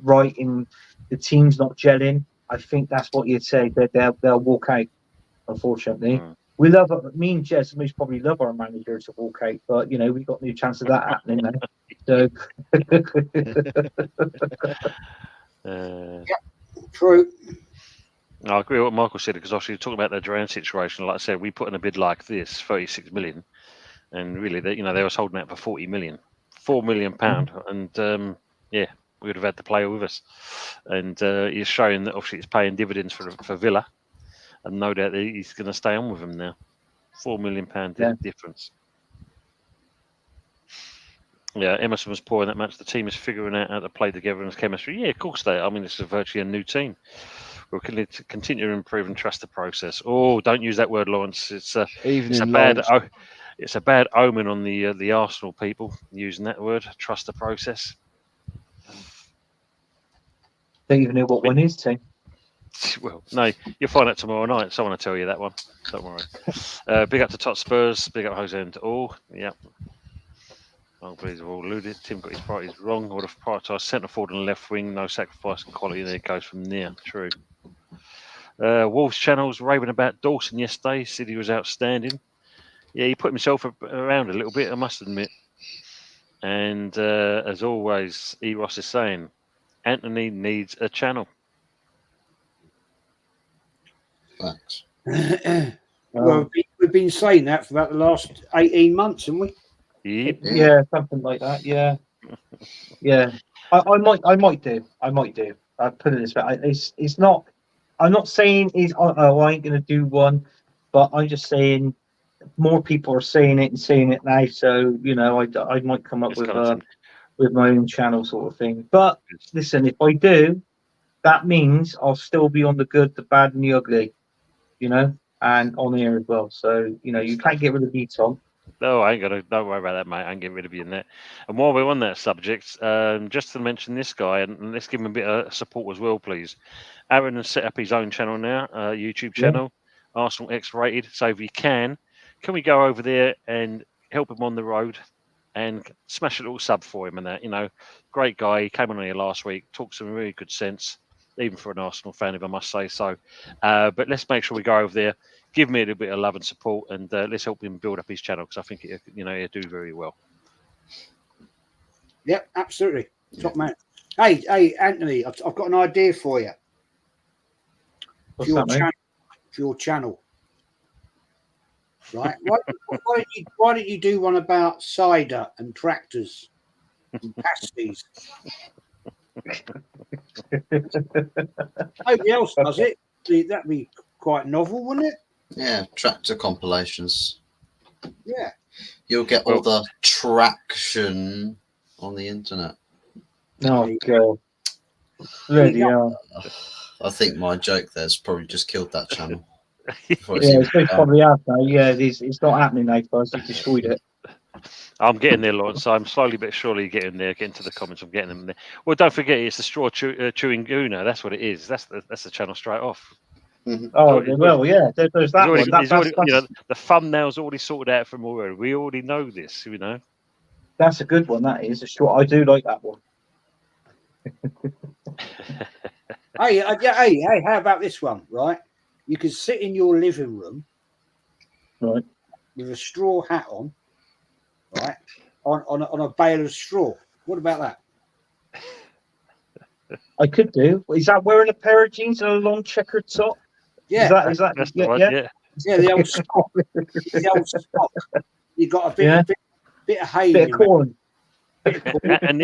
D: right, and the team's not gelling, I think that's what you'd say. That they'll walk out. Unfortunately, we love. Me and Jez most probably love our manager to walk out, but we got no chance of that happening now. So
B: True.
A: I agree with what Michael said, because obviously talking about the Duran situation, like I said, we put in a bid like this, 36 million, and really, they was holding out for 40 million, £4 million, and yeah, we would have had the player with us, and he's showing that obviously it's paying dividends for Villa, and no doubt that he's going to stay on with them now. £4 million difference. Yeah, Emerson was poor in that match. The team is figuring out how to play together and chemistry. Yeah, of course they. I mean, this is virtually a new team. We'll continue to improve and trust the process. Oh, don't use that word, Lawrence. It's a bad omen on the Arsenal people using that word. Trust the process.
D: don't even know what one is, Tim.
A: Well, no, you'll find out tomorrow night. Someone will tell you that one. Don't worry. Big up to Tot Spurs. Big up Jose and all. Yep. Oh, please have all alluded. Tim got his priorities wrong. Would have prioritised centre forward and left wing. No sacrifice in quality. There it goes from there. True. Wolves channels raving about Dawson yesterday. Said he was outstanding. Yeah, he put himself around a little bit, I must admit. And as always, Ross is saying, Anthony needs a channel.
E: Thanks.
B: Well, we've been saying that for about the last 18 months, haven't we?
A: Yep.
D: Yeah, something like that. Yeah, yeah. I might do. I put it this way. It's not. I'm not saying I ain't gonna do one, but I'm just saying more people are saying it now. So I might come up with my own channel sort of thing. But listen, if I do, that means I'll still be on the good, the bad, and the ugly, and on here as well. So you can't get rid of me, Tom.
A: No, I ain't gonna. Don't worry about that, mate. I ain't getting rid of you in that. And while we're on that subject, just to mention this guy, and let's give him a bit of support as well, please. Aaron has set up his own channel now, YouTube channel, Arsenal X-rated. So if you can we go over there and help him on the road and smash a little sub for him and that? Great guy. He came on here last week, talked some really good sense, even for an Arsenal fan, if I must say so. But let's make sure we go over there. Give me a little bit of love and support, and let's help him build up his channel, because I think he'll do very well.
B: Yep, absolutely. Top man. Hey, Anthony, I've got an idea for you. For your channel. Right? Why don't you do one about cider and tractors and pasties? Nobody else does it. That'd be quite novel, wouldn't it?
E: Yeah, tractor compilations.
B: Yeah.
E: You'll get all the traction on the internet.
D: Oh, God. Bloody hell.
E: I think my joke there's probably just killed that channel.
D: It's probably out now. Yeah, it's not happening now, guys. You've destroyed it.
A: I'm getting there, Lawrence. I'm slowly but surely getting there. Getting to the comments. I'm getting them there. Well, don't forget, it's the straw chewing Guna. That's what it is. That's the channel straight off.
E: Mm-hmm.
D: Oh, well, yeah. There's that one.
A: The thumbnail's already sorted out from already. We already know this.
D: That's a good one. That is a straw. I do like that one.
B: Hey, how about this one, right? You could sit in your living room,
D: right,
B: with a straw hat on, right, on a bale of straw. What about that?
D: I could do. Is that wearing a pair of jeans and a long checkered top?
B: Yeah.
D: Is that
A: that's the one, yeah.
B: Yeah, the old stock. You got a bit of hay.
D: Bit of corn.
A: And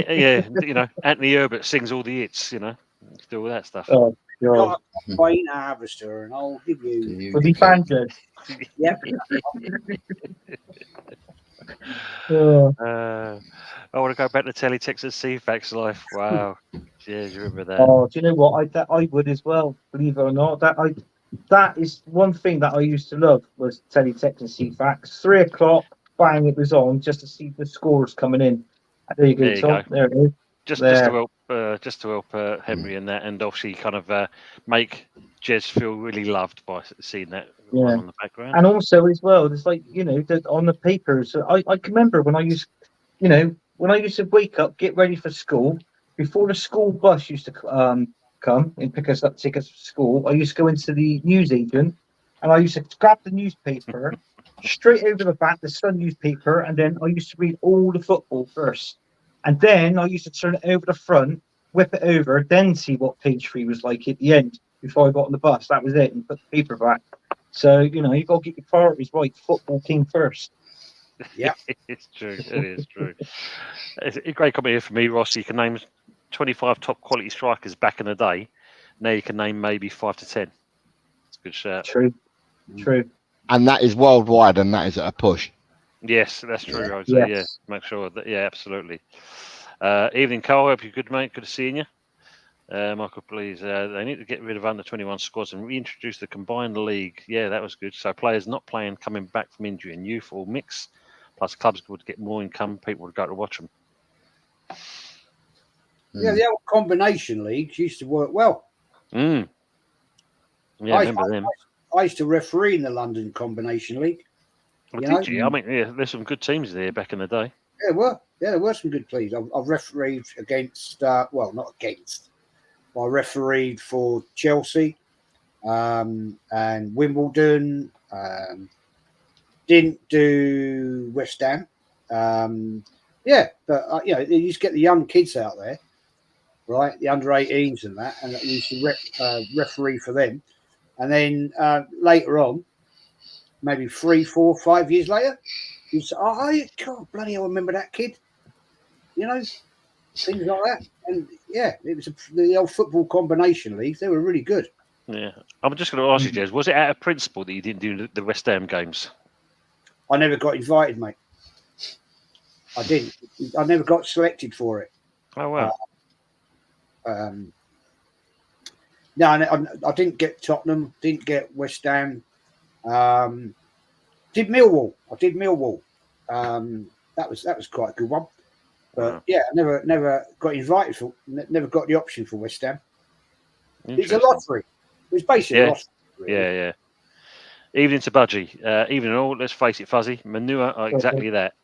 A: Anthony Herbert sings all the hits, do all that stuff.
D: Oh,
B: got a fine harvester, and I'll give you.
D: For the banter.
B: Yep.
A: I want to go back to Teletext and CFAX life. Wow. Yeah, do you remember that?
D: Oh, do you know what? I would as well, believe it or not. That is one thing that I used to love, was Teletext and CFAX. 3 o'clock, bang, it was on, just to see the scores coming in. There you go, Tom. There it is.
A: Just to help Henry and that, and obviously kind of make Jez feel really loved by seeing that on the background.
D: And also as well, there's on the papers. I can remember when I used to wake up, get ready for school, before the school bus used to come and pick us up, take us to school. I used to go into the newsagent, and I used to grab the newspaper straight over the back, the Sun newspaper, and then I used to read all the football first. And then I used to turn it over the front, whip it over, then see what page 3 was like at the end before I got on the bus. That was it, and put the paper back. So, you know, you've got to get your priorities right. Football came first.
B: Yeah.
A: It's true. It is true. It's a great comment here for me, Ross. You can name 25 top quality strikers back in the day. Now you can name maybe 5 to 10. It's a good shout.
D: True.
C: And that is worldwide, and that is at a push.
A: Yes, that's true,
E: Yeah.
A: Jose.
D: Yes.
A: Yeah, make sure that. Yeah, absolutely. Evening, Carl. Hope you're good, mate. Good to see you. Michael, please. They need to get rid of under 21 squads and reintroduce the combined league. Yeah, that was good. So players not playing, coming back from injury, and youth all mix. Plus, clubs would get more income. People would go to watch them.
B: Yeah, the old combination leagues used to work well.
A: Yeah, remember them.
B: I used to referee in the London Combination League.
A: Well,
B: You
A: did
B: know?
A: you? I mean, yeah, there's some good teams there back in the day.
B: Yeah, there were some good teams. I've refereed against, well, not against. I refereed for Chelsea and Wimbledon. Didn't do West Ham. Yeah, but you know, you used to get the young kids out there, right? The under 18s and that, and you used to referee for them. And then later on, maybe 3, 4, 5 years later, you say, "Oh, God, bloody hell, I remember that kid." You know, things like that. And yeah, it was the old football combination leagues. They were really good.
A: Yeah, I'm just going to ask you, Jez, was it out of principle that you didn't do the West Ham games?
B: I never got invited, mate. I didn't. I never got selected for it.
A: Oh wow.
B: No, I didn't get Tottenham. Didn't get West Ham. Did Millwall. I did Millwall. That was quite a good one. But
A: Wow.
B: yeah, I never got invited for. Never got the option for West Ham. It's a
A: Interesting.
B: lottery. It was basically a lottery. Really.
A: Yeah. Evening to Budgie. Evening all. Let's face it, Fuzzy. Manure are exactly that.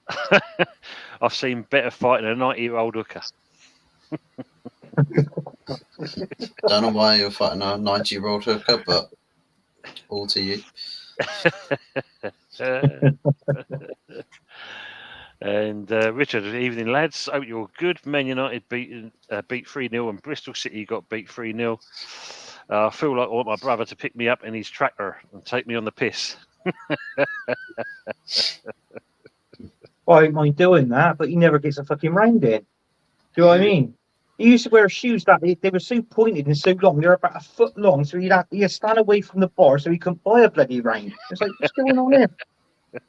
A: I've seen better fighting a 90-year-old hooker.
E: Don't know why you're fighting a 90-year-old hooker, but all to you.
A: And Richard, evening lads. Hope you're all good. Man United beat 3-0 and Bristol City got beat 3-0. I feel like I want my brother to pick me up in his tractor and take me on the piss.
D: Well, I don't mind doing that, but he never gets a fucking round in. Do you know what I mean? He used to wear shoes that they were so pointed and so long, they were about a foot long, so he'd stand away from the bar so he couldn't buy a bloody round. It's like, what's going on here?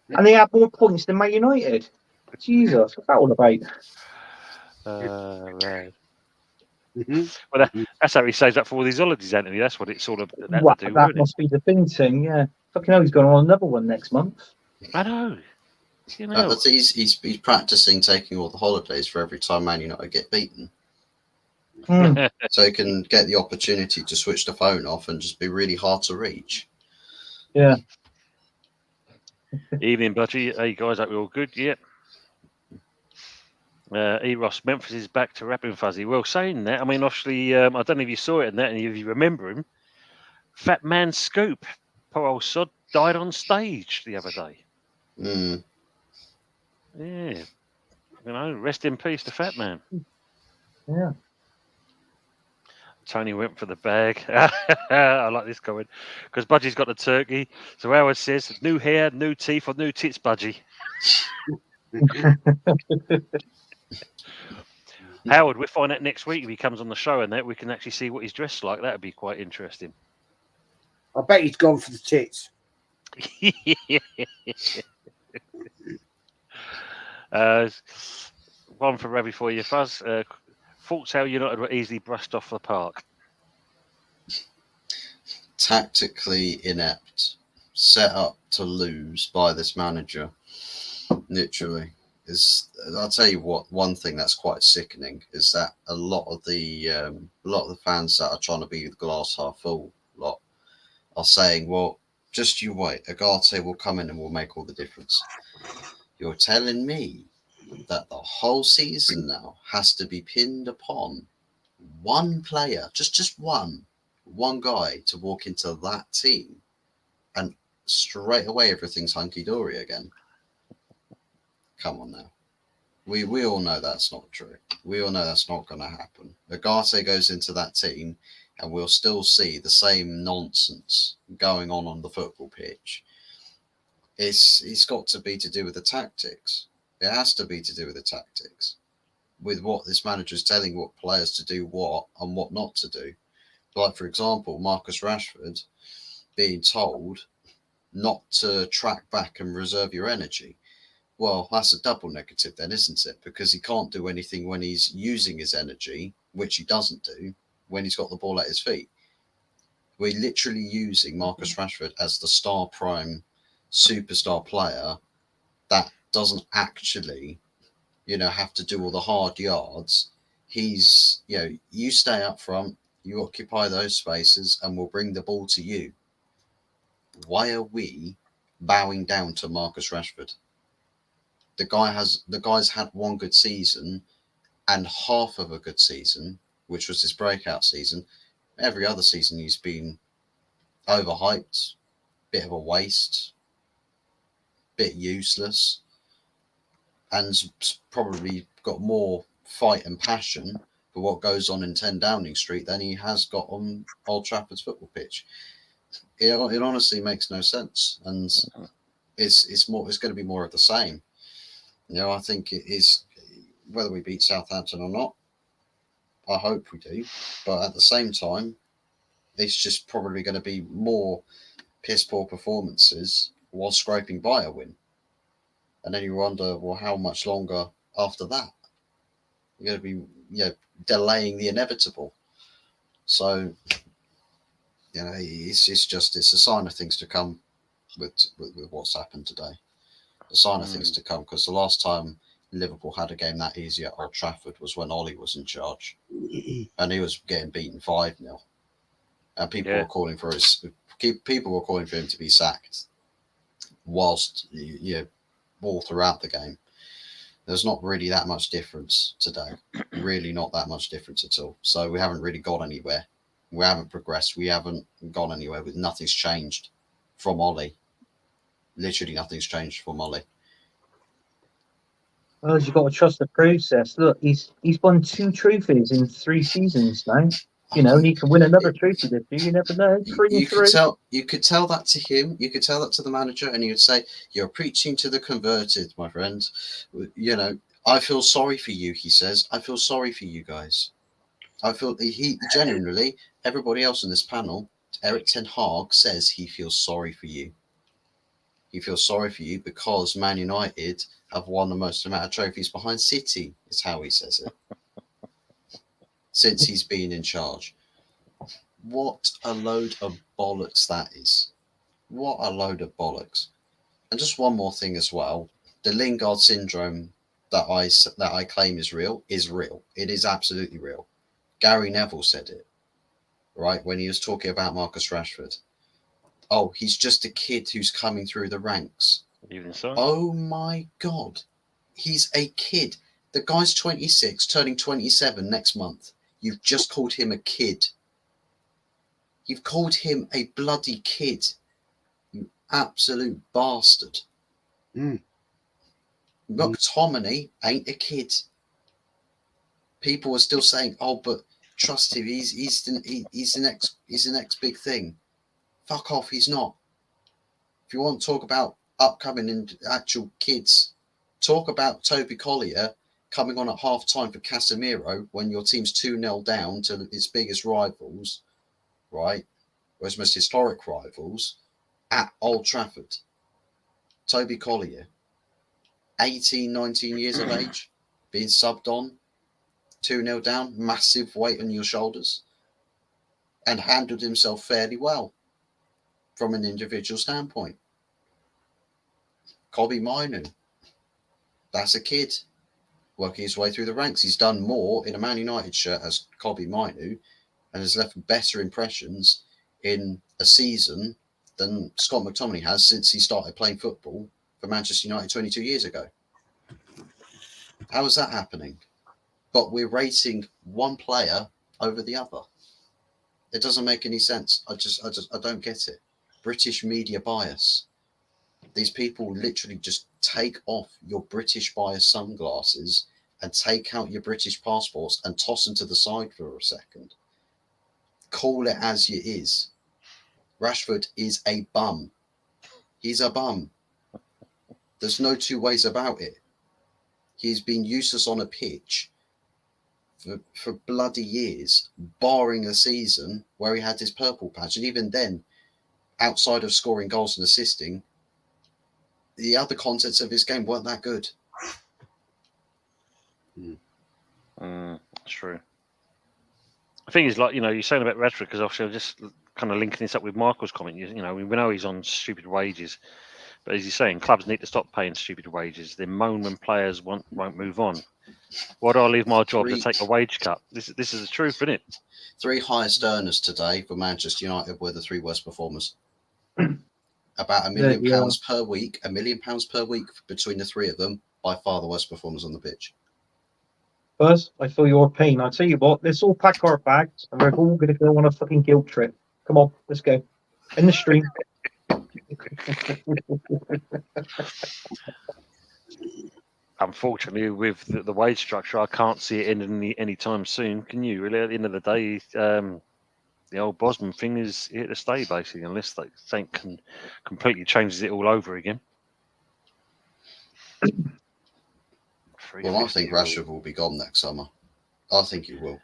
D: And they had more points than Man United. Jesus, what's that all about?
A: Right.
B: Mm-hmm.
A: Well, that's how he saves up for all these holidays, Anthony. That's what it's all about.
D: Well, that must be the thing, yeah. Fucking hell, he's going on another one next month.
A: I know. You know.
E: But he's practicing taking all the holidays for every time Man United get beaten. So he can get the opportunity to switch the phone off and just be really hard to reach.
D: Yeah.
A: Evening, Budgie. Hey, guys, hope you're all good. Yep. Ross, Memphis is back to rapping, Fuzzy. Well, saying that, I mean, obviously, I don't know if you saw it in that and if you remember him. Fat Man Scoop, poor old sod, died on stage the other day.
E: Mm.
A: Yeah. You know, rest in peace to Fat Man.
D: Yeah.
A: Tony went for the bag. I like this comment because Budgie's got the turkey. So Howard says, new hair, new teeth, or new tits, Budgie. Howard, we'll find out next week if he comes on the show and that we can actually see what he's dressed like. That would be quite interesting.
B: I bet he's gone for the tits.
A: One for Ravi for you, Fuzz. Thoughts how United were easily brushed off the park?
E: Tactically inept, set up to lose by this manager. Literally, I'll tell you what. One thing that's quite sickening is that a lot of the fans that are trying to be the glass half full lot are saying, "Well, just you wait. Agate will come in and will make all the difference." You're telling me that the whole season now has to be pinned upon one player, just one guy to walk into that team and straight away everything's hunky-dory again. Come on now. We all know that's not true. We all know that's not going to happen. Agate goes into that team, and we'll still see the same nonsense going on the football pitch. It's got to be to do with the tactics. It has to be to do with the tactics, with what this manager is telling what players to do what and what not to do. Like, for example, Marcus Rashford being told not to track back and reserve your energy. Well, that's a double negative then, isn't it? Because he can't do anything when he's using his energy, which he doesn't do when he's got the ball at his feet. We're literally using Marcus Rashford as the star prime superstar player that doesn't actually, have to do all the hard yards. He's, you stay up front, you occupy those spaces, and we'll bring the ball to you. Why are we bowing down to Marcus Rashford? The guy's had one good season and half of a good season, which was his breakout season. Every other season he's been overhyped, bit of a waste, bit useless, and probably got more fight and passion for what goes on in 10 Downing Street than he has got on Old Trafford's football pitch. It honestly makes no sense, and it's going to be more of the same. I think it is, whether we beat Southampton or not, I hope we do, but at the same time, it's just probably going to be more piss poor performances while scraping by a win. And then you wonder, well, how much longer after that? You're going to be, delaying the inevitable. So, it's a sign of things to come with what's happened today. A sign of things to come, because the last time Liverpool had a game that easy at Old Trafford was when Ollie was in charge, and he was getting beaten 5-0, and people were calling for him to be sacked, whilst all throughout the game. There's not really that much difference today, really not that much difference at all. So we haven't really got anywhere. We haven't progressed. We haven't gone anywhere. Nothing's changed from Ollie. Literally nothing's changed from Ollie.
D: Well, you've got to trust the process. Look, he's won 2 trophies in 3 seasons now. And he can win another trophy this year. You never know. 3 and 3.
E: You could tell that to him. You could tell that to the manager, and he would say, "You're preaching to the converted, my friend. I feel sorry for you." He says, "I feel sorry for you guys." He genuinely. Everybody else in this panel, Erik ten Hag, says he feels sorry for you. He feels sorry for you because Man United have won the most amount of trophies behind City, is how he says it, since he's been in charge. What a load of bollocks that is. What a load of bollocks. And just one more thing as well. The Lingard syndrome that I claim is real. It is absolutely real. Gary Neville said it, right, when he was talking about Marcus Rashford. Oh, he's just a kid who's coming through the ranks.
A: Even so.
E: Oh my God. He's a kid. The guy's 26, turning 27 next month. You've just called him a kid. You've called him a bloody kid. You absolute bastard. McTominay ain't a kid. People are still saying, "Oh, but trust him. He's the next big thing." Fuck off. He's not. If you want to talk about upcoming and actual kids, talk about Toby Collier coming on at half time for Casemiro when your team's 2-0 down to its biggest rivals, right? Or its most historic rivals at Old Trafford. Toby Collier, 18, 19 years of age, being subbed on, 2-0 down, massive weight on your shoulders, and handled himself fairly well from an individual standpoint. Kobbie Mainoo, that's a kid working his way through the ranks. He's done more in a Man United shirt as Kobbie Mainoo and has left better impressions in a season than Scott McTominay has since he started playing football for Manchester United 22 years ago. How is that happening? But we're rating one player over the other. It doesn't make any sense. I don't get it. British media bias. These people literally just take off your British bias sunglasses and take out your British passports and toss them to the side for a second. Call it as it is. Rashford is a bum. He's a bum. There's no two ways about it. He's been useless on a pitch for bloody years, barring a season where he had his purple patch. And even then, outside of scoring goals and assisting, the other contents of his game weren't that good.
A: That's true. The thing is, like, you're saying about Rashford, because obviously I'm just kind of linking this up with Michael's comment. We know he's on stupid wages, but as you're saying, clubs need to stop paying stupid wages. They moan when players won't move on. Why do I leave my job to take a wage cut? This is the truth, isn't it?
E: 3 highest earners today for Manchester United were the 3 worst performers. About £1 million per week, £1 million per week between the 3 of them. By far the worst performers on the pitch.
D: Buzz, I feel your pain. I'll tell you what, let's all pack our bags and we're all going to go on a fucking guilt trip. Come on, let's go. In the stream.
A: Unfortunately, with the wage structure, I can't see it ending anytime soon. Can you? Really, at the end of the day, the old Bosman thing is here to stay, basically, unless they think completely changes it all over again.
E: Well, I think Rashford will be gone next summer. I think he will.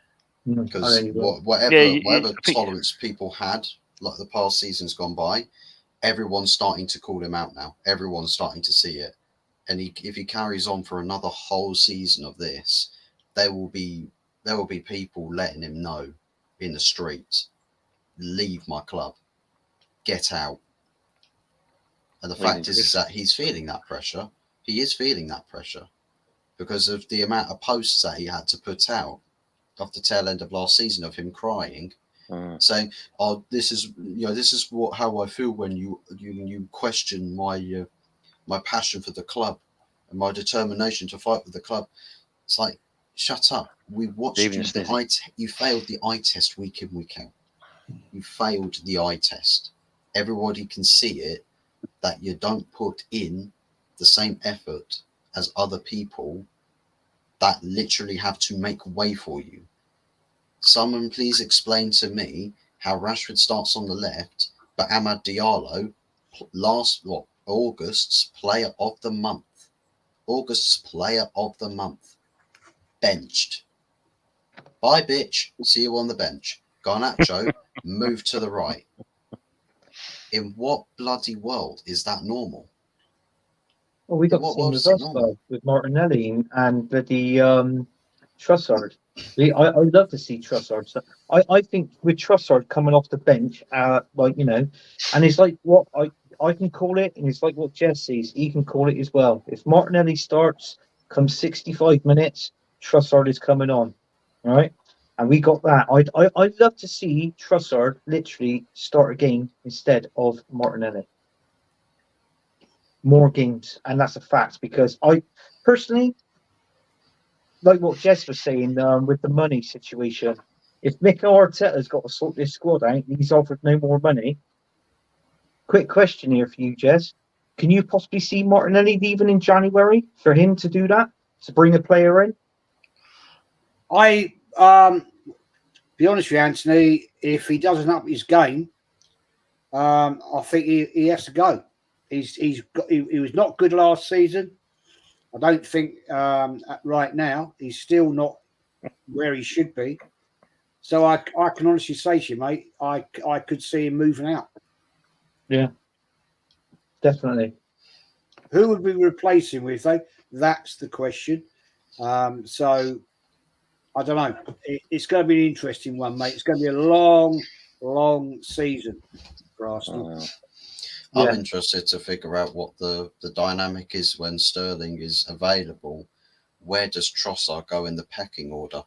E: Because
D: will.
E: whatever tolerance people had, like the past season's gone by, everyone's starting to call him out now. Everyone's starting to see it. And if he carries on for another whole season of this, there will be people letting him know in the streets, leave my club, get out. And the fact is that he's feeling that pressure. He is feeling that pressure because of the amount of posts that he had to put out off the tail end of last season of him crying, saying, "Oh, this is how I feel when you question my passion for the club and my determination to fight with the club." It's like, shut up. We watched you. You failed the eye test week in, week out. You failed the eye test. Everybody can see it that you don't put in the same effort as other people that literally have to make way for you. Someone please explain to me how Rashford starts on the left, but Amad Diallo August's player of the month. August's player of the month. Benched. Bye, bitch. See you on the bench. Garnacho, move to the right. In what bloody world is that normal?
D: Well, we got the same result with Martinelli and the Trossard. I love to see Trossard. So I think with Trossard coming off the bench, and it's like what I can call it, and it's like what Jess sees. He can call it as well. If Martinelli starts, come 65 minutes, Trossard is coming on, right? And we got that. I'd love to see Trossard literally start a game instead of Martinelli. More games, and that's a fact, because I personally, like what Jess was saying with the money situation, if Mikel Arteta's got to sort this squad out, he's offered no more money. Quick question here for you, Jess. Can you possibly see Martinelli leaving in January for him to do that, to bring a player in?
B: Be honest with you, Anthony, if he doesn't up his game, I think he has to go. He was not good last season. I don't think right now he's still not where he should be. So I can honestly say to you, mate, I could see him moving out.
D: Yeah, definitely.
B: Who would we replace him with, though? That's the question. So I don't know. It's going to be an interesting one, mate. It's going to be a long, long season for Arsenal.
E: I'm interested to figure out what the dynamic is when Sterling is available. Where does Trossard go in the pecking order?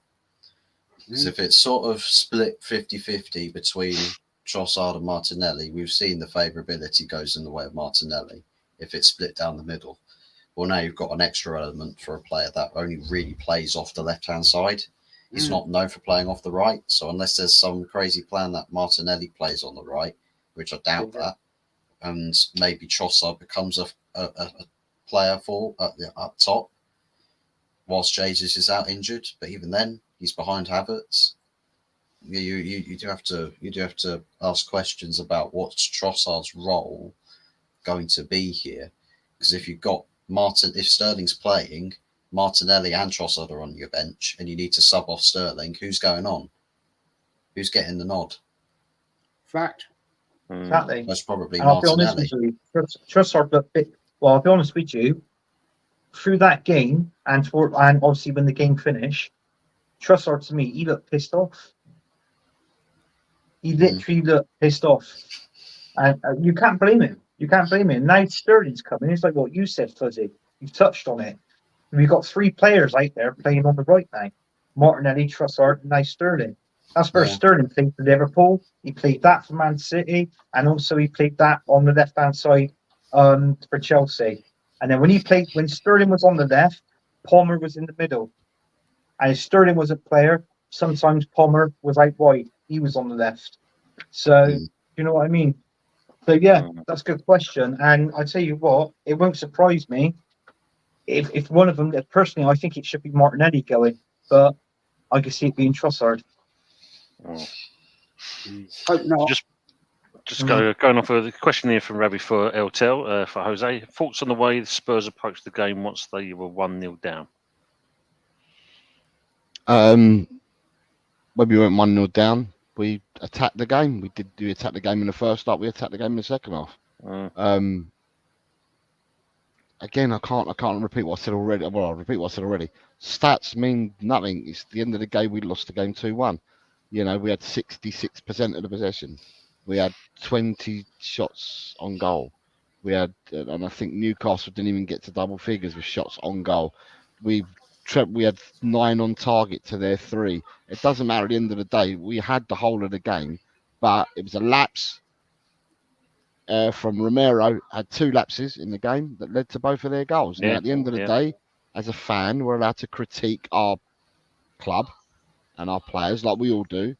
E: Because if it's sort of split 50-50 between Trossard and Martinelli, we've seen the favourability goes in the way of Martinelli. If it's split down the middle, well, now you've got an extra element for a player that only really plays off the left-hand side. He's not known for playing off the right. So unless there's some crazy plan that Martinelli plays on the right, which I doubt that, and maybe Trossard becomes a player for up top, whilst Jesus is out injured. But even then, he's behind Havertz. You do have to ask questions about what's Trossard's role going to be here, because if you've got if Sterling's playing, Martinelli and Trossard are on your bench, and you need to sub off Sterling, who's going on? Who's getting the nod?
B: Fact.
D: Exactly.
E: Most probably
D: And I'll be honest
E: Martinelli.
D: with you, Trossard looked well, I'll be honest with you, through that game and obviously when the game finished, Trossard to me, he looked pissed off. He literally looked pissed off. And you can't blame him. You can't blame him. Now Sterling's coming. It's like what you said, Fuzzy. You've touched on it. We've got 3 players out there playing on the right now. Martinelli, Trossard, and now Sterling. That's where Sterling played for Liverpool. He played that for Man City, and also he played that on the left-hand side for Chelsea. And then when Sterling was on the left, Palmer was in the middle. And if Sterling was a player, sometimes Palmer was out wide. He was on the left. So, you know what I mean? So, yeah, that's a good question. And I tell you what, it won't surprise me if one of them, personally, I think it should be Martinelli going, but I can see it being Trossard.
B: Hope not.
A: Just going off of the question here from Ravi for Eltel, for Jose. Thoughts on the way the Spurs approached the game once they were 1-0 down?
C: When we went 1-0 down, we attacked the game. We attacked the game in the first half. We attacked the game in the second half. Again, I can't repeat what I said already. Well, I'll repeat what I said already. Stats mean nothing. It's the end of the game. We lost the game 2-1. You know, we had 66% of the possession. We had 20 shots on goal. We had, and I think Newcastle didn't even get to double figures with shots on goal. We had 9 on target to their 3. It doesn't matter at the end of the day. We had the whole of the game, but it was a lapse from Romero. Had 2 lapses in the game that led to both of their goals. Now, at the end of the day, as a fan, we're allowed to critique our club and our players like we all do.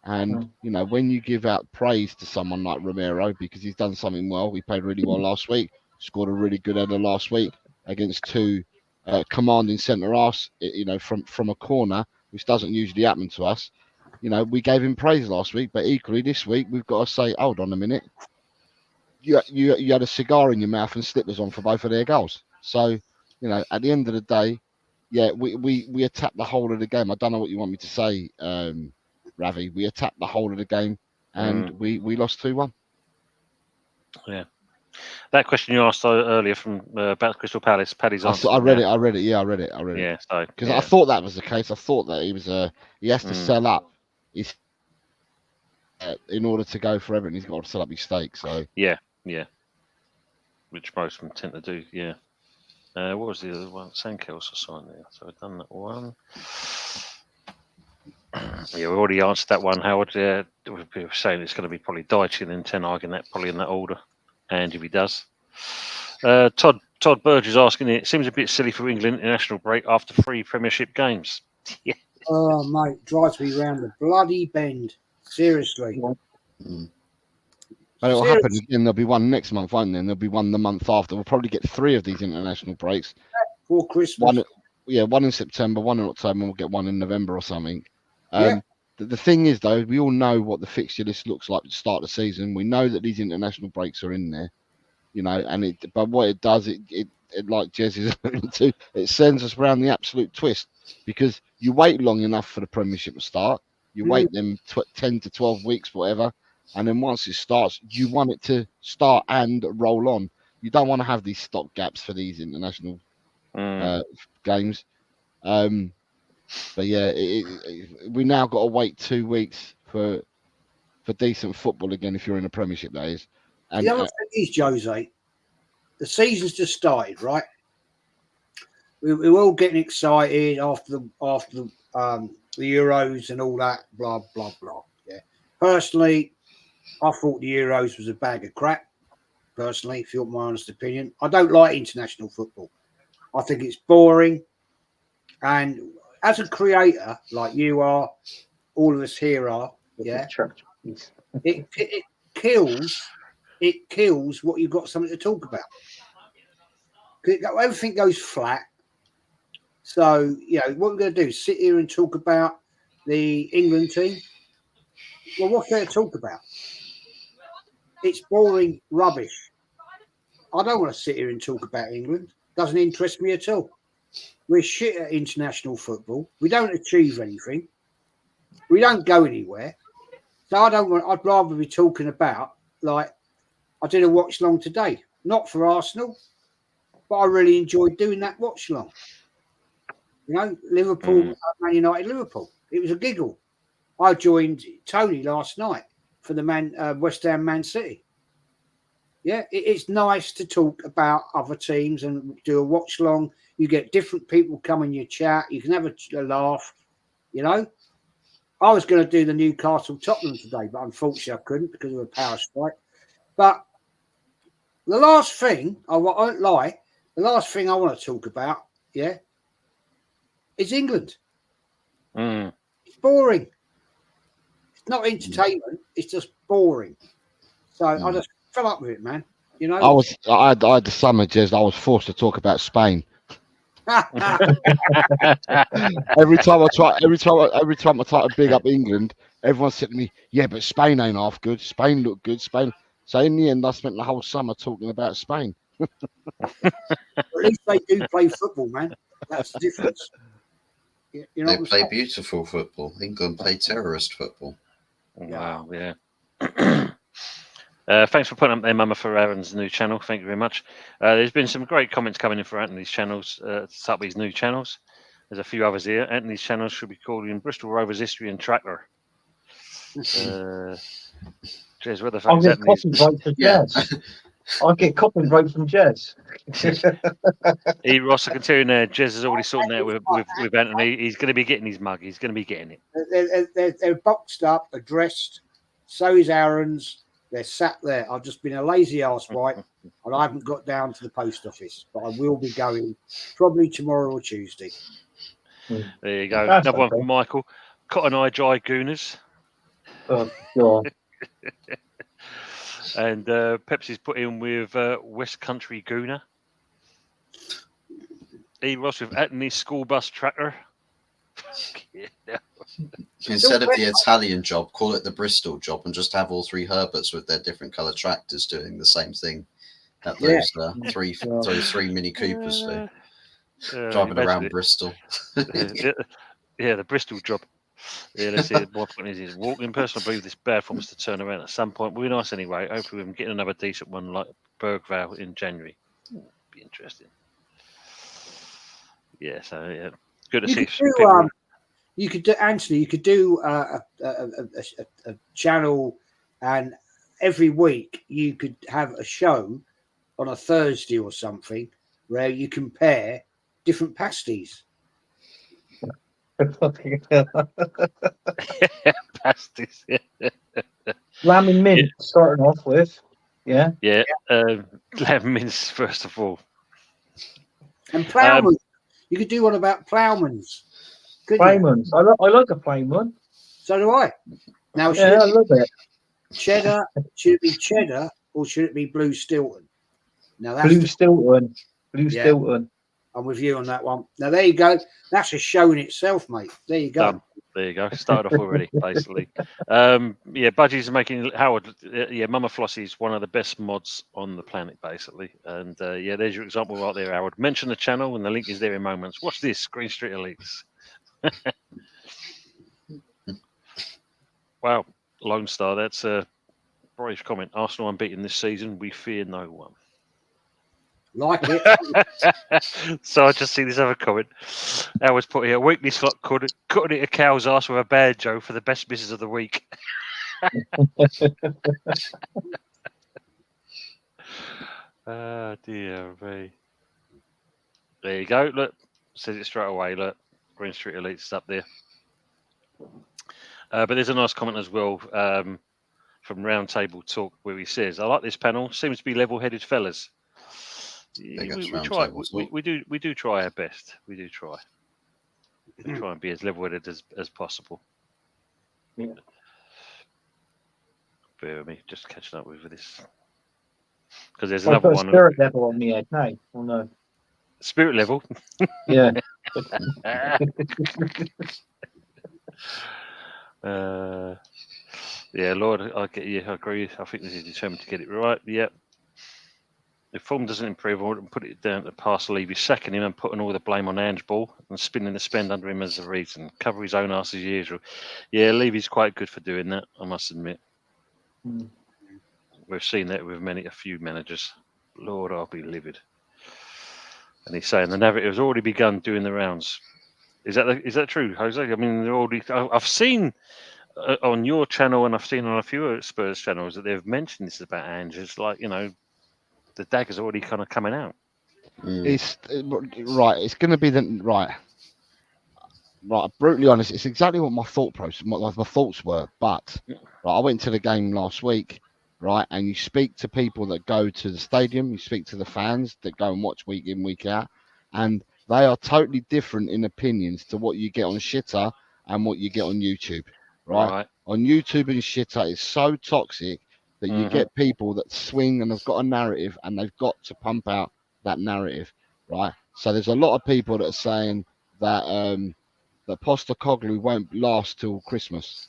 C: And, you know, when you give out praise to someone like Romero because he's done something well, we played really well last week, scored a really good header last week against 2 commanding centre-halves, you know, from a corner, which doesn't usually happen to us. You know, we gave him praise last week, but equally this week, we've got to say, hold on a minute. You had a cigar in your mouth and slippers on for both of their goals. So, you know, at the end of the day, yeah, we attacked the whole of the game. I don't know what you want me to say, Ravi. We attacked the whole of the game and we lost 2-1.
A: Yeah. That question you asked earlier from about Crystal Palace, Paddy's answer.
C: I read it. Yeah, I read it.
A: Yeah, so
C: because I thought that was the case. I thought that he has to sell up. In order to go for Everton, he's got to sell up his stake. So
A: yeah, which most of them tend to do. Yeah. What was the other one? Sandkels signed there. So I've done that one. Yeah, we already answered that one, Howard. We were saying it's going to be probably Daichi and then Ten Hag in that, probably in that order. And if he does. Todd Burge is asking, it seems a bit silly for England international break after 3 Premiership games. Yeah.
B: Oh, mate, drives me round the bloody bend. Seriously.
C: But it'll happen again. There'll be one next month, won't there? And there'll be one the month after. We'll probably get 3 of these international breaks.
B: For Christmas.
C: One in September, one in October, and we'll get one in November or something. The thing is, though, we all know what the fixture list looks like at the start of the season. We know that these international breaks are in there, you know, but what it does, it like Jez is alluding to, it sends us around the absolute twist because you wait long enough for the Premiership to start. You wait them 10 to 12 weeks, whatever, and then once it starts, you want it to start and roll on. You don't want to have these stop gaps for these international games. But yeah, we now got to wait 2 weeks for decent football again. If you're in the Premiership, that is. And
B: the other thing is, Jose, the season's just started, right? We're all getting excited after the Euros and all that, blah blah blah. Yeah. Personally, I thought the Euros was a bag of crap. Personally, if you want my honest opinion, I don't like international football. I think it's boring, and as a creator, like you are, all of us here are, yeah, it kills what you've got something to talk about. Everything goes flat. So, what we're going to do is sit here and talk about the England team. Well, what's there to talk about? It's boring rubbish. I don't want to sit here and talk about England. Doesn't interest me at all. We're shit at international football. We don't achieve anything. We don't go anywhere. So I'd rather be talking about, like, I did a watch long today, not for Arsenal, but I really enjoyed doing that watch long. Liverpool, Man United, Liverpool. It was a giggle. I joined Tony last night for the West Ham Man City. Yeah, it's nice to talk about other teams and do a watch long. You get different people come in your chat. You can have a laugh. I was going to do the Newcastle Tottenham today, but unfortunately I couldn't because of a power strike. But the last thing I won't lie, the last thing I want to talk about, is England. It's boring. It's not entertainment. It's just boring. So I just fell up with it, man.
C: I had the summer, Jez. I was forced to talk about Spain. every time I try to big up England, everyone said to me, "Yeah, but Spain ain't half good. Spain look good. Spain." So in the end, I spent the whole summer talking about Spain.
B: At least they do play football, man. That's the difference.
E: They play beautiful football. England play terrorist football.
A: Wow, yeah. Thanks for putting up there, Mama, for Aaron's new channel. Thank you very much. There's been some great comments coming in for Anthony's channels, set up his new channels. There's a few others here. Anthony's channels should be called in Bristol Rovers History and Tracker. Jez, where the fuck is Anthony's?
D: I'll get copyright from Jez.
A: Ross, I can tell you now, Jez is already sorting out with Anthony. He's going to be getting his mug. He's going to be getting it.
B: They're boxed up, addressed. So is Aaron's. They're sat there. I've just been a lazy ass, right? And I haven't got down to the post office, but I will be going probably tomorrow or Tuesday.
A: There you go. Another one from Michael. Cotton Eye Dry Gooners.
D: Oh, God.
A: And Pepsi's put in with West Country Gooner. Ross with Anthony's School Bus Tracker.
E: Instead of the Italian job, call it the Bristol job and just have all three Herberts with their different colour tractors doing the same thing that those three Mini Coopers do. Driving around Bristol.
A: Yeah, the Bristol job. Yeah, let's see. My point is walking person. I believe this bad for us to turn around at some point. We'll be nice anyway. Hopefully, we can get another decent one like Bergvale in January. Be interesting. Yeah, so yeah, good to see.
B: You could do, Anthony. You could do a channel, and every week you could have a show on a Thursday or something where you compare different pasties.
A: Pasties.
D: Lamb and mint, starting off with. Yeah.
A: Lamb mince first of all.
B: And ploughman. You could do one about ploughmans.
D: Ploughmans. I like a ploughman.
B: So do I. Now,
D: I love it.
B: Cheddar. Should it be cheddar or should it be blue Stilton? Now that's
D: Blue Stilton. Stilton.
B: I'm with you on that one. Now there you go. That's a show in itself, mate. There you go.
A: There you go. Started off already, basically. Budgies are making Howard. Mama Flossie is one of the best mods on the planet, basically. And there's your example right there, Howard. Mention the channel, and the link is there in moments. Watch this, Green Street Elites. Wow, Lone Star. That's a brave comment. Arsenal unbeaten this season. We fear no one.
B: Like it.
A: So I just see this other comment. Howard's put here, weekly slot cutting it a cow's ass with a bad joke for the best misses of the week. Oh dear me. There you go. Look, says it straight away. Look, Green Street Elites up there. But there's a nice comment as well from Roundtable Talk where he says, "I like this panel. Seems to be level-headed fellas." We try. We do try our best. We do try. We try and be as level-headed as possible.
D: Yeah.
A: Bear with me, just catching up with this because there's another one.
D: Spirit level on the head, no, or no.
A: Spirit level.
D: Yeah.
A: Yeah, Lord, I get you. I agree. I think this is determined to get it right. Yep. If form doesn't improve, I wouldn't put it down to Parcel Levy sacking him and putting all the blame on Ange Ball and spinning the spend under him as the reason. Cover his own ass as usual. Yeah, Levy's quite good for doing that, I must admit.
D: Mm.
A: We've seen that with a few managers. Lord, I'll be livid. And he's saying the narrative has already begun doing the rounds. Is that true, Jose? I mean, they're already. I've seen on your channel and I've seen on a few Spurs channels that they've mentioned this about Ange. It's like, the dagger's already kind of coming out.
C: It's right. It's going to be right. Brutally honest, it's exactly what my thought process, my thoughts were. But right, I went to the game last week, right, and you speak to people that go to the stadium, you speak to the fans that go and watch week in, week out, and they are totally different in opinions to what you get on Shitter and what you get on YouTube, right? On YouTube and Shitter, it's so toxic that you get people that swing and have got a narrative and they've got to pump out that narrative, right? So there's a lot of people that are saying that that Postecoglou won't last till Christmas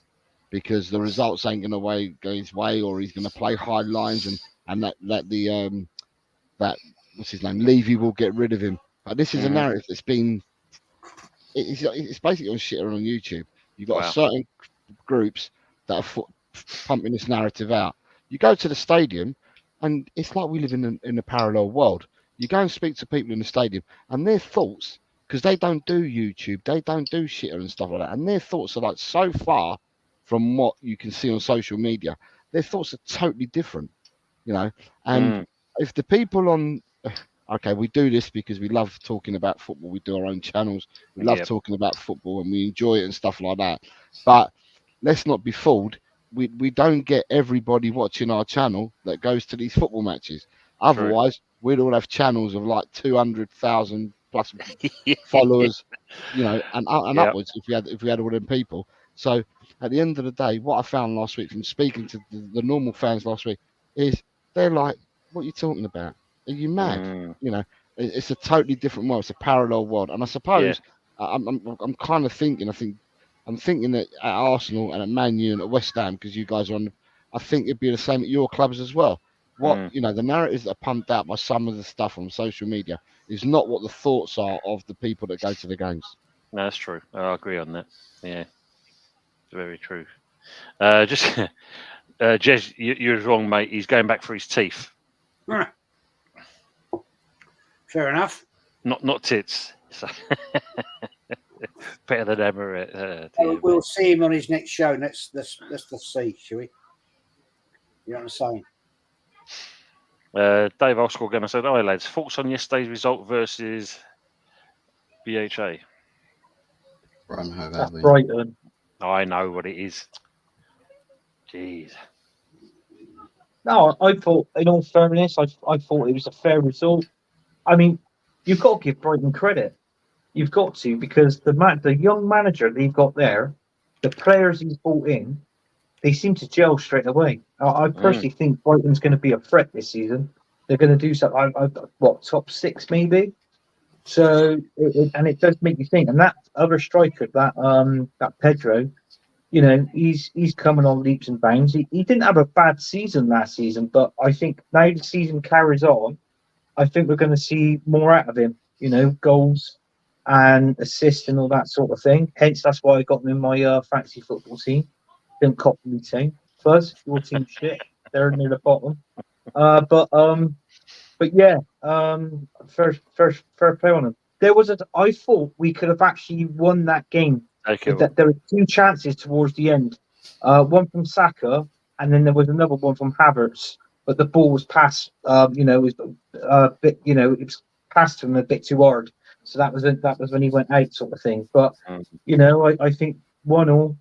C: because the results ain't going to go his way, or he's going to play high lines and that what's his name, Levy will get rid of him. But this is a narrative that's been it's basically on shit on YouTube. You've got certain groups that are pumping this narrative out. You go to the stadium, and it's like we live in a parallel world. You go and speak to people in the stadium, and their thoughts, because they don't do YouTube, they don't do shit and stuff like that, and their thoughts are like so far from what you can see on social media. Their thoughts are totally different, And if the people on, okay, we do this because we love talking about football. We do our own channels. We love talking about football, and we enjoy it and stuff like that. But let's not be fooled. We don't get everybody watching our channel that goes to these football matches. Otherwise, we'd all have channels of like 200,000 plus followers, and upwards if we had all them people. So at the end of the day, what I found last week from speaking to the normal fans last week is they're like, "What are you talking about? Are you mad?" It's a totally different world. It's a parallel world, and I suppose I'm kind of thinking. I'm thinking that at Arsenal and at Man U and at West Ham, because you guys are on, I think it'd be the same at your clubs as well. The narratives that are pumped out by some of the stuff on social media is not what the thoughts are of the people that go to the games.
A: No, that's true. I agree on that. Yeah, very true. Jez, you're wrong, mate. He's going back for his teeth.
B: Fair enough.
A: Not tits. So better than ever.
B: We'll see him on his next show. Let's see, shall we? You know what I'm saying?
A: Dave Oscar again. I said, "Hi lads, thoughts on yesterday's result versus BHA?"
D: Brighton.
A: I know what it is. Jeez.
D: No, I thought, in all fairness, I thought it was a fair result. I mean, you've got to give Brighton credit. You've got to, because the young manager they've got there, the players he's brought in, they seem to gel straight away. I personally think Brighton's going to be a threat this season. They're going to do something. Top 6 maybe. So, it does make you think. And that other striker, that Pedro, he's coming on leaps and bounds. He didn't have a bad season last season, but I think now the season carries on, I think we're going to see more out of him. Goals and assists and all that sort of thing. Hence, that's why I got him in my fantasy football team. Didn't copy me team. Fuzz, your team shit. They're near the bottom. But yeah, fair play on him. I thought we could have actually won that game. There were 2 chances towards the end. One from Saka, and then there was another one from Havertz. But the ball was passed. It was passed him a bit too hard. So that was when he went out, sort of thing. But I think 1-1.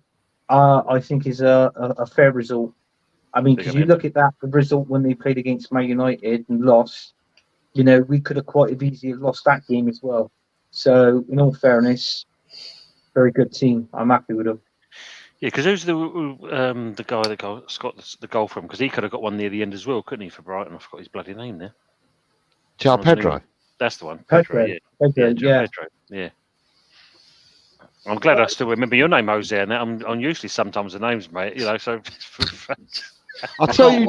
D: I think is a fair result. I mean, because you look at the result when they played against Man United and lost, we could have quite easily lost that game as well. So, in all fairness, very good team. I'm happy with them.
A: Yeah, because who's the guy that got the goal from? Because he could have got one near the end as well, couldn't he, for Brighton? I forgot his bloody name there.
C: Pedro.
A: That's the one.
D: Pedro.
A: Yeah.
D: Pedro, yeah.
A: Pedro. Yeah. I'm glad I still remember your name, Jose. Now I'm usually sometimes the names, mate. You know, so.
C: I'll tell you,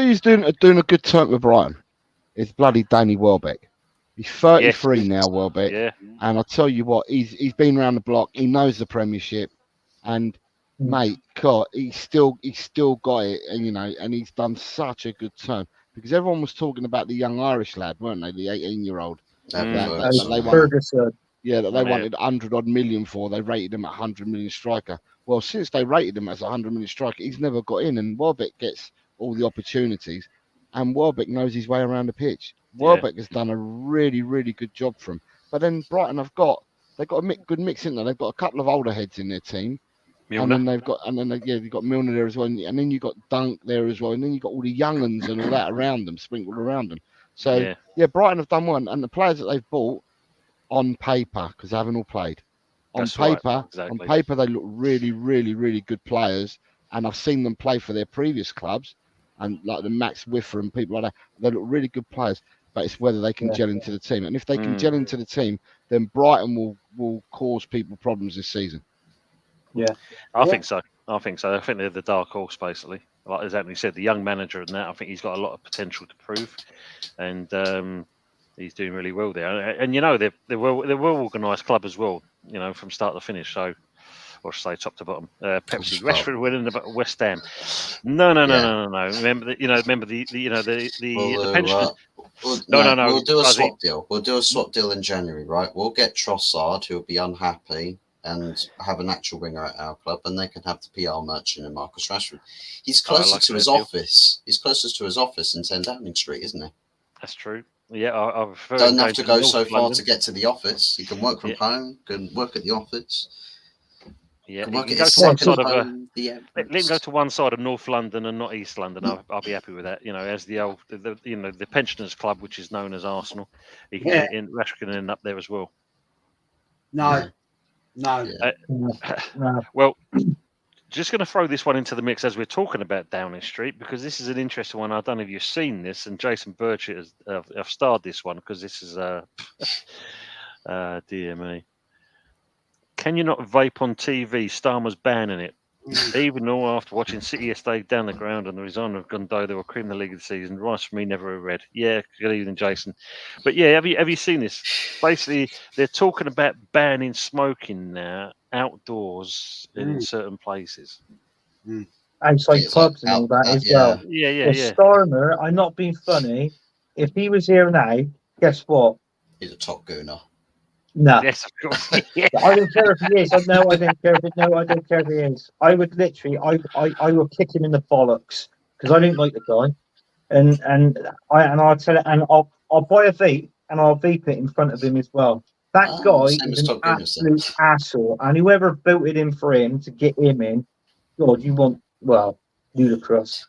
C: he's doing a good turn with Brighton. It's bloody Danny Welbeck. He's 33
A: Yes.
C: now, Welbeck.
A: Yeah.
C: And I'll tell you what, he's been around the block. He knows the Premiership, and mate, God, he's still got it, and and he's done such a good turn because everyone was talking about the young Irish lad, weren't they? The 18-year-old.
D: Ferguson.
C: Yeah, that they wanted 100 odd million for. They rated him at 100 million striker. Well, since they rated him as a 100 million striker, he's never got in, and Welbeck gets all the opportunities, and Welbeck knows his way around the pitch. Welbeck has done a really, really good job for him. But then Brighton they've got a good mix in there. They've got a couple of older heads in their team,
A: Milner.
C: and then you've got Milner there as well, and then you've got Dunk there as well, and then you've got all the young uns and all that around them, sprinkled around them. So Brighton have done one, and the players that they've bought on paper, because they haven't all played. On paper, they look really, really, really good players, and I've seen them play for their previous clubs, and like the Max Wiffer and people like that. They look really good players, but it's whether they can gel into the team. And if they can gel into the team, then Brighton will cause people problems this season.
A: Yeah, I think so. I think they're the dark horse, basically. Like as Anthony said, the young manager and that. I think he's got a lot of potential to prove, and he's doing really well there. And they're well organised club as well. From start to finish. So, or should I say, top to bottom. Pepsi, Rashford winning the West Ham. No. Remember the pension. No.
E: We'll do a swap deal. We'll do a swap deal in January, right? We'll get Trossard, who'll be unhappy, and have an actual winger at our club, and they can have the PR merchant and Marcus Rashford. He's closer to his office. He's closest to his office in 10 Downing Street, isn't he?
A: That's true. Yeah, I prefer.
E: Don't have to go so far to get to the office. He can work from home. Can work at the office.
A: Yeah, he can go to one side of let him go to one side of North London and not East London. I'll be happy with that. As the old, the pensioners club, which is known as Arsenal. He can Rashford can end up there as well.
B: No.
A: Well, just going to throw this one into the mix as we're talking about Downing Street, because this is an interesting one. I don't know if you've seen this, and Jason Burchett has I've starred this one because this is dear me. Can you not vape on TV? Starmer's banning it. Even though after watching City yesterday down the ground and the resign of Gundogan, they were cream the league of the season. Rice for me, never a red. Yeah, good evening, Jason. But yeah, have you seen this? Basically, they're talking about banning smoking now outdoors in certain places.
D: Outside pubs and all that as well.
A: Yeah.
D: Starmer, I'm not being funny. If he was here now, guess what?
E: He's a top gooner.
D: No.
A: Yes, of course.
D: I don't care if he is. No, I don't care if he is. I would literally, I will kick him in the bollocks because I don't like the guy, and I'll tell it, and I'll buy a vape and I'll vape it in front of him as well. That guy is an absolute asshole, and whoever voted him for him to get him in, God, ludicrous.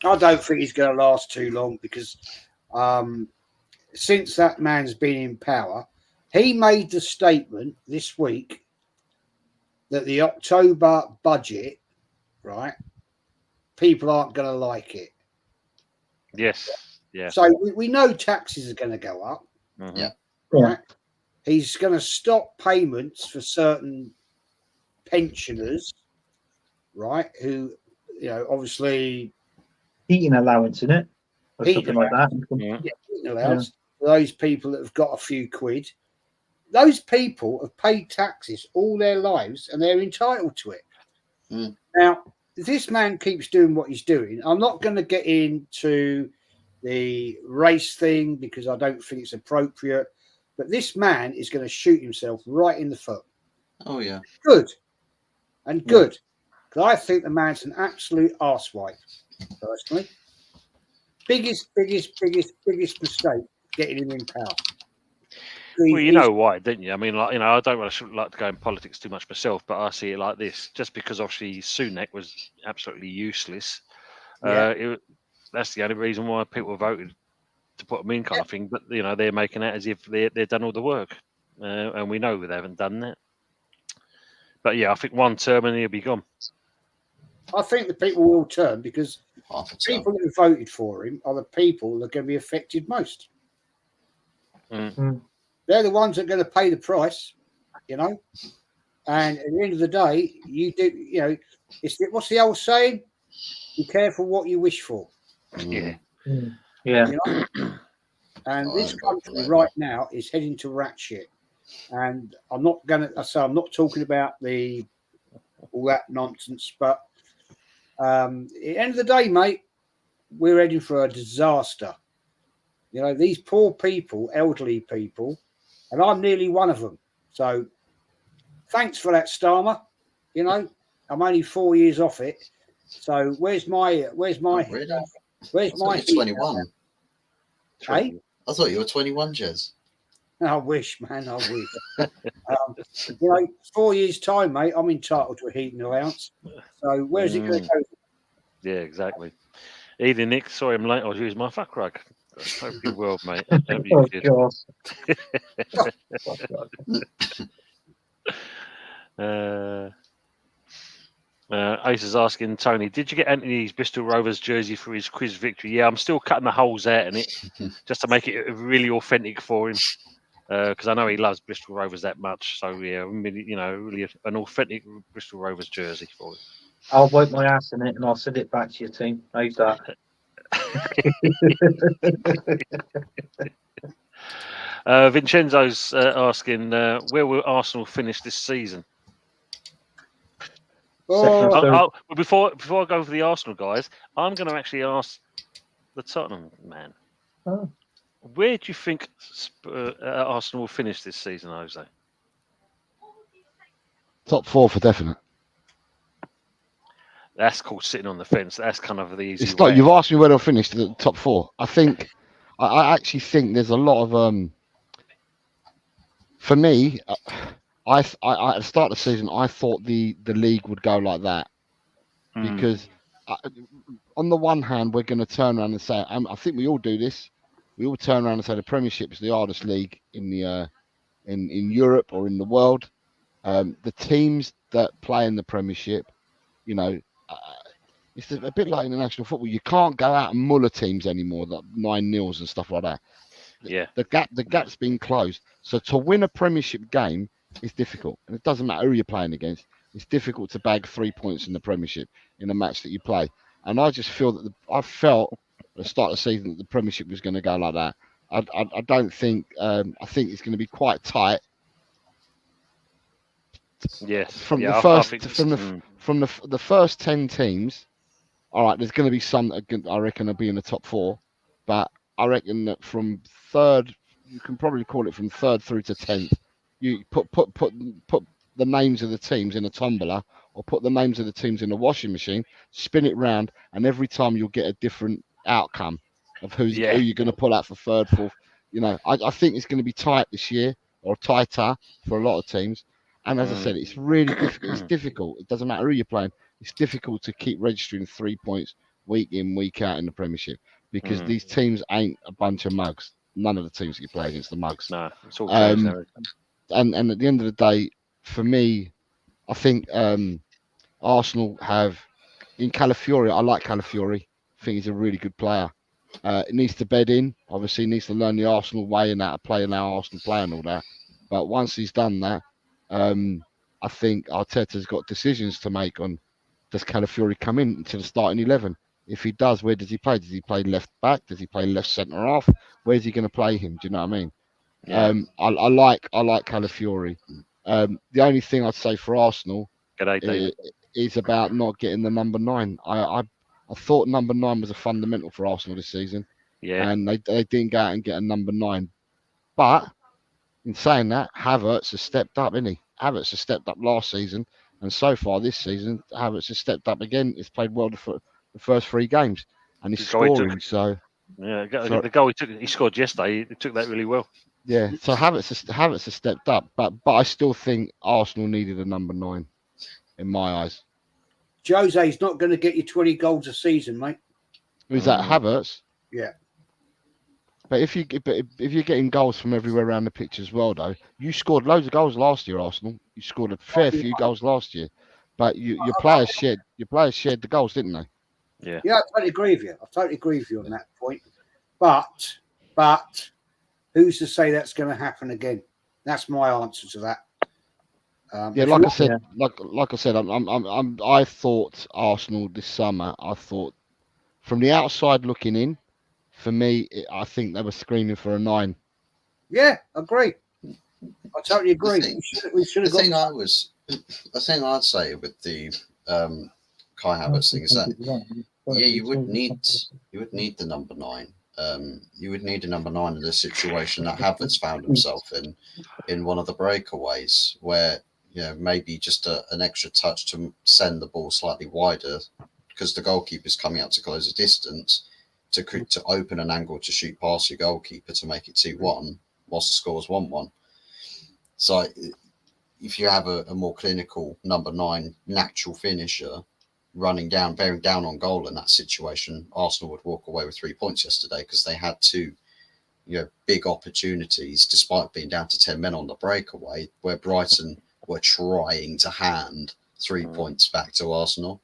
B: I don't think he's going to last too long because since that man's been in power. He made the statement this week that the October budget, right, people aren't going to like it.
A: Yes. Yeah.
B: So we know taxes are going to go up.
A: Mm-hmm.
E: Yeah.
B: Right. He's going to stop payments for certain pensioners, right, who, obviously...
D: Heating allowance, in it? Or something like that.
B: Yeah, heating allowance. For those people that have got a few quid. Those people have paid taxes all their lives and they're entitled to it. Now, if this man keeps doing what he's doing, I'm not going to get into the race thing because I don't think it's appropriate, but this man is going to shoot himself right in the foot.
E: Oh, yeah.
B: Good. And good. Because I think the man's an absolute arsewipe, personally. Biggest mistake getting him in power.
A: Well, you know why, didn't you? I mean, I don't like to go in politics too much myself, but I see it like this: just because obviously Sunak was absolutely useless, that's the only reason why people voted to put him in, kind of thing. But they're making it as if they've done all the work, and we know they haven't done that. But yeah, I think one term and he'll be gone.
B: I think the people will turn because people who voted for him are the people that are going to be affected most. They're the ones that are going to pay the price, you know. And at the end of the day, you do, you know, what's the old saying? Be careful what you wish for.
A: Yeah.
D: Yeah.
B: You know? And this country right now is heading to rat shit. And I'm not talking about all that nonsense, but at the end of the day, mate, we're heading for a disaster. You know, these poor people, elderly people, and I'm nearly one of them. So thanks for that, Starmer. You know, I'm only 4 years off it. So where's my
E: Really?
B: where's my
E: 21?
B: Hey?
E: I thought you were 21, Jez.
B: I wish, man, I wish. You know, 4 years' time, mate, I'm entitled to a heating allowance. So where's it going to go?
A: Yeah, exactly. Evening, Nick. Sorry I'm late. I was using my fuck rug. Hope you're well, mate. Ace is asking Tony, did you get Anthony's Bristol Rovers jersey for his quiz victory? Yeah, I'm still cutting the holes out in it just to make it really authentic for him. Because I know he loves Bristol Rovers that much. So yeah, really, you know, really an authentic Bristol Rovers jersey for him.
D: I'll wipe my ass in it and I'll send it back to your team. How's that?
A: Vincenzo's asking, where will Arsenal finish this season? Before I go for the Arsenal guys, I'm going to actually ask the Tottenham man.
D: Oh.
A: Where do you think Arsenal will finish this season, Jose?
C: Top 4 for definite.
A: That's called sitting on the fence. That's kind of the easy
C: It's
A: way.
C: like you've asked me where they'll finish the top 4. I actually think there's a lot of for me. I at the start of the season I thought the league would go like that because on the one hand we're going to turn around and say I think we all do this. We all turn around and say the Premiership is the hardest league in the in Europe or in the world. The teams that play in the Premiership, you know, it's a bit like international football. You can't go out and muller teams anymore, like 9-0s and stuff like that.
A: Yeah,
C: the gap's been closed. So to win a Premiership game is difficult, and it doesn't matter who you're playing against. It's difficult to bag 3 points in the Premiership in a match that you play. And I just feel that I felt at the start of the season that the Premiership was going to go like that. I don't think. I think it's going to be quite tight.
A: Yes.
C: From
A: yeah,
C: the first from the first 10 teams. All right, there's going to be some that I reckon will be in the top 4, but I reckon that from third, you can probably call it from third through to 10th. You put the names of the teams in a tombola, or put the names of the teams in a washing machine, spin it round, and every time you'll get a different outcome of who you're going to pull out for third, fourth. You know, I think it's going to be tight this year, or tighter for a lot of teams. And as I said, it's really difficult. It's difficult. It doesn't matter who you're playing. It's difficult to keep registering 3 points week in, week out in the Premiership because these teams ain't a bunch of mugs. None of the teams that you play against are mugs.
A: No, it's all
C: and at the end of the day, for me, I think Arsenal have in Calafiori. I like Calafiori. I think he's a really good player. It needs to bed in. Obviously, he needs to learn the Arsenal way and how to play and how Arsenal play and all that. But once he's done that, I think Arteta's got decisions to make on does Calafiori come in to the starting 11? If he does, where does he play? Does he play left back? Does he play left centre half? Where's he going to play him? Do you know what I mean?
A: Yeah.
C: I like Calafiori. The only thing I'd say for Arsenal is about not getting the number 9. I thought number 9 was a fundamental for Arsenal this season.
A: Yeah.
C: And they didn't go out and get a number 9. But in saying that, Havertz has stepped up, isn't he? Havertz has stepped up last season. And so far this season, Havertz has stepped up again. He's played well for the first 3 games, and he's scoring.
A: The goal he scored yesterday, he took that really well.
C: Yeah, so Havertz has stepped up, but I still think Arsenal needed a number 9, in my eyes.
B: Jose's not going to get you 20 goals a season, mate.
C: Is that Havertz?
B: Yeah.
C: But if you're getting goals from everywhere around the pitch as well, though, you scored loads of goals last year, Arsenal. You scored a fair few goals last year, but your players shared the goals, didn't they?
A: Yeah.
B: Yeah, I totally agree with you. on that point. But who's to say that's going to happen again? That's my answer to that.
C: Yeah, like I said, like I said, I thought Arsenal this summer. I thought from the outside looking in, for me, I think they were screaming for a 9.
B: Yeah, agree. I totally agree. We should have got.
E: The thing I'd say with the Kai Havertz thing is that you would need the number 9. You would need a number 9 in the situation that Havertz found himself in one of the breakaways, where maybe just an extra touch to send the ball slightly wider because the goalkeeper's coming out to close the distance to open an angle to shoot past your goalkeeper to make it 2-1 whilst the score is 1-1. So if you have a more clinical number 9 natural finisher bearing down on goal in that situation, Arsenal would walk away with 3 points yesterday because they had 2 big opportunities despite being down to 10 men on the breakaway, where Brighton were trying to hand 3 points back to Arsenal.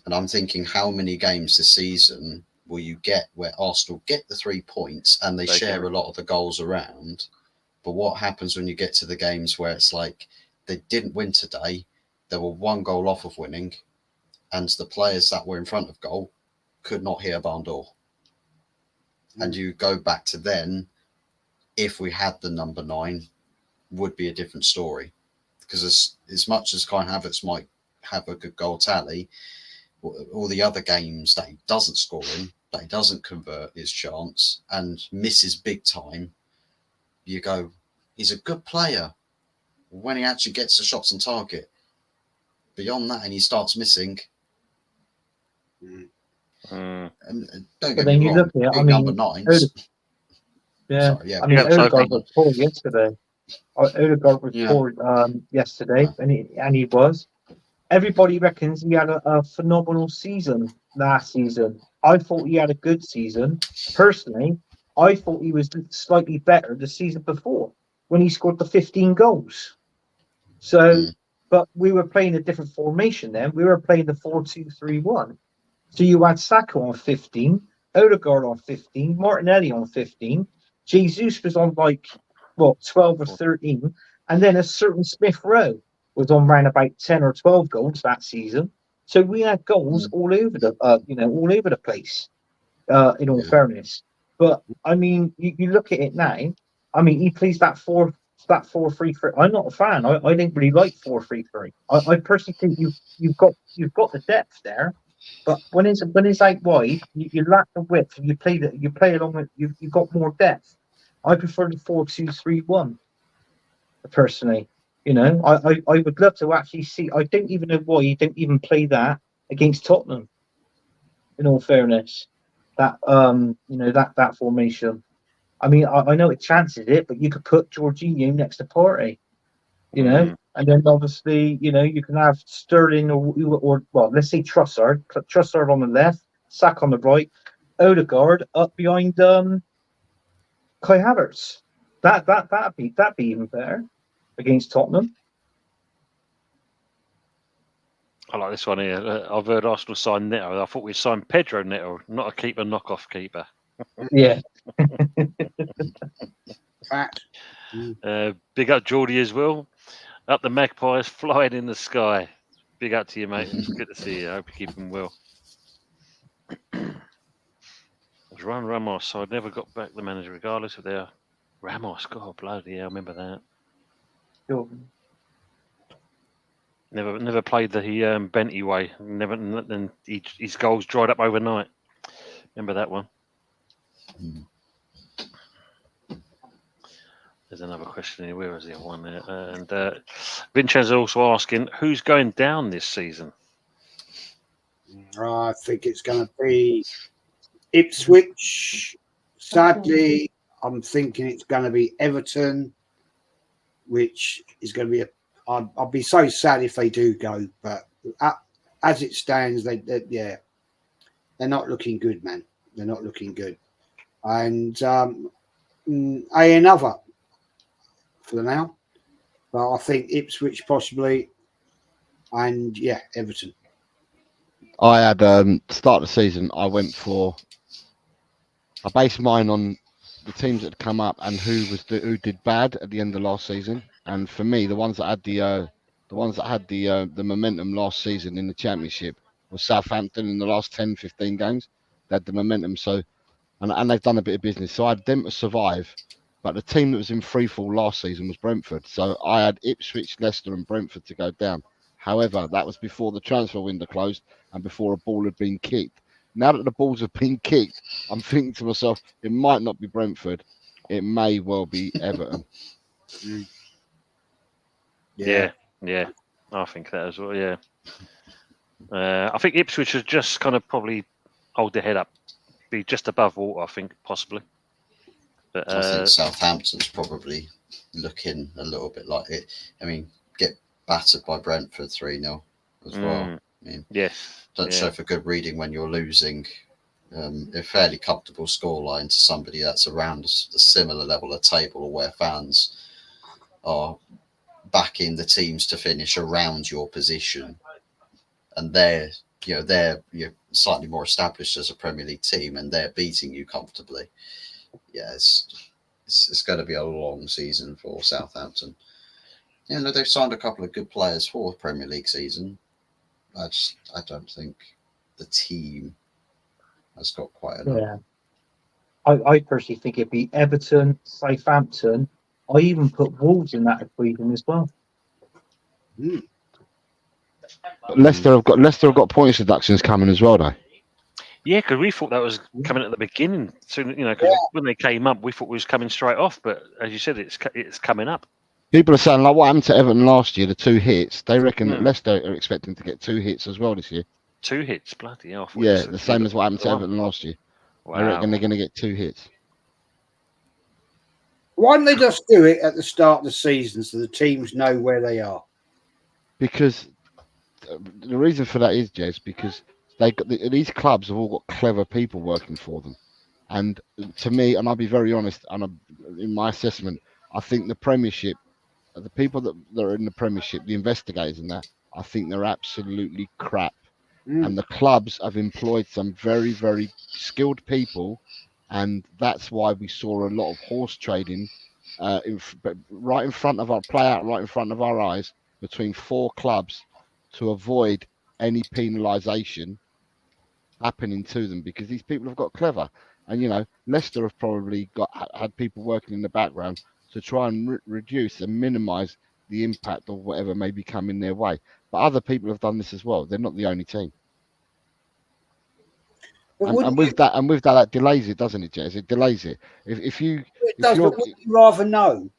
E: And I'm thinking, how many games this season will you get where Arsenal get the 3 points and they share a lot of the goals around? But what happens when you get to the games where it's like they didn't win today, they were 1 goal off of winning, and the players that were in front of goal could not hit a barn door? And you go back to then, if we had the number 9, would be a different story. Because as much as Kai Havertz might have a good goal tally, all the other games that he doesn't score in, that he doesn't convert his chance and misses big time, you go, he's a good player when he actually gets the shots on target. Beyond that, and he starts missing. And don't get me wrong, number 9s.
D: Odegaard was poor yesterday. Odegaard was poor yesterday, and he was. Everybody reckons he had a phenomenal season last season. I thought he had a good season. Personally, I thought he was slightly better the season before when he scored the 15 goals. So, but we were playing a different formation then. We were playing the 4-2-3-1. So you had Saka on 15, Odegaard on 15, Martinelli on 15. Jesus was on 12 or 13, and then a certain Smith Rowe was on around about 10 or 12 goals that season. So we had goals all over the place. In all fairness, but I mean, you look at it now. I mean, he plays that 4-3-3. I'm not a fan. I didn't really like 4-3-3. I personally think you've got the depth there, but when it's out wide, you lack the width. You play along with you've got more depth. I prefer the 4-2-3-1 personally. I would love to actually see. I don't even know why you don't even play that against Tottenham. In all fairness, that that formation. I mean, I know it chances it, but you could put Jorginho next to Partey, and then obviously, you can have Sterling or let's say Trossard on the left, Saka on the right, Odegaard up behind Kai Havertz. That'd be even better against Tottenham.
A: I like this one here. I've heard Arsenal sign Neto. I thought we'd sign Pedro Neto, not a keeper, knockoff keeper.
B: Yeah.
A: Big up Geordie as well. Up the Magpies, flying in the sky. Big up to you, mate. It's good to see you. I hope you keep them well. Juan Ramos, so I never got back the manager regardless of their Ramos. God, bloody hell, I remember that.
D: Sure.
A: Never played the Benty way. Never, and his goals dried up overnight. Remember that one? There's another question here. Where is the other one there? And Vincenzo also asking, who's going down this season?
B: I think it's going to be Ipswich. Sadly, I'm thinking it's going to be Everton, which is going to be I'll be so sad if they do go, but as it stands, they're not looking good, man. They're not looking good. And another for now, but I think Ipswich possibly, and Everton.
C: I had start of the season. I based mine on the teams that had come up and who did bad at the end of last season. And for me, the ones that had the momentum last season in the Championship was Southampton in the last 10, 15 games. They had the momentum, so and they've done a bit of business. So I had them to survive. But the team that was in free fall last season was Brentford. So I had Ipswich, Leicester, and Brentford to go down. However, that was before the transfer window closed and before a ball had been kicked. Now that the balls have been kicked, I'm thinking to myself, it might not be Brentford. It may well be Everton.
A: Yeah. I think that as well. Yeah. I think Ipswich should just kind of probably hold their head up, be just above water. I think possibly. But
E: I think Southampton's probably looking a little bit like it. I mean, get battered by Brentford 3-0 as well. I mean,
A: yes,
E: don't show for good reading when you're losing a fairly comfortable scoreline to somebody that's around a similar level of table, or where fans are backing the teams to finish around your position, and they're slightly more established as a Premier League team, and they're beating you comfortably. Yeah, it's going to be a long season for Southampton. Yeah, no, they've signed a couple of good players for the Premier League season. I don't think the team has got quite enough.
D: Yeah, I personally think it'd be Everton, Southampton. I even put Wolves in that equation as well.
C: Leicester have got points deductions coming as well, though.
A: Yeah, because we thought that was coming at the beginning. So because when they came up, we thought we was coming straight off. But as you said, it's coming up.
C: People are saying, like, what happened to Everton last year, the 2 hits? They reckon that Leicester are expecting to get 2 hits as well this year.
A: 2 hits, bloody hell.
C: Yeah, the same as what happened to Everton last year.
A: Wow.
C: I reckon they're going to get 2 hits.
B: Why don't they just do it at the start of the season so the teams know where they are?
C: Because the reason for that is, Jez, because these clubs have all got clever people working for them. And to me, and I'll be very honest, in my assessment, I think the Premiership, the people that are in the Premiership, the investigators and that, I think they're absolutely crap. And the clubs have employed some very, very skilled people, and that's why we saw a lot of horse trading right in front of our eyes between 4 clubs to avoid any penalisation happening to them, because these people have got clever. And Leicester have probably had people working in the background to try and reduce and minimise the impact of whatever may be coming their way. But other people have done this as well. They're not the only team. And with that delays it, doesn't it, Jez? It delays it. If you
B: but would you rather know?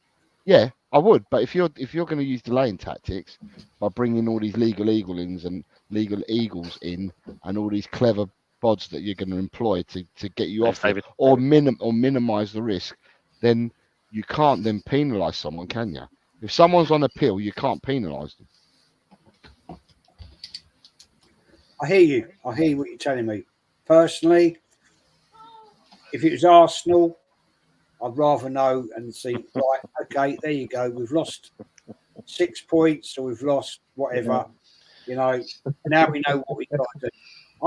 C: Yeah, I would. But if you're going to use delaying tactics by bringing all these legal eagles in and all these clever bods that you're going to employ to get you off it, or minimise the risk, then you can't then penalise someone, can you? If someone's on appeal, you can't penalise them.
B: I hear you. I hear what you're telling me. Personally, if it was Arsenal, I'd rather know and see, right, okay, there you go. We've lost 6 points, or we've lost whatever. Now we know what we've got to do.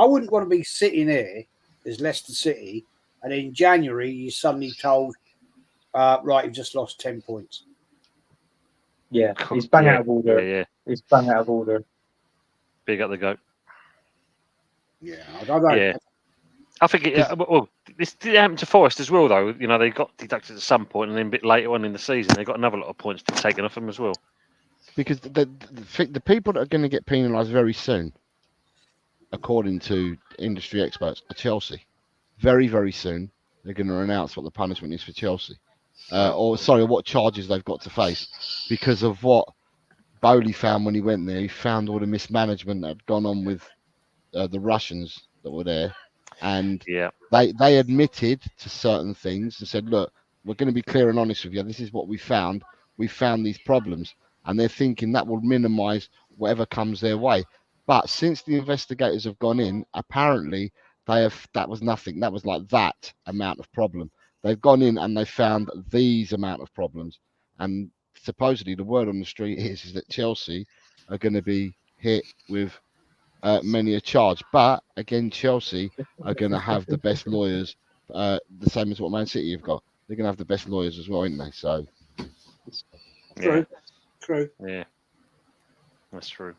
B: I wouldn't want to be sitting here as Leicester City, and in January you're suddenly told, right, you've just lost 10 points.
D: Yeah, it's bang out of order.
A: Yeah.
D: It's bang out of order.
A: Big up the goat.
B: Yeah, I don't know.
A: Yeah. I think this did happen to Forest as well, though. They got deducted at some point, and then a bit later on in the season, they got another lot of points taken off them as well. Because
C: the people that are going to get penalised very soon, according to industry experts, are Chelsea. Very, very soon, they're going to announce what the punishment is for Chelsea. What charges they've got to face, because of what Bowley found when he went there. He found all the mismanagement that had gone on with the Russians that were there. And they admitted to certain things and said, look, we're going to be clear and honest with you. This is what we found. We found these problems. And they're thinking that will minimise whatever comes their way. But since the investigators have gone in, apparently that was nothing. That was like that amount of problem. They've gone in and they found these amount of problems. And supposedly the word on the street is that Chelsea are going to be hit with many a charge. But again, Chelsea are going to have the best lawyers, the same as what Man City have got. they're going to have the best lawyers as well, aren't they? So,
B: True. True.
A: Yeah, that's true.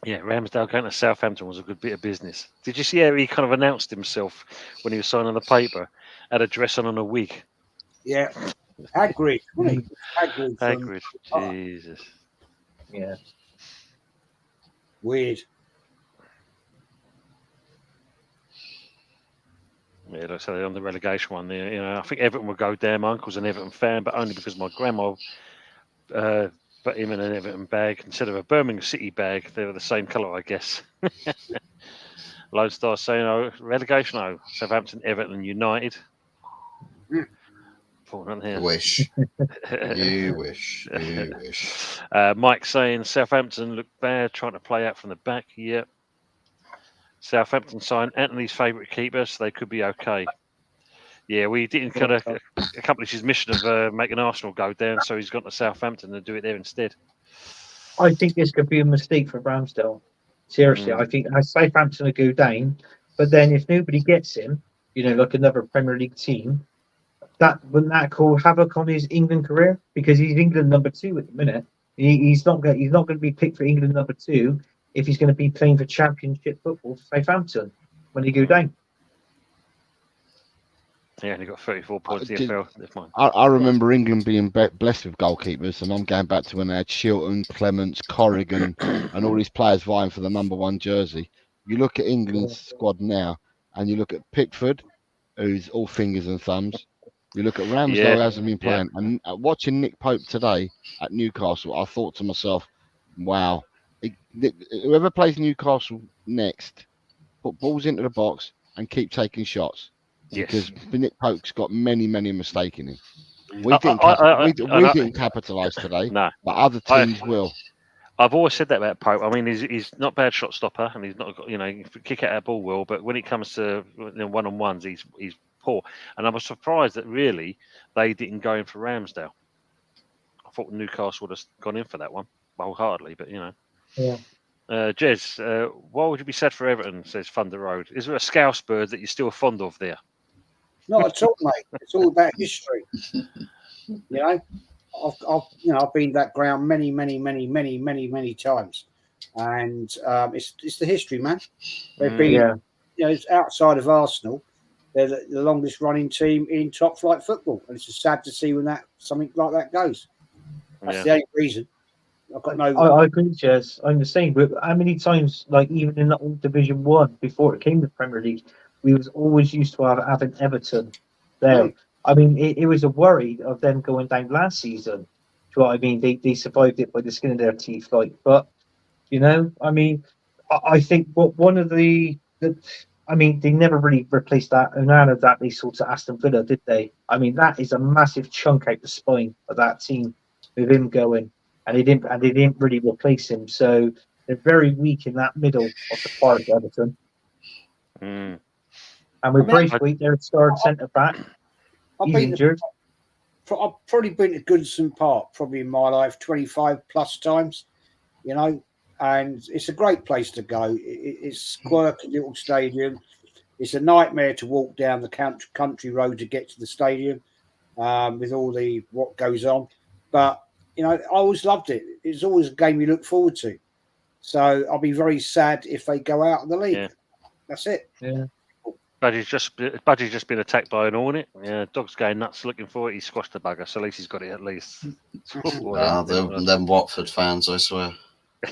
A: Yeah, Ramsdale going to Southampton was a good bit of business. Did you see how he kind of announced himself when he was signing the paper? Had a dress on and a wig.
B: Yeah. Hagrid. wasn't he? Hagrid.
A: Hagrid. Jesus.
D: Yeah.
B: Weird.
A: Yeah, like I say, on the relegation one there, you know, I think Everton would go down. My uncle's an Everton fan, but only because my grandma put him in an Everton bag instead of a Birmingham City bag. They were the same colour, I guess. Lone Star saying, "Oh, relegation, oh, Southampton, Everton, United." Important here.
E: Wish. You wish. You wish.
A: Mike saying Southampton look bad, trying to play out from the back. Yep. Southampton signed Anthony's favourite keeper, so they could be okay. Yeah, we didn't kind of accomplish his mission of making Arsenal go down, so he's gone to Southampton to do it there instead.
D: I think this could be a mistake for Ramsdale. Seriously, I think Southampton will go down, but then if nobody gets him, you know, like another Premier League team, wouldn't that cause havoc on his England career? Because he's England number 2 at the minute. He's not going to be picked for England number 2 if he's going to be playing for Championship football for Southampton when he go down.
A: Yeah, and he got 34 points.
C: I remember England being blessed with goalkeepers, and I'm going back to when they had Shilton, Clements, Corrigan, and all these players vying for the number 1 jersey. You look at England's squad now, and you look at Pickford, who's all fingers and thumbs. You look at Ramsdale, who hasn't been playing, and watching Nick Pope today at Newcastle, I thought to myself, wow, whoever plays Newcastle next, put balls into the box and keep taking shots. Because Nick Pope's got many mistakes in him. We didn't capitalise today, but other teams will.
A: I've always said that about Pope. I mean, he's not a bad shot stopper, and he's not, you know, kick out a ball well. But when it comes to one-on-ones, he's poor. And I was surprised that really they didn't go in for Ramsdale. I thought Newcastle would have gone in for that one wholeheartedly, but you know.
D: Yeah.
A: Jez, why would you be sad for Everton? Says Thunder Road. Is there a Scouse bird that you're still fond of there?
B: Not at all, mate. It's all about history. You know, I've been to that ground many times, and it's the history, man. They've been, you know, it's outside of Arsenal. They're the longest running team in top flight football, and it's just sad to see when something like that goes. That's the only reason. I've got no.
D: I agree, Jez. I'm the same. But how many times, like even in the old Division 1 before it came to Premier League, we was always used to having Everton there. I mean, it was a worry of them going down last season. Do you know what I mean? They survived it by the skin of their teeth, but you know, I mean, I think one of the I mean, they never really replaced that, and out of that they sold to Aston Villa, did they? I mean, that is a massive chunk out the spine of that team with him going, and they didn't really replace him, so they're very weak in that middle of the park, Everton. And with Braithwaite, their third centre back, he's injured.
B: I've probably been to Goodison Park, probably in my life, 25 plus times, you know, and it's a great place to go. It's quite a little stadium. It's a nightmare to walk down the country road to get to the stadium with all what goes on. But, you know, I always loved it. It's always a game you look forward to. So I'll be very sad if they go out of the league. Yeah. That's it.
D: Yeah.
A: Budgie's just been attacked by an hornet. Yeah, dog's going nuts looking for it. He squashed the bugger, so at least he's got it at least.
E: Them Watford fans, I swear.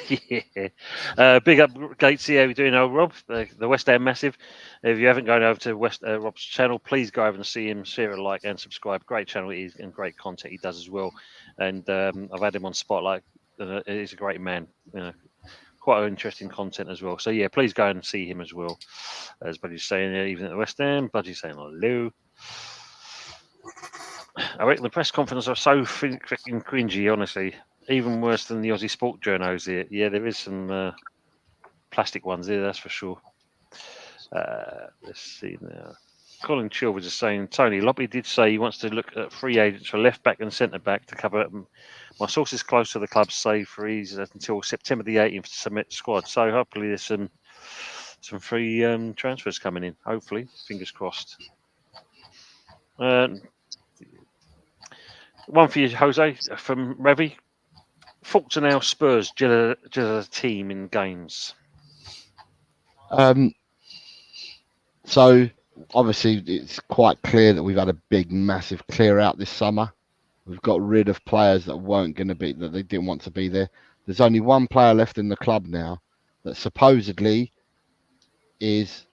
A: Yeah. Big up, Gatesy. How are you doing, old Rob? The West Ham Massive. If you haven't gone over to Rob's channel, please go over and see him, share a like and subscribe. Great channel he is, and great content he does as well. And I've had him on Spotlight. He's a great man. You know, quite interesting content as well. So yeah, please go and see him as well. As Budgie's saying, even at the West Ham, Budgie's saying hello. I reckon the press conference are so freaking cringy, honestly. Even worse than the Aussie Sport journos here. Yeah, there is some plastic ones here, that's for sure. Let's see now. Colin Chill was just saying, Tony Loppy did say he wants to look at free agents for left back and centre back to cover. My sources close to the club say freeze until September the 18th to submit squad. So hopefully there's some free transfers coming in. Hopefully, fingers crossed. One for you, Jose, from Revy. Thoughts on how Spurs judge a team in games?
C: So obviously it's quite clear that we've had a big, massive clear out this summer. We've got rid of players that weren't going to be, that they didn't want to be there. There's only one player left in the club now that supposedly is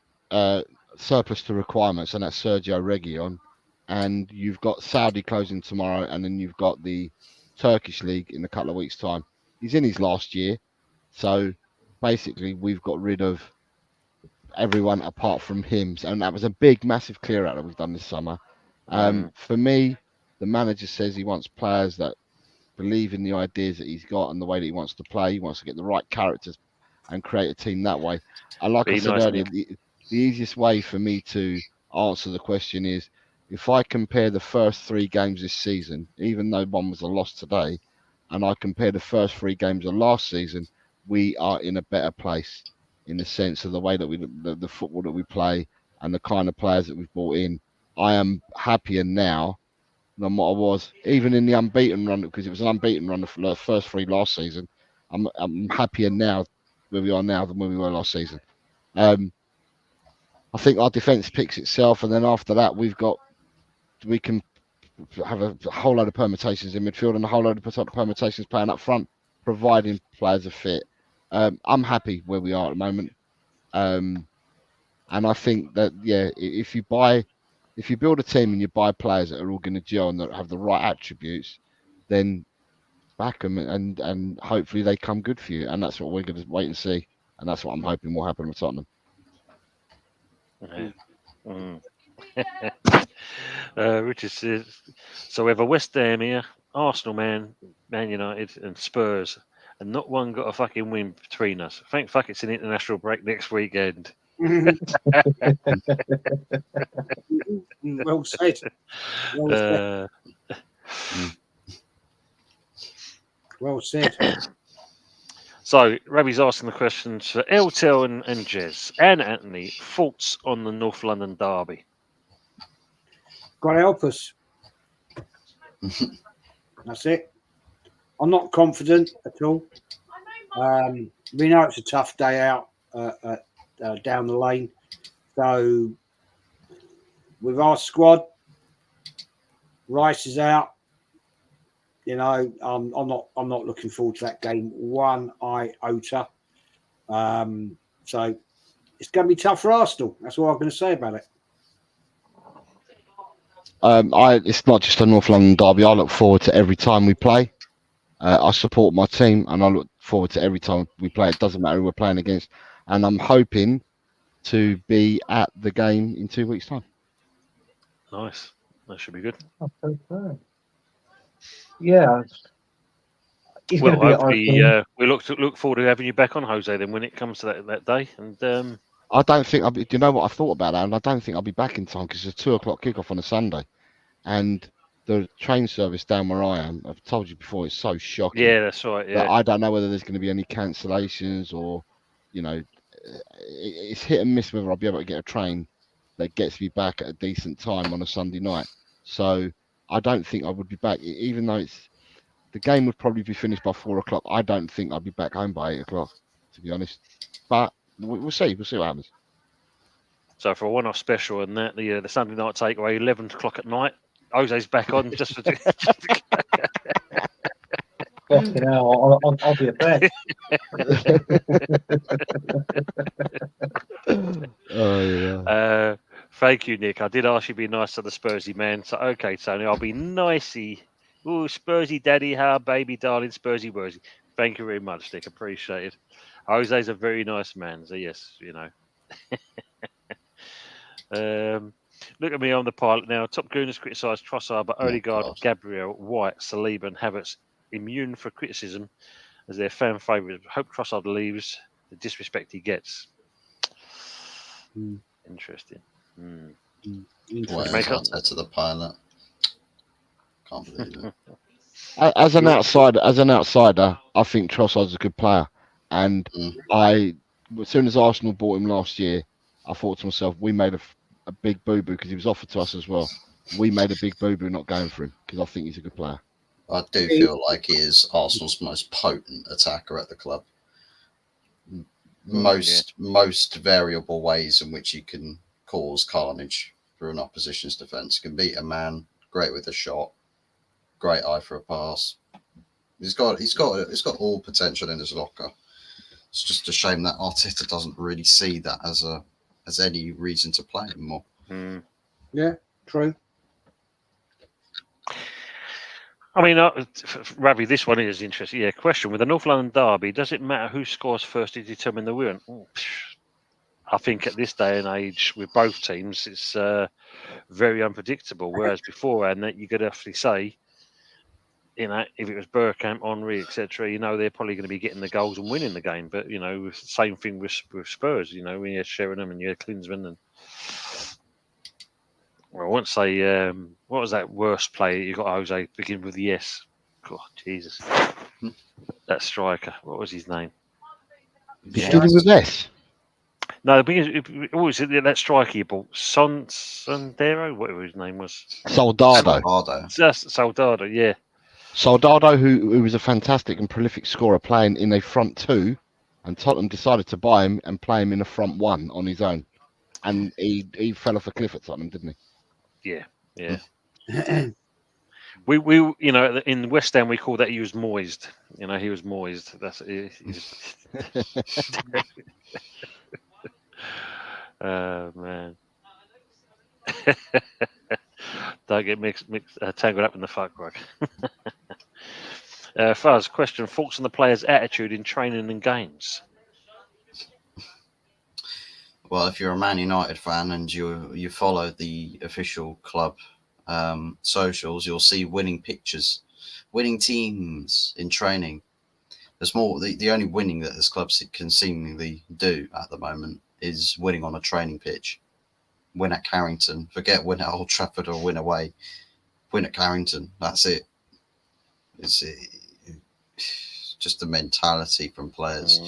C: surplus to requirements, and that's Sergio Reguilon. And you've got Saudi closing tomorrow, and then you've got the Turkish league in a couple of weeks' time. He's in his last year, so basically we've got rid of everyone apart from him, and that was a big, massive clear out that we've done this summer. For me, the manager says he wants players that believe in the ideas that he's got and the way that he wants to play. He wants to get the right characters and create a team that way. And like I said earlier, the easiest way for me to answer the question is, if I compare the first 3 games this season, even though one was a loss today, and I compare the first 3 games of last season, we are in a better place in the sense of the way that the football that we play and the kind of players that we've brought in. I am happier now than what I was, even in the unbeaten run, because it was an unbeaten run for the first 3 last season. I'm happier now where we are now than where we were last season. I think our defence picks itself, and then after that we can have a whole load of permutations in midfield and a whole load of permutations playing up front, providing players are fit. I'm happy where we are at the moment, and I think that if you build a team and you buy players that are all going to gel and that have the right attributes, then back them and hopefully they come good for you. And that's what we're going to wait and see, and that's what I'm hoping will happen with Tottenham.
A: Richard says, so we have a West Ham here, Arsenal, Man United, and Spurs, and not one got a fucking win between us. Thank fuck it's an international break next weekend.
B: Well said. Well said.
A: So, Ravi's asking the questions for Eltel and Jez and Anthony. Thoughts on the North London derby?
B: Got to help us. That's it. I'm not confident at all. We know it's a tough day out down the lane. So, with our squad, Rice is out. You know, I'm not looking forward to that game one iota. So it's going to be tough for Arsenal. That's all I'm going to say about it.
C: It's not just a North London derby. I look forward to every time we play. I support my team, and I look forward to every time we play. It doesn't matter who we're playing against, and I'm hoping to be at the game in 2 weeks' time.
A: Nice. That should be good.
D: Yeah.
A: Well, hopefully, we look forward to having you back on, Jose, then when it comes to that day. And
C: I don't think do you know what I thought about that? And I don't think I'll be back in time because it's a 2 o'clock kickoff on a Sunday, and the train service down where I am, I've told you before, it's so shocking.
A: Yeah, that's right. Yeah,
C: I don't know whether there's going to be any cancellations or, you know, it's hit and miss whether I'll be able to get a train that gets me back at a decent time on a Sunday night. So I don't think I would be back, even though the game would probably be finished by 4 o'clock. I don't think I'll be back home by 8 o'clock, to be honest. But we'll see. We'll see what happens.
A: So for a one-off special and that, the Sunday Night Takeaway, 11 o'clock at night, Jose's back on just for.
D: Fucking hell, I'll be a bet.
C: Oh yeah.
A: Thank you, Nick. I did ask you to be nice to the Spursy man. So okay, Tony, I'll be nicey. Ooh, Spursy daddy, how baby darling, Spursy Wursy. Thank you very much, Nick. Appreciate it. Jose's a very nice man. So yes, you know. Look at me on the pilot now. Top Gooners criticised Trossard, but Odegaard, Gabriel, White, Saliba, and Havertz immune for criticism as their fan favourite. Hope Trossard leaves the disrespect he gets. Interesting.
E: Make up to the pilot. Can't believe it.
C: As an outsider, I think Trossard's a good player, and as soon as Arsenal bought him last year, I thought to myself, we made a big boo-boo because he was offered to us as well. we made a big boo-boo not going for him because I think he's a good player.
E: I do feel like he is Arsenal's most potent attacker at the club. Most variable ways in which he can cause carnage through an opposition's defence. He can beat a man, great with a shot, great eye for a pass. He's got all potential in his locker. It's just a shame that Arteta doesn't really see that as any reason to play him more.
B: Yeah, true.
A: I mean, Ravi, this one is interesting. Yeah, question. With the North London derby, does it matter who scores first to determine the winner? I think at this day and age, with both teams, it's very unpredictable. Whereas beforehand, that you could definitely say, if it was Bergkamp, Henry, etc., they're probably going to be getting the goals and winning the game. But, same thing with Spurs, when you had Sheringham and you had Klinsmann. And, well, I won't say, what was that worst play you got, Jose, begin with the S? God, Jesus. That striker, what was his name?
C: Beginning with S?
A: No, what was it, that striker you bought? Sondero? Whatever his name was.
C: Soldado,
A: yeah.
C: Soldado, who was a fantastic and prolific scorer playing in a front two, and Tottenham decided to buy him and play him in a front one on his own. And he fell off a cliff at Tottenham, didn't he?
A: Yeah. We in West Ham we call that he was moist. He was moist. That's it. Oh man. Don't get tangled up in the fuck rug. Fuzz, question: thoughts on the players' attitude in training and games?
E: Well, if you're a Man United fan and you follow the official club socials, you'll see winning pictures, winning teams in training. There's more. The only winning that this club can seemingly do at the moment is winning on a training pitch. Win at Carrington. Forget win at Old Trafford or win away. Win at Carrington. That's it. It's just the mentality from players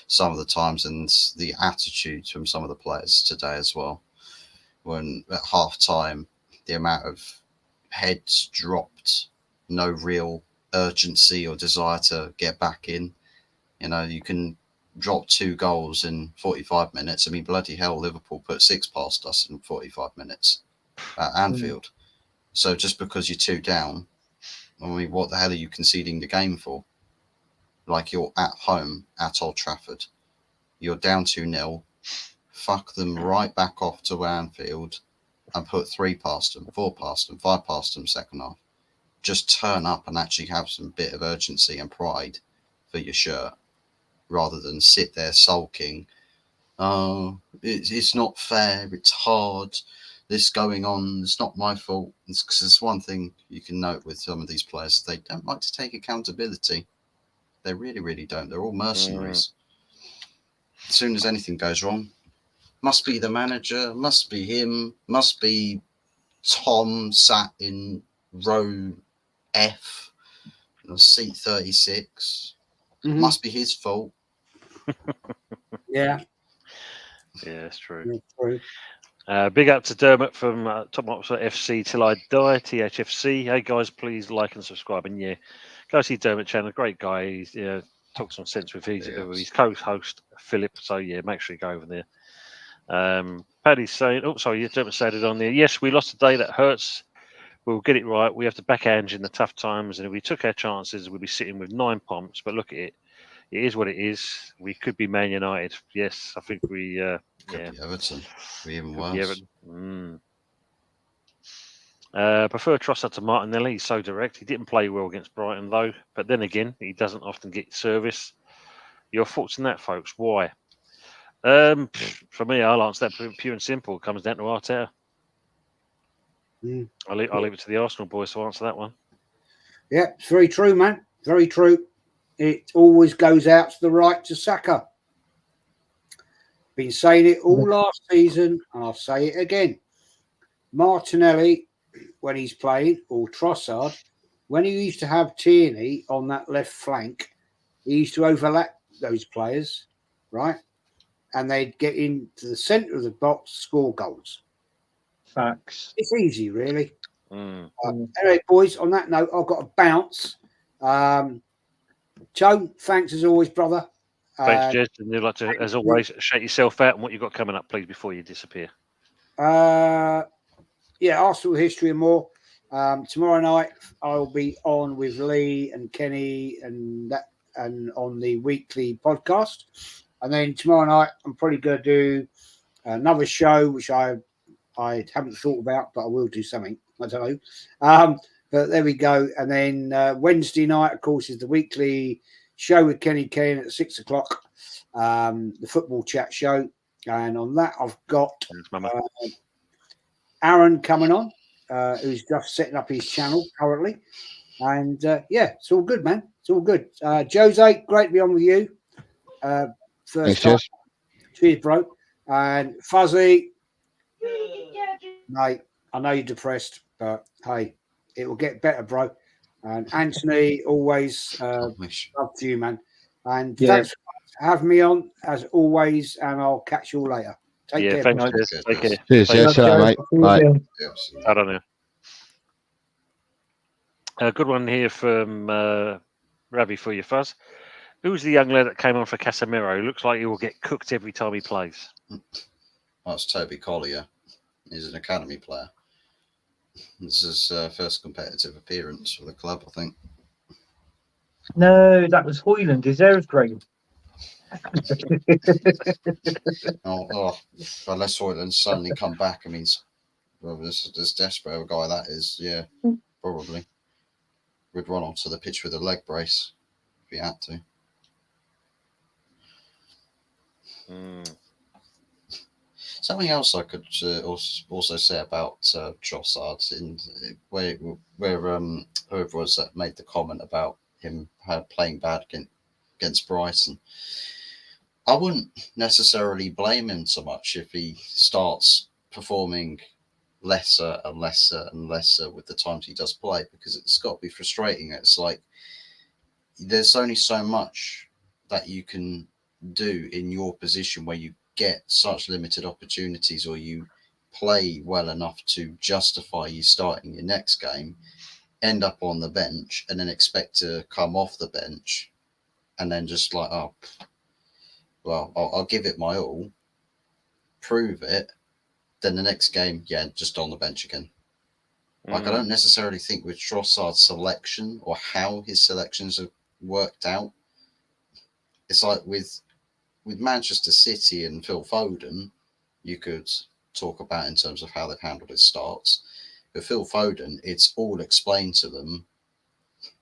E: some of the times, and the attitude from some of the players today as well. When at half time, the amount of heads dropped, no real urgency or desire to get back in. You can drop 2 goals in 45 minutes. I mean, bloody hell, Liverpool put 6 past us in 45 minutes at Anfield. So just because you're 2 down, I mean, what the hell are you conceding the game for? Like, you're at home at Old Trafford. You're down 2-0. Fuck them right back off to Anfield and put 3 past them, 4 past them, 5 past them second half. Just turn up and actually have some bit of urgency and pride for your shirt, rather than sit there sulking. Oh, it's not fair. It's hard. This going on. It's not my fault. Because there's one thing you can note with some of these players: they don't like to take accountability. They really, really don't. They're all mercenaries. As soon as anything goes wrong, must be the manager, must be him, must be Tom sat in row F, seat 36. Must be his fault.
B: Yeah,
A: it's true.
B: that's true.
A: Big up to Dermot from Top Oxford FC Till I Die, THFC. Hey guys, please like and subscribe. And go see Dermot channel. Great guy. He's talks some sense with his co-host Philip. So make sure you go over there. Paddy's saying, Dermot said it on there. Yes, we lost today. That hurts. We'll get it right. We have to back Ange in the tough times, and if we took our chances, we'd be sitting with 9 points. But look at it. It is what it is. We could be Man United. Yes, I think we.
E: Could be Everton. Be even worse.
A: Prefer Trossard to Martinelli. He's so direct. He didn't play well against Brighton, though. But then again, he doesn't often get service. Your thoughts on that, folks? Why? For me, I'll answer that pure and simple. It comes down to Arteta. I'll leave it to the Arsenal boys to answer that one.
B: Yeah, it's very true, man. Very true. It always goes out to the right to Saka. Been saying it all last season, and I'll say it again. Martinelli, when he's playing, or Trossard, when he used to have Tierney on that left flank, he used to overlap those players, right? And they'd get into the centre of the box, score goals.
D: Facts.
B: It's easy, really. Anyway, boys, on that note, I've got to bounce. Joe, thanks as always, brother.
A: Thanks, Jez. And you'd like to, as always, shake yourself out and what you've got coming up, please, before you disappear.
B: Arsenal history and more. Tomorrow night, I'll be on with Lee and Kenny and on the weekly podcast. And then tomorrow night, I'm probably going to do another show, which I haven't thought about, but I will do something. I don't know. But there we go. And then Wednesday night, of course, is the weekly show with Kenny Kane at 6 o'clock, the football chat show. And on that, I've got Aaron coming on, who's just setting up his channel currently. And it's all good, man. It's all good. Jose, great to be on with you. First time. Cheers, bro. And Fuzzy, mate, I know you're depressed, but hey, it will get better, bro. And Anthony, always love to you, man. And thanks for having me on, as always, and I'll catch you all later. Take care.
A: Thanks, Jez. Take care.
C: Cheers, mate. Bye.
A: I don't know. A good one here from Ravi for your Fuzz. Who's the young lad that came on for Casemiro? Looks like he will get cooked every time he plays.
E: Well, it's Toby Collier. He's an academy player. This is his first competitive appearance for the club, I think.
D: No, that was Hoyland. His hair is grey.
E: Unless Hoyland suddenly come back, I mean, well, this desperate a guy that is, probably would run onto the pitch with a leg brace if he had to. Something else I could also say about Trossard, where whoever was that made the comment about him playing bad against Brighton. I wouldn't necessarily blame him so much if he starts performing lesser and lesser and lesser with the times he does play, because it's got to be frustrating. It's like there's only so much that you can do in your position where you get such limited opportunities, or you play well enough to justify you starting your next game, end up on the bench, and then expect to come off the bench, and then just like, I'll give it my all, prove it, then the next game, just on the bench again. Like, I don't necessarily think with Trossard's selection or how his selections have worked out, it's like with Manchester City and Phil Foden, you could talk about in terms of how they've handled his starts. But Phil Foden, it's all explained to them.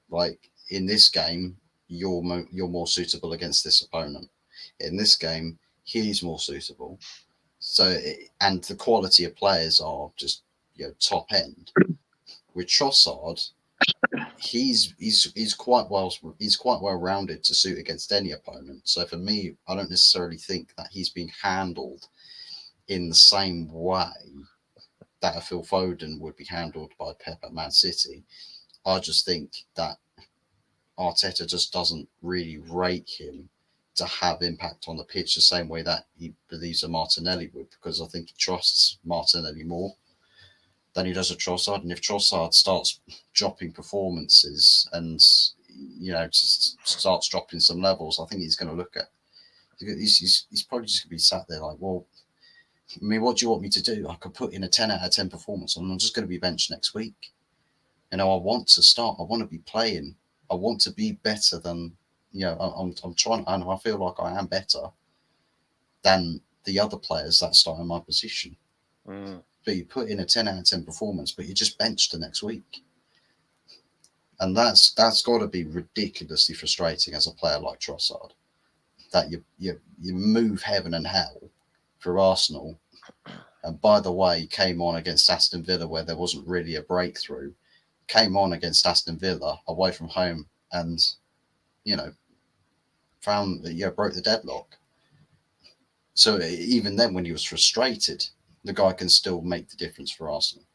E: Like, in this game, you're more suitable against this opponent. In this game, he's more suitable. So, and the quality of players are just top end. With Trossard, he's quite well rounded to suit against any opponent. So for me, I don't necessarily think that he's being handled in the same way that a Phil Foden would be handled by Pep at Man City. I just think that Arteta just doesn't really rate him to have impact on the pitch the same way that he believes a Martinelli would, because I think he trusts Martinelli more than he does a Trossard. And if Trossard starts dropping performances and just starts dropping some levels, I think he's going to look at. He's probably just going to be sat there like, well, I mean, what do you want me to do? I could put in a 10 out of 10 performance, and I'm just going to be benched next week. I want to start. I want to be playing. I want to be better than. I'm trying, and I feel like I am better than the other players that start in my position. But you put in a 10 out of 10 performance, but you're just benched the next week. And that's got to be ridiculously frustrating as a player like Trossard, that you move heaven and hell for Arsenal. And by the way, came on against Aston Villa where there wasn't really a breakthrough, came on against Aston Villa away from home and, found that broke the deadlock. So even then, when he was frustrated, the guy can still make the difference for Arsenal.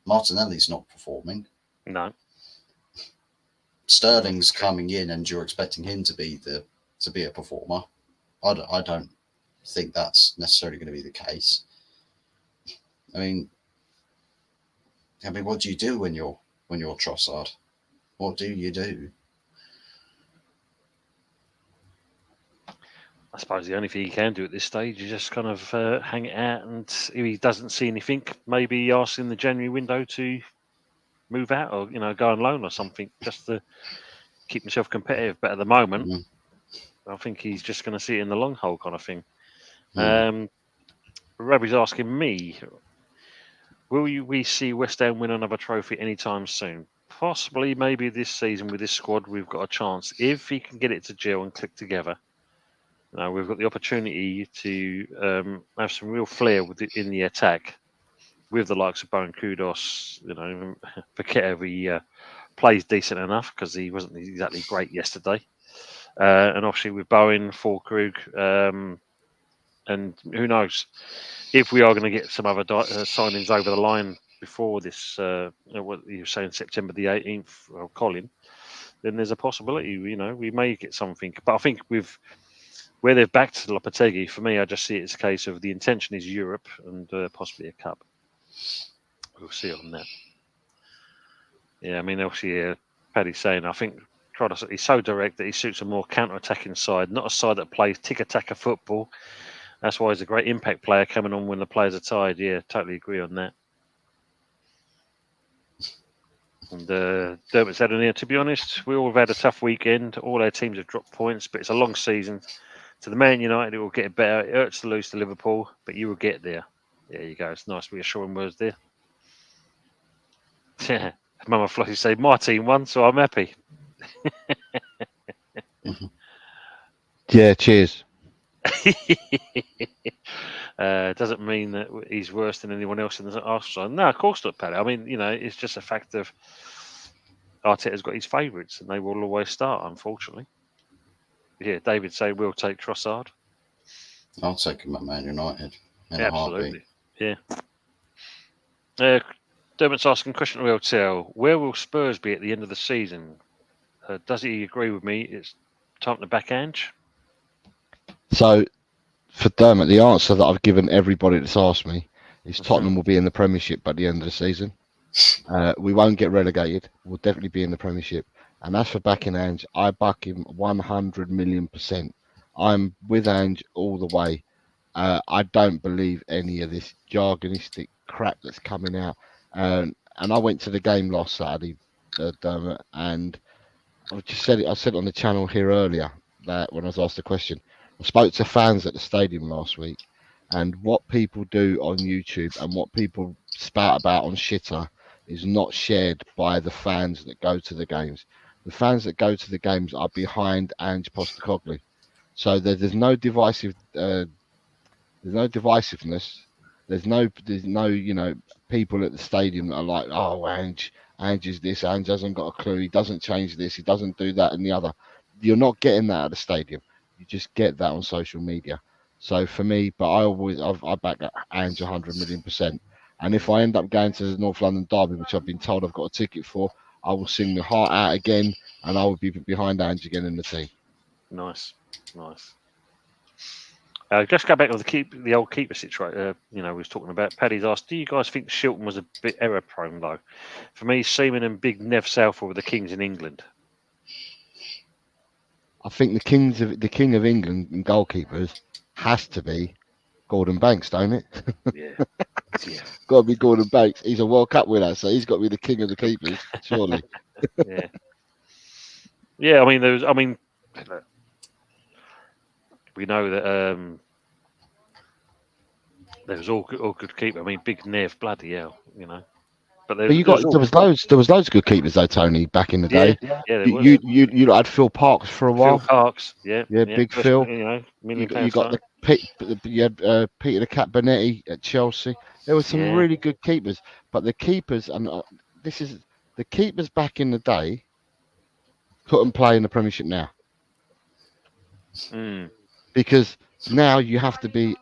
E: Martinelli's not performing.
A: No.
E: Sterling's coming in, and you're expecting him to be a performer. I don't think that's necessarily going to be the case. I mean, I mean, what do you do when you're Trossard? What do you do?
A: I suppose the only thing he can do at this stage is just kind of hang it out, and if he doesn't see anything, maybe ask in the January window to move out or go on loan or something, just to keep himself competitive. But at the moment, I think he's just going to see it in the long haul kind of thing. Robbie's asking me, will we see West Ham win another trophy anytime soon? Possibly, maybe this season with this squad, we've got a chance if he can get it to gel and click together. We've got the opportunity to have some real flair in the attack with the likes of Bowen Kudos. Paquette plays decent enough because he wasn't exactly great yesterday. And obviously with Bowen, Fulkrug, and who knows if we are going to get some other signings over the line before this, what you were saying, September the 18th, Colin, then there's a possibility, we may get something. But I think with where they've backed Lopetegui, for me, I just see it as a case of the intention is Europe and possibly a cup. We'll see on that. Yeah, I mean, obviously, Paddy's saying, I think he's so direct that he suits a more counter-attacking side, not a side that plays tick-attacker football. That's why he's a great impact player coming on when the players are tired. Yeah, totally agree on that. And Dermot said in here, to be honest, we all have had a tough weekend. All our teams have dropped points, but it's a long season. To the Man United, it will get better. It hurts to lose to Liverpool, but you will get there. There you go. It's nice reassuring words there. Yeah. Mama Flossie said, my team won, so I'm happy.
C: Yeah, cheers.
A: Doesn't mean that he's worse than anyone else in the Arsenal side. No, of course not, Paddy. I mean, it's just a fact of Arteta's got his favourites, and they will always start, unfortunately. Yeah, David saying we'll take Trossard.
E: I'll take him at Man United.
A: Absolutely. Yeah. Dermot's asking question to LTL. Where will Spurs be at the end of the season? Does he agree with me? It's time to back Ange.
C: So, for Dermot, the answer that I've given everybody that's asked me is Tottenham will be in the Premiership by the end of the season. We won't get relegated. We'll definitely be in the Premiership. And as for backing Ange, I back him 100 million%. I'm with Ange all the way. I don't believe any of this jargonistic crap that's coming out. And I went to the game last Saturday, Dermot, and I said it on the channel here earlier that when I was asked the question, I spoke to fans at the stadium last week, and what people do on YouTube and what people spout about on Shitter is not shared by the fans that go to the games. The fans that go to the games are behind Ange Postecoglou, so there's no divisiveness. There's no people at the stadium that are like, oh, Ange is this, Ange hasn't got a clue, he doesn't change this, he doesn't do that and the other. You're not getting that at the stadium. You just get that on social media. So for me, but I back Ange 100 million%. And if I end up going to the North London Derby, which I've been told I've got a ticket for, I will sing the heart out again, and I will be behind Ange again in the team.
A: Nice. Just go back to the old keeper situation. We was talking about. Paddy's asked, "Do you guys think Shilton was a bit error prone though?" For me, Seaman and Big Nev Southall were the kings in England.
C: I think the king of England and goalkeepers has to be Gordon Banks, don't it?
A: Yeah.
C: Got to be Gordon Banks. He's a World Cup winner, so he's got to be the king of the keepers, surely.
A: Yeah. Yeah. I mean, we know that there was all good keeper. I mean, Big Nev, bloody hell, But there
C: was loads of good keepers though, Tony, back in the day.
A: Yeah, there was.
C: You had Phil Parkes for a while.
A: Phil Parkes, yeah,
C: Big Phil.
A: £1 million.
C: You got you had Peter the Cat Bonetti at Chelsea. There were some really good keepers, but the keepers the keepers back in the day couldn't play in the Premiership now. Because now you have to be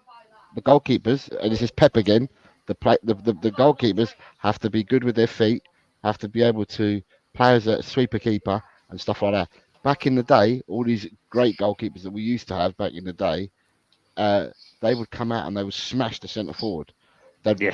C: the goalkeepers, and this is Pep again. The goalkeepers have to be good with their feet, have to be able to play as a sweeper keeper and stuff like that. Back in the day, all these great goalkeepers that we used to have back in the day, they would come out and they would smash the centre forward. They'd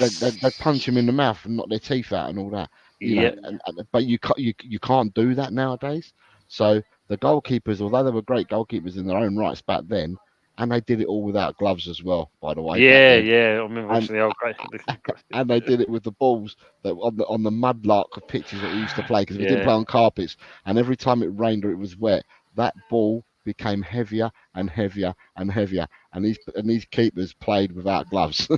C: punch him in the mouth and knock their teeth out and all that. You know, but you can't do that nowadays. So the goalkeepers, although they were great goalkeepers in their own rights back then, and they did it all without gloves as well, by the way.
A: Yeah. I remember watching the old great.
C: And they did it with the balls that on the mudlark of pitches that we used to play, because we didn't play on carpets. And every time it rained or it was wet, that ball became heavier and heavier and heavier. And these keepers played without gloves.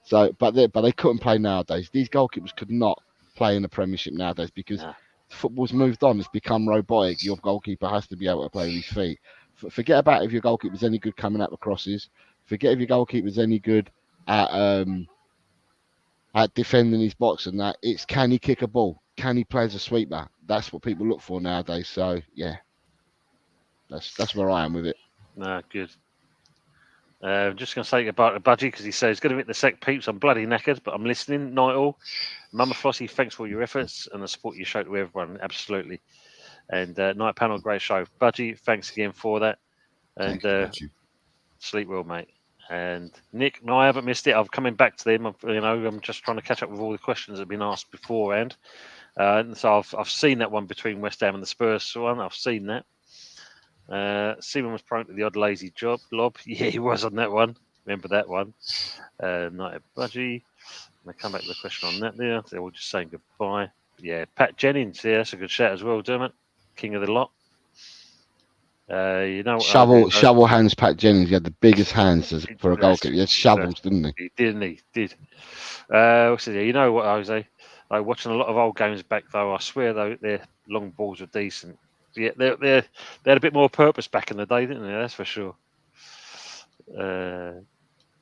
C: So, but they couldn't play nowadays. These goalkeepers could not play in the Premiership nowadays because football's moved on. It's become robotic. Your goalkeeper has to be able to play with his feet. Forget about if your goalkeeper's any good coming up the crosses. Forget if your goalkeeper's any good at defending his box and that. It's, can he kick a ball? Can he play as a sweeper? That's what people look for nowadays. So yeah, that's where I am with it.
A: No, good. I'm just going to say about Budgie, because he says, "Going to hit the sec, peeps. I'm bloody knackered, but I'm listening. Night all. Mama Flossie, thanks for all your efforts and the support you show to everyone. Absolutely. And night panel, great show. Budgie, thanks again for that. And sleep well, mate. And Nick, no, I haven't missed it. I'm coming back to them. I'm just trying to catch up with all the questions that have been asked beforehand. And so I've seen that one between West Ham and the Spurs one. I've seen that. Seaman was prone to the odd lazy lob. Yeah, he was on that one. Remember that one. Night Budgie. And I come back to the question on that there. They're all just saying goodbye. Yeah, Pat Jennings. Yeah, that's a good shout as well, Dermot. King of the lot.
C: Shovel hands, Pat Jennings. He had the biggest hands for a goalkeeper. He had shovels, didn't he?
A: He did. You know what, Jose? Watching a lot of old games back, though, I swear though their long balls were decent. Yeah, they had a bit more purpose back in the day, didn't they? That's for sure.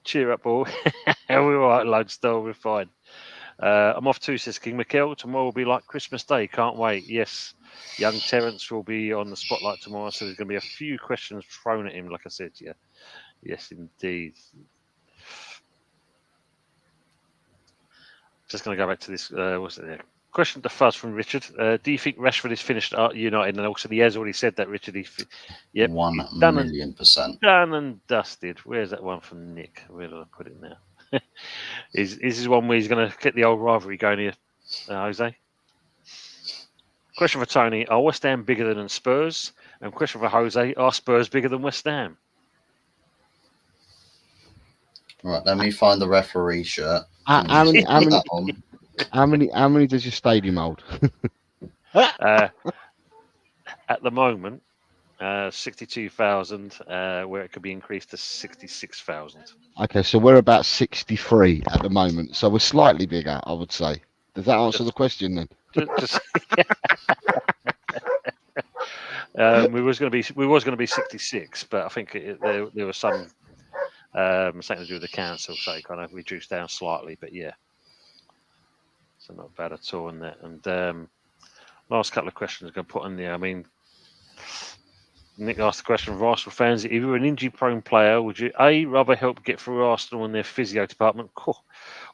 A: Cheer up, all. We're all right, Lodestone. We're fine. I'm off too, says King Mikel. Tomorrow will be like Christmas Day. Can't wait. Yes, young Terence will be on the spotlight tomorrow, so there's going to be a few questions thrown at him, like I said to you. Yes, indeed. Just going to go back to this. What's it there? Question to Fuzz from Richard. Do you think Rashford is finished at United? And also, he has already said that, Richard.
E: 1,000,000%.
A: Done and dusted. Where's that one from Nick? Where did I put it now? Is this one where he's going to get the old rivalry going here, Jose? Question for Tony. Are West Ham bigger than Spurs? And question for Jose. Are Spurs bigger than West Ham?
E: Right, let me find the referee shirt.
C: How many does your stadium hold?
A: At the moment, 62,000, where it could be increased to 66,000.
C: Okay, so we're about 63 at the moment, so we're slightly bigger, I would say. Does that answer the question then?
A: We was going to be 66, but I think there was some something to do with the council, so it kind of reduced down slightly. But yeah, so not bad at all in that. And last couple of questions I'm going to put in there. I mean, Nick asked the question for Arsenal fans: if you were an injury-prone player, would you A, rather help get through Arsenal and their physio department,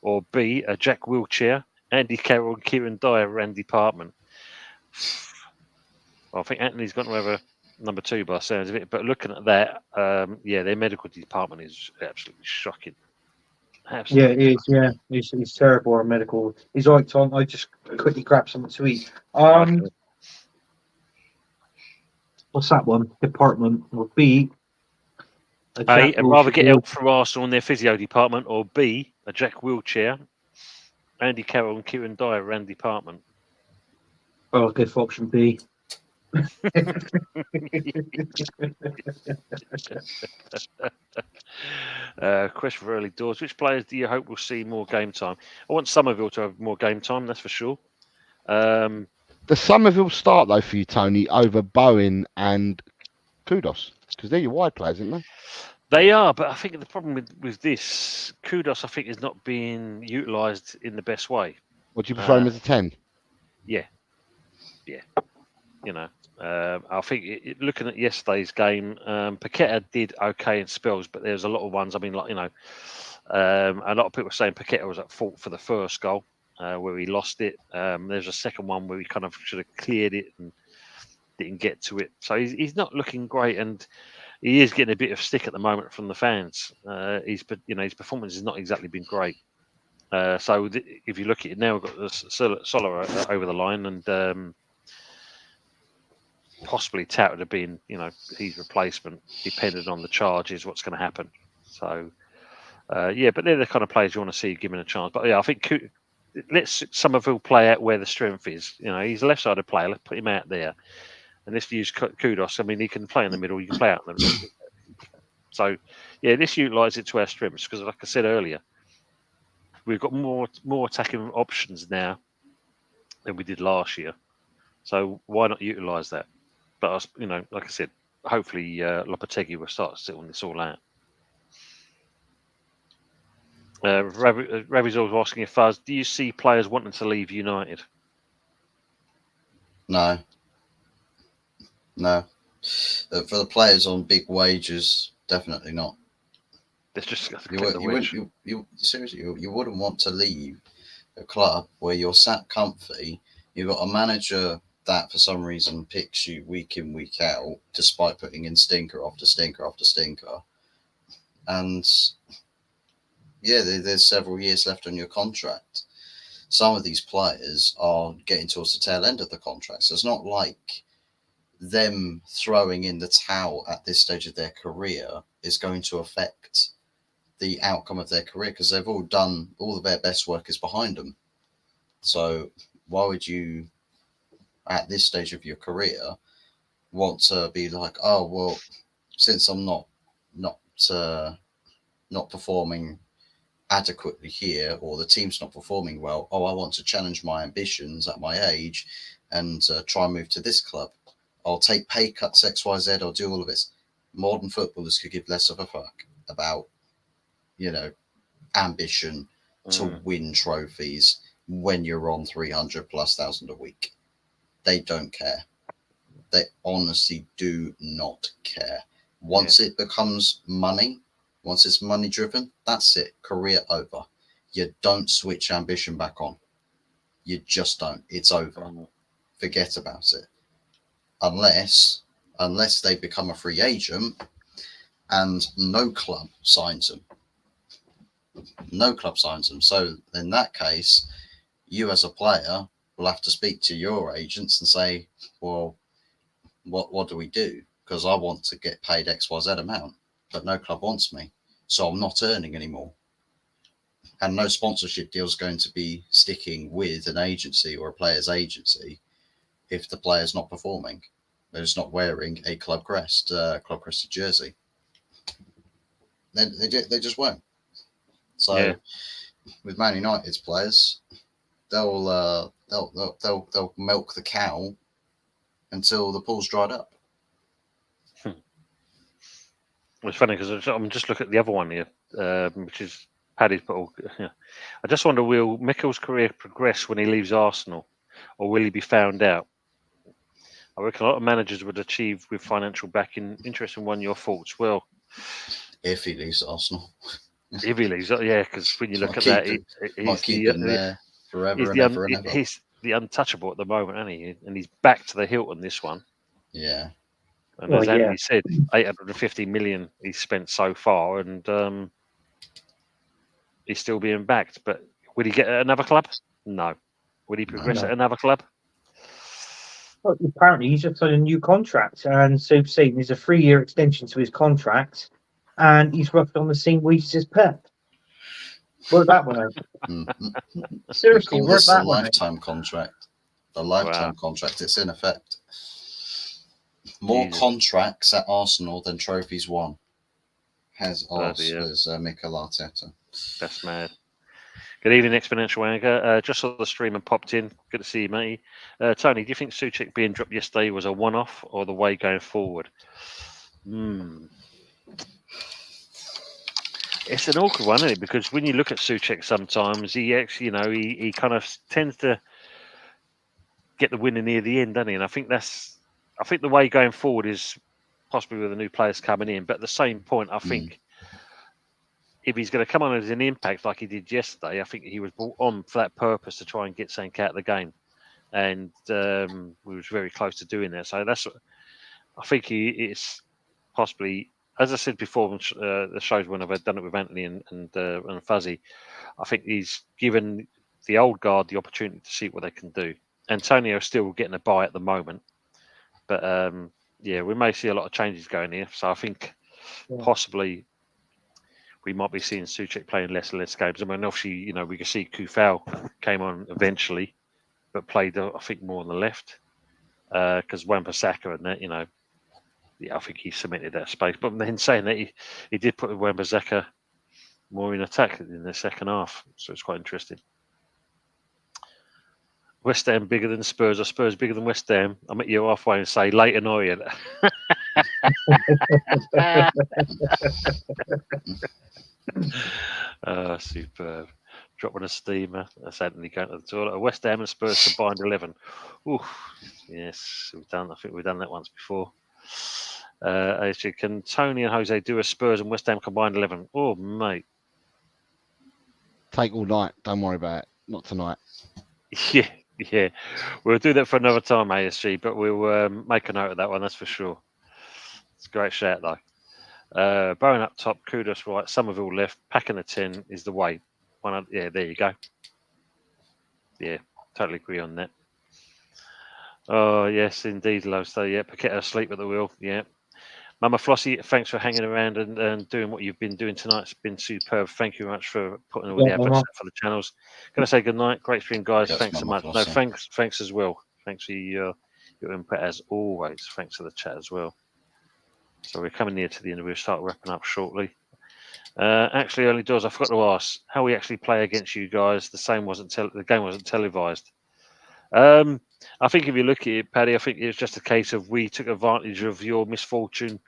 A: or B, a Jack Wilshere, Andy Carroll, and Kieran Dyer ran department? Well, I think Anthony's got to have a number 2 by the sounds of it. But looking at that, their medical department is absolutely shocking. Absolutely.
D: Yeah, it is. Yeah, he's terrible. Our medical. He's right, Tom. I just quickly grab something to eat. What's that one? Department or B?
A: A, and rather get help from Arsenal and their physio department, or B, a Jack Wilshere, Andy Carroll, and Kieran Dyer ran department.
D: Oh, I'll go for option B.
A: Question for early doors: which players do you hope will see more game time? I want Somerville to have more game time, that's for sure.
C: The Somerville start though for you, Tony, over Bowen and Kudos, because they're your wide players, aren't they?
A: They are, but I think the problem with this, Kudos, I think, is not being utilised in the best way.
C: Would you prefer him as a 10?
A: Yeah. You know, I think looking at yesterday's game, Paqueta did okay in spells, but there's a lot of ones. I mean, like, you know, a lot of people were saying Paqueta was at fault for the first goal where he lost it. There's a second one where he kind of should have cleared it and didn't get to it. So he's not looking great, and he is getting a bit of stick at the moment from the fans. His performance has not exactly been great. So if you look at it now, we've got the Solar over the line, and possibly touted as being, his replacement, depending on the charges, what's going to happen. So, yeah, but they're the kind of players you want to see given a chance. But yeah, I think let's Somerville play out where the strength is. He's a left-sided player. Let's put him out there, and let's use Kudos. I mean, he can play in the middle. He can play out in the middle. So, yeah, let's utilise it to our strengths because, like I said earlier, we've got more attacking options now than we did last year. So why not utilise that? But like I said, hopefully Lopetegui will start to sit on this all out. Ravi's always asking if Fuzz, do you see players wanting to leave United?
E: No. For the players on big wages, definitely not.
A: Let's just
E: seriously, you wouldn't want to leave a club where you're sat comfy. You've got a manager that for some reason picks you week in, week out, despite putting in stinker after stinker after stinker. And yeah, there's several years left on your contract. Some of these players are getting towards the tail end of the contract. So it's not like them throwing in the towel at this stage of their career is going to affect the outcome of their career because they've all done, all of their best work is behind them. So why would you, at this stage of your career, want to be like, oh, well, since I'm not performing adequately here, or the team's not performing well, oh, I want to challenge my ambitions at my age and try and move to this club. I'll take pay cuts XYZ, I'll do all of this. Modern footballers could give less of a fuck about, ambition to win trophies when you're on 300,000+ a week. They don't care. They honestly do not care. Once it becomes money, once it's money driven, that's it. Career over. You don't switch ambition back on. You just don't. It's over. Forget about it. Unless they become a free agent and no club signs them. No club signs them. So in that case, you as a player will have to speak to your agents and say, well, what do we do? Because I want to get paid XYZ amount, but no club wants me. So I'm not earning anymore. And no sponsorship deal is going to be sticking with an agency or a player's agency if the player's not performing. They're just not wearing a club crested jersey. They just won't. So with Man United's players, they'll milk the cow until the pool's dried up.
A: It's funny because I'm just looking at the other one here, which is Paddy's. But I just wonder, will Mikel's career progress when he leaves Arsenal, or will he be found out? I reckon a lot of managers would achieve with financial backing. Interesting one, your thoughts? Well,
E: if he leaves Arsenal.
A: If he leaves, yeah, because when you look at that,
E: he's keeping there forever and ever and ever.
A: He's the untouchable at the moment, isn't he? And he's back to the hilt on this one.
E: Yeah.
A: And as Anthony said, 850 million he's spent so far, and he's still being backed. But would he get another club? No. Would he progress at another club?
D: Well, apparently he's just signed a new contract, and so saying there's a 3-year extension to his contract, and he's roughly on the same wages as Pep. Work that one out. Seriously, work that one out.
E: Lifetime contract. The lifetime contract. It's in effect. More contracts at Arsenal than trophies won. Has Mikel Arteta.
A: That's mad. Good evening, Exponential Anger. Just saw the stream and popped in. Good to see you, matey. Tony, do you think Souček being dropped yesterday was a one-off or the way going forward? It's an awkward one, isn't it? Because when you look at Souček, sometimes he actually, he kind of tends to get the winner near the end, doesn't he? And I think the way going forward is possibly with the new players coming in. But at the same point, I think if he's going to come on as an impact like he did yesterday, I think he was brought on for that purpose to try and get something out of the game. And we was very close to doing that. So I think it's possibly as I said before, the shows when I've done it with Anthony and Fuzzy, I think he's given the old guard the opportunity to see what they can do. Antonio's still getting a bye at the moment, but yeah, we may see a lot of changes going here. So I think possibly we might be seeing Souček playing less and less games. I mean, obviously, we can see Kufal came on eventually, but played, I think, more on the left because Wan-Bissaka and that, yeah, I think he cemented that space. But then saying that, he did put Wan-Bissaka more in attack in the second half, so it's quite interesting. West Ham bigger than Spurs, or Spurs bigger than West Ham? I met you halfway and say Leighton Orient. Superb. Dropping a steamer. That's Anthony going to the toilet. West Ham and Spurs combined 11. Ooh, yes, I think we've done that once before. Actually, can Tony and Jose do a Spurs and West Ham combined 11? Oh, mate.
C: Take all night. Don't worry about it. Not tonight.
A: Yeah. We'll do that for another time, ASG, but we'll make a note of that one, that's for sure. It's a great shout, though. Bowen up top, Kudos right, Somerville left, packing a 10 is the way. Yeah, there you go. Yeah, totally agree on that. Oh, yes, indeed, Low. So, yeah, Paqueta asleep at the wheel. Yeah. Mama Flossie, thanks for hanging around and doing what you've been doing tonight. It's been superb. Thank you very much for putting all the adverts for the channels. Going to say good night. Great stream, guys.
E: Yes,
A: thanks so
E: Mama
A: much.
E: Flossie.
A: No, thanks as well. Thanks for your input as always. Thanks for the chat as well. So we're coming near to the end. We'll start wrapping up shortly. Actually, early doors, I forgot to ask how we actually play against you guys. The game wasn't televised. I think if you look at it, Paddy, I think it was just a case of we took advantage of your misfortune.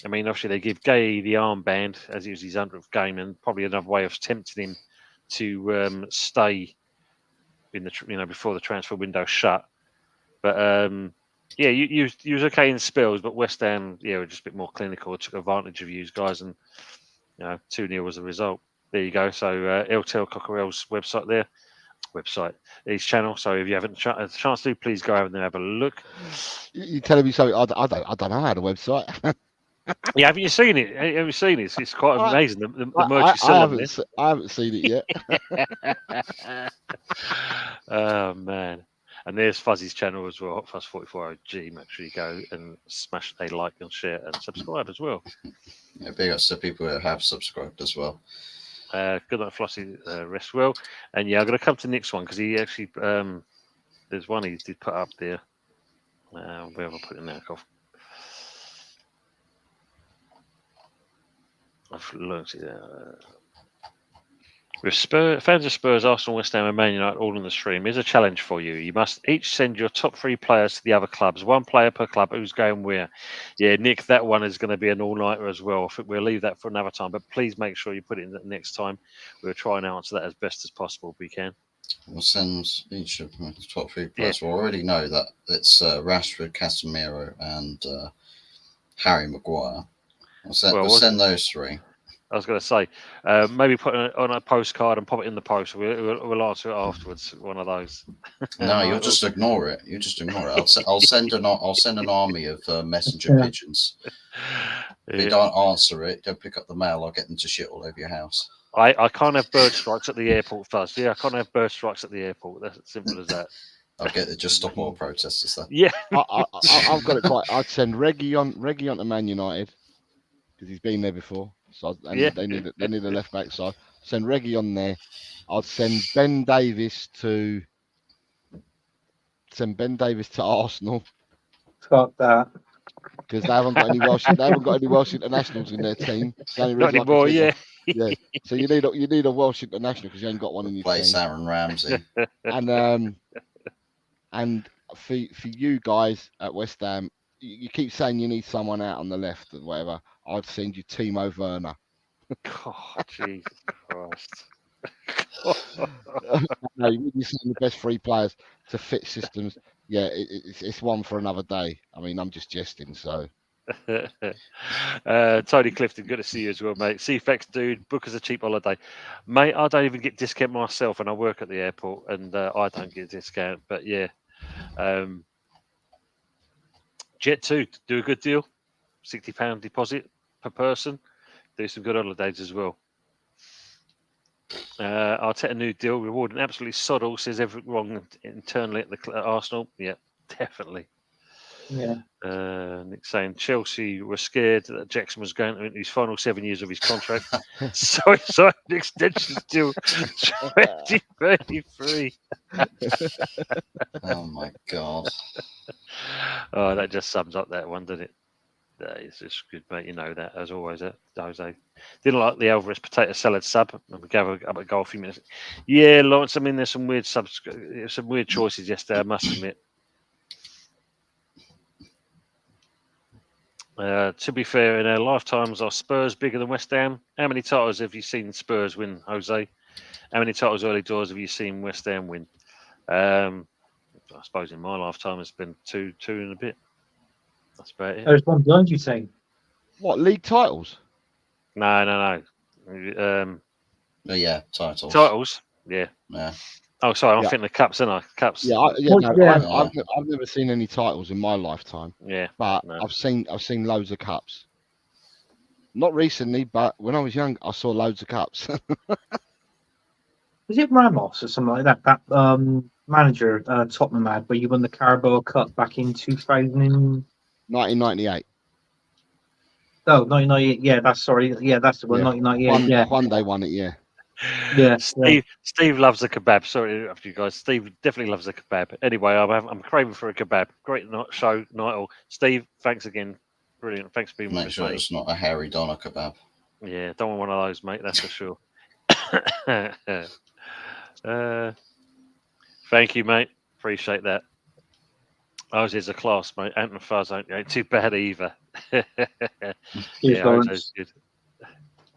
A: I mean, obviously they give Gay the armband as it was his 100th game, and probably another way of tempting him to stay in the before the transfer window shut. But yeah, you was okay in spells, but West Ham, were just a bit more clinical. Took advantage of you guys, and 2-0 was the result. There you go. So LTL Cockerell's website, his channel. So if you haven't had a chance to, please go over and have a look.
C: You're telling me something I don't know how the website.
A: Yeah, haven't you seen it? Have you seen it? It's quite amazing. The merch is still on there.
C: I haven't seen it yet.
A: Oh man! And there's Fuzzy's channel as well, Hot Fuzz 44OG. Make sure you go and smash a like and share and subscribe as well.
E: Yeah, big ups to people that have subscribed as well.
A: Good night, Flossie. Rest well. And yeah, I'm going to come to Nick's one because he actually there's one he did put up there. Where have I put it now? I've learned it. With fans of Spurs, Arsenal, West Ham, and Man United all on the stream, here's a challenge for you. You must each send your top 3 players to the other clubs. 1 player per club. Who's going where? Yeah, Nick, that one is going to be an all-nighter as well. I think we'll leave that for another time, but please make sure you put it in the next time. We'll try and answer that as best as possible if we can.
E: We'll send each of my top 3 players. Yeah. We already know that it's Rashford, Casemiro, and Harry Maguire. We'll send those 3.
A: I was going to say, maybe put it on a postcard and pop it in the post. We'll answer it afterwards. One of those.
E: No, you'll just ignore it. I'll send an army of messenger pigeons. If you don't answer it, don't pick up the mail. I'll get them to shit all over your house.
A: I can't have bird strikes at the airport, Fuzz. Yeah, I can't have bird strikes at the airport. That's as simple as that.
E: I'll get it. Just stop all protesters. Then.
A: Yeah,
C: I've got it quite. I'd send Reggie on to Man United because he's been there before. So they need a left back. So I'd send Reggie on there. I'd send Ben Davis to Arsenal.
D: Fuck that.
C: Because they haven't got any Welsh internationals in their team.
A: Not anymore, yeah.
C: Yeah. So you need a Welsh international because you ain't got one in your team.
E: Place Aaron Ramsey.
C: And for you guys at West Ham, you keep saying you need someone out on the left or whatever. I'd send you Timo Werner.
A: God, Jesus Christ.
C: No, you're saying the best 3 players to fit systems. Yeah, it's one for another day. I mean, I'm just jesting, so.
A: Tony Clifton, good to see you as well, mate. CFX dude, book us a cheap holiday. Mate, I don't even get discount myself and I work at the airport and I don't get a discount, but yeah. Jet 2, do a good deal. £60 deposit. per person. Do some good holidays as well. Arteta new deal rewarding absolutely sod all, says everything wrong internally at Arsenal. Yeah, definitely.
D: Yeah.
A: Nick saying Chelsea were scared that Jackson was going into his final 7 years of his contract, so he signed an extension till 2033.
E: Oh my God.
A: Oh, that just sums up that one, doesn't it? It's just good, mate. You know that, as always, Jose. Didn't like the Alvarez potato salad sub. We gave up a goal a few minutes. Yeah, Lawrence, I mean, there's some weird some weird choices yesterday, I must admit. To be fair, in our lifetimes, are Spurs bigger than West Ham? How many titles have you seen Spurs win, Jose? How many titles early doors have you seen West Ham win? I suppose in my lifetime, it's been two and a bit. That's about it.
D: There's one behind you saying.
C: What, league titles?
A: No.
E: Yeah, titles.
A: Titles? Yeah.
E: Yeah.
A: Oh, sorry, I'm
C: Yeah.
A: thinking the cups, aren't I? Cups.
C: Yeah, I've never seen any titles in my lifetime.
A: Yeah.
C: But
A: No.
C: I've seen loads of cups. Not recently, but when I was young, I saw loads of cups.
D: Was it Ramos or something like that? That manager Tottenham had, where you won the Carabao Cup back in 2000.
C: 1998.
D: Oh, 1998. Yeah, that's sorry. Yeah, that's the one.
C: Yeah.
D: 1998. Yeah.
C: One day won it. Yeah.
D: Yeah.
A: Steve loves a kebab. Sorry, after you guys. Steve definitely loves a kebab. Anyway, I'm craving for a kebab. Great show, Nightel. Steve, thanks again. Brilliant. Thanks for being with
E: Make
A: us,
E: sure
A: mate.
E: it's not a Harry Doner kebab.
A: Yeah, don't want one of those, mate. That's for sure. Thank you, mate. Appreciate that. Ours is a class, mate. Ant and Fuzz ain't too bad either.
D: Cheers, Lawrence.
A: Good.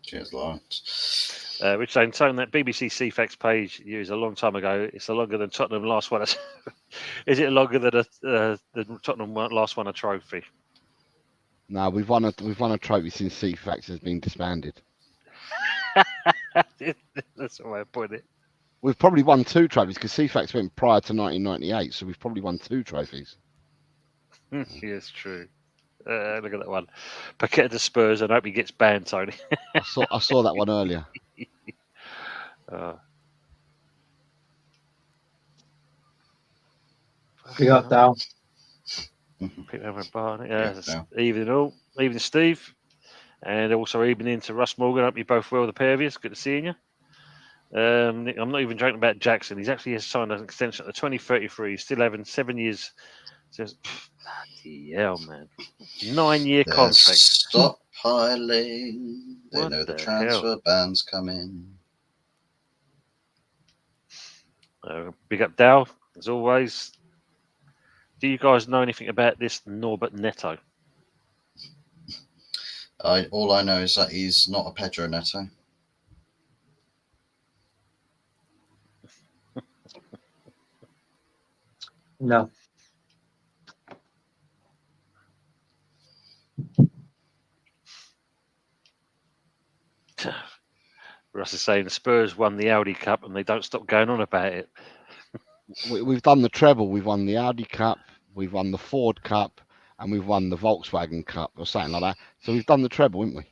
E: Cheers, Lawrence.
A: Which saying that BBC CFAX page used a long time ago. It's longer than Tottenham last one. Is it longer than the Tottenham last won a trophy?
C: No, we've won a trophy since CFAX has been disbanded.
A: That's the way I put it.
C: We've probably won 2 trophies because CFAX went prior to 1998, so we've probably won 2 trophies.
A: Yes, true. Look at that one. Paqueta to Spurs, and I hope he gets banned, Tony.
C: I saw that one earlier.
D: We got down.
A: Evening all. Evening, Steve. And also evening to Russ Morgan. Hope you both well, the pair of you. It's good to see you. I'm not even joking about Jackson. He's actually signed an extension to 2033. He's still having 7 years. Just bloody hell, man. 9-year contract.
E: Stockpiling. They know the transfer ban's coming.
A: Big up Dow, as always. Do you guys know anything about this Norbert Neto?
E: All I know is that he's not a Pedro Neto.
D: No.
A: Russ is saying the Spurs won the Audi Cup and they don't stop going on about it.
C: We've done the treble. We've won the Audi Cup, we've won the Ford Cup, and we've won the Volkswagen Cup or something like that. So we've done the treble, haven't we?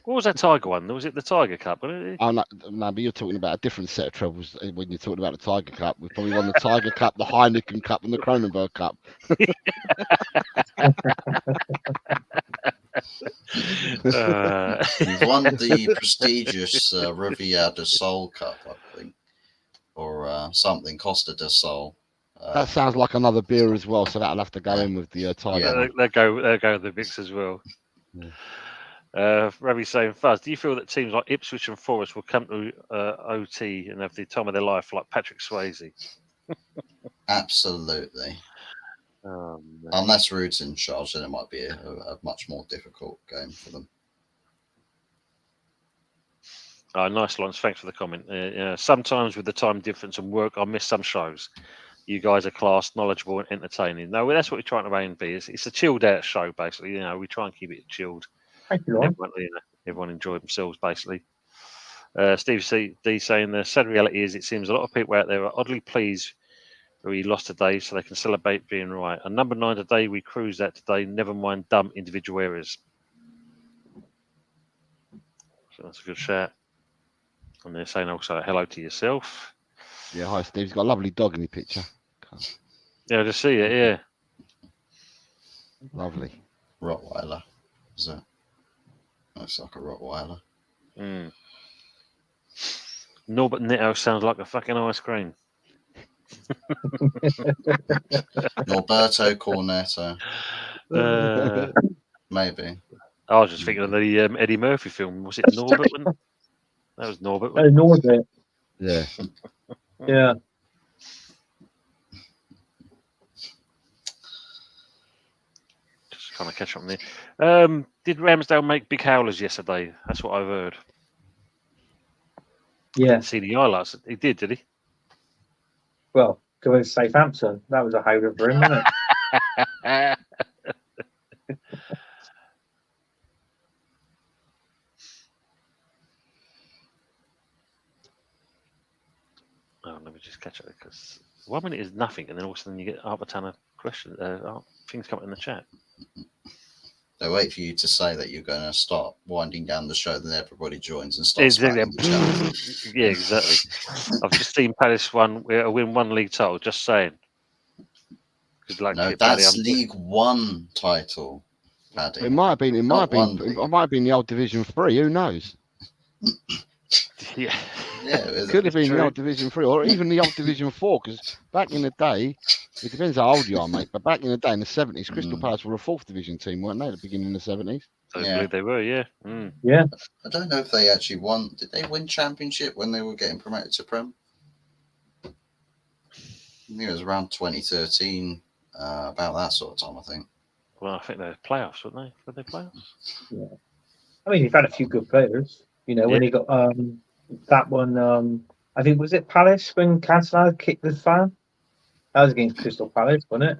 A: What was that Tiger one? Was it the Tiger Cup? Wasn't it?
C: Oh, no, but you're talking about a different set of trebles when you're talking about the Tiger Cup. We've probably won the Tiger Cup, the Heineken Cup, and the Kronenberg Cup.
E: You've won the prestigious Riviera del Sol Cup, I think, or something, Costa del Sol.
C: That sounds like another beer as well, so that'll have to go in with the Tiger.
A: Yeah, they'll go with the mix as well. Yeah. Ravi's saying, Fuzz, do you feel that teams like Ipswich and Forest will come to OT and have the time of their life like Patrick Swayze?
E: Absolutely. Unless Rude's in charge, then it might be a much more difficult game for them.
A: Oh, nice, Lawrence. Thanks for the comment. Sometimes with the time difference and work, I miss some shows. You guys are class, knowledgeable, and entertaining. No, that's what we're trying to aim to be. It's a chilled out show, basically. We try and keep it chilled.
D: Thank you,
A: everyone enjoy themselves, basically. Steve D saying the sad reality is it seems a lot of people out there are oddly pleased we lost today so they can celebrate being right. And number 9 today, we cruised that today, never mind dumb individual errors. So that's a good shout. And they're saying also hello to yourself.
C: Yeah, hi Steve. He's got a lovely dog in the picture.
A: Yeah, I just see it. Yeah.
C: Lovely.
E: Rottweiler. Is it? Looks like a Rottweiler.
A: Mm. Norbert Nitto sounds like a fucking ice cream.
E: Norberto Cornetto. Maybe.
A: I was just thinking of the Eddie Murphy film. Was it Norbert? That was Norbert.
D: Oh, Norbert.
C: Yeah.
D: Yeah.
A: Just kind of catch up on there. Did Ramsdale make big howlers yesterday? That's what I've heard.
D: Yeah.
A: Didn't see the highlights. He did he?
D: Well, going to Southampton. That was a howler for him, wasn't it?
A: Oh, let me just catch up because 1 minute is nothing, and then all of a sudden you get half a ton of questions, things coming in the chat.
E: They wait for you to say that you're going to start winding down the show, then everybody joins and starts.
A: Exactly. Yeah, exactly. I've just seen Palace win one league title. Just saying. Good luck.
E: No, that's League One title, Paddy.
C: It might have been. It might have been the old Division 3. Who knows?
A: Yeah.
E: Yeah,
C: it could have been the old Division 3 or even the old Division 4. Because back in the day, it depends how old you are, mate. But back in the day, in the 70s, Crystal Palace were a 4th Division team, weren't they? At the beginning of the 70s.
A: I believe they were. Yeah. Mm.
D: Yeah.
E: I don't know if they actually won. Did they win Championship when they were getting promoted to Prem? I think it was around 2013, about that sort of time, I think.
A: Well, I think they're playoffs, weren't they? Were they playoffs?
D: Yeah. I mean, you've had a few good players. You know, when he got that one, I think, was it Palace when Cancelo kicked the fan? That was against Crystal Palace, wasn't it?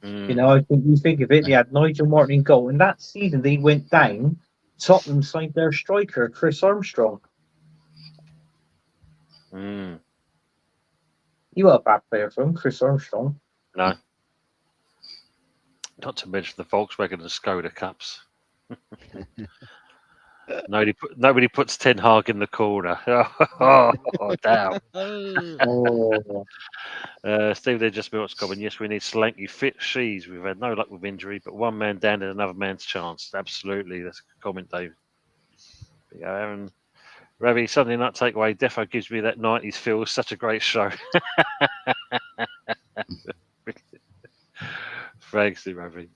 A: Mm.
D: You know, I think you think of it, they had Nigel Martin in goal, and that season they went down. Tottenham signed their striker, Chris Armstrong.
A: Mm.
D: You were a bad player for him, Chris Armstrong.
A: No. Not to mention the Volkswagen and Skoda Cups. Nobody puts Ten Hag in the corner. Oh, damn. Steve, they just built comment. Yes, we need slanky, fit Shees. We've had no luck with injury, but one man down and another man's chance. Absolutely. That's a good comment, Dave. Aaron. Ravi, Sunday Night Takeaway defo gives me that 90s feel. Such a great show. Thanks, Ravi.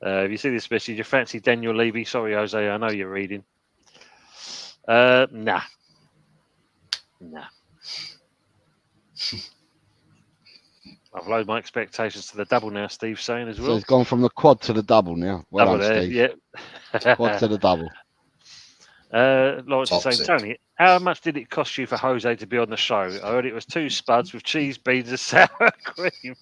A: If you see this message, you fancy Daniel Levy? Sorry, Jose, I know you're reading. Nah. I've lowered my expectations to the double now, Steve's saying as well.
C: So it's gone from the quad to the double now. Well
A: double
C: done,
A: there,
C: Steve.
A: Yeah.
C: Quad to the double.
A: Lawrence is saying, Tony, how much did it cost you for Jose to be on the show? I heard it was 2 spuds with cheese, beans, and sour cream.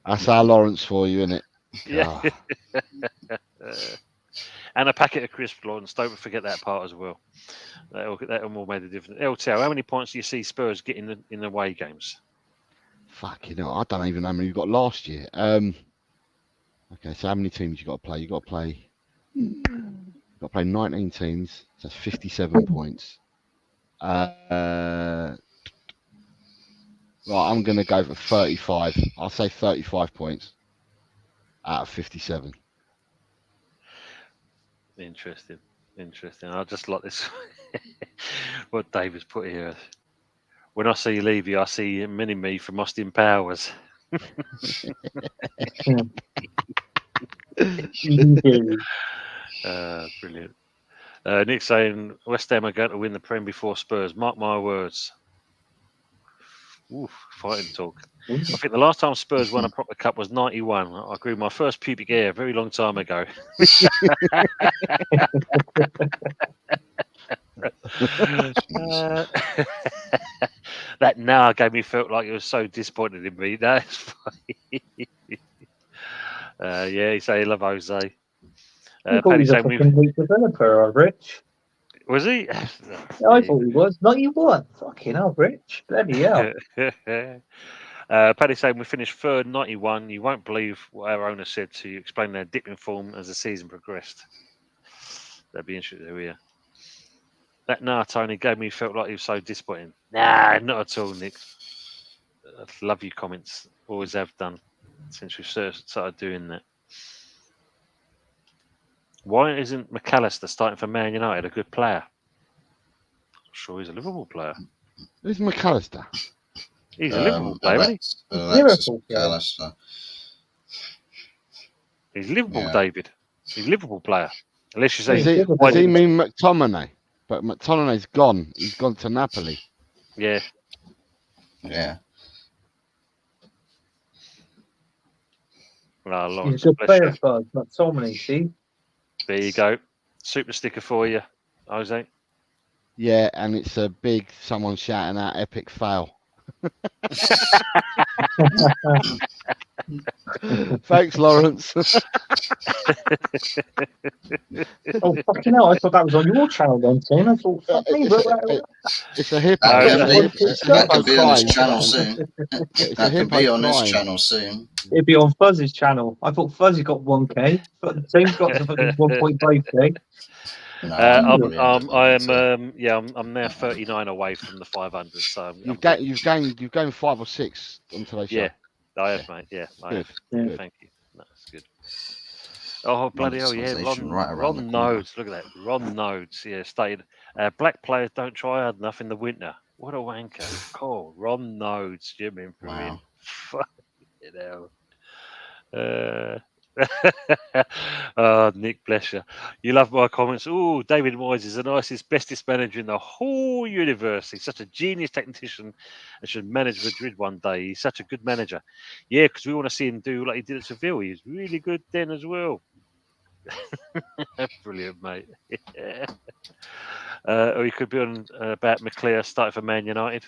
C: That's our Lawrence for you, isn't it?
A: Yeah. And a packet of crisps, Lawrence. Don't forget that part as well. That all made a difference. LTL, how many points do you see Spurs get in the away games?
C: Fuck, you know, I don't even know how many you got last year. Okay, so how many teams you got to play? You got to play 19 teams. So that's 57 points. Right, I'm going to go for 35. I'll say 35 points out of 57.
A: Interesting. I just like this. What David's put here. When I see Levy, I see Mini-Me from Austin Powers. Brilliant. Nick saying West Ham are going to win the Prem before Spurs. Mark my words. Ooh, fighting talk. I think the last time Spurs won a proper cup was 91. I grew my first pubic hair a very long time ago. That now gave me felt like it was so disappointed in me. That's funny. Yeah, he said he love Jose.
D: He's a fucking weak developer, Rich.
A: Was he?
D: I thought he was. Not you weren't. Fucking hell, Rich. Bloody hell.
A: Paddy saying we finished third, 91. You won't believe what our owner said to explain their dip in form as the season progressed. That'd be interesting to hear. That Tony gave me felt like he was so disappointing. Nah, not at all, Nick. I love your comments. Always have done since we started doing that. Why isn't McAllister starting for Man United a good player? I'm sure he's a Liverpool player.
C: Who's McAllister?
A: He's a Liverpool player, isn't he?
E: Alexis
D: Liverpool player.
E: McAllister.
A: He's Liverpool,
E: Yeah.
A: David. He's a Liverpool player. Unless you say,
C: Does he mean McTominay? But McTominay's gone. He's gone to Napoli.
A: yeah.
E: Yeah.
A: Oh, Lawrence,
D: He's a good
A: bless
D: player,
A: you.
D: Fuzz. Not so many, see?
A: There you go. Super sticker for you, Jose.
C: Yeah, and it's a big someone shouting out epic fail. Thanks, Lawrence.
D: Oh, fucking hell. I thought that was on your channel then, Tim. I thought, fuck me,
C: It's a hippo.
E: That could be on his channel soon.
C: It's
E: That
C: a
E: could be
C: hippo
E: on his
C: crying.
E: channel soon.
D: It'd be on Fuzz's channel. I thought Fuzzy got 1K, but Tim's got to fucking 1.5K.
E: No,
A: I'm now 39 away from the 500. So
C: You've gained 5 or 6 on today's show.
A: yeah, I have, mate. Yeah, I
C: Good.
A: have.
D: Yeah.
A: Thank you. That's good. Oh bloody hell! Yeah,
E: Monetization right around the
A: Ron
E: corner.
A: Nodes. Look at that, Ron Nodes. Yeah, stated black players don't try hard enough in the winter. What a wanker! Oh, Ron Nodes, Jim in for him.
E: Wow.
A: Fucking hell. Oh, Nick, bless you. You love my comments. Oh, David Moyes is the nicest, bestest manager in the whole universe. He's such a genius tactician and should manage Madrid one day. He's such a good manager. Yeah, because we want to see him do like he did at Seville. He's really good then as well. Brilliant, mate. Or he could be on about McClare starting for Man United.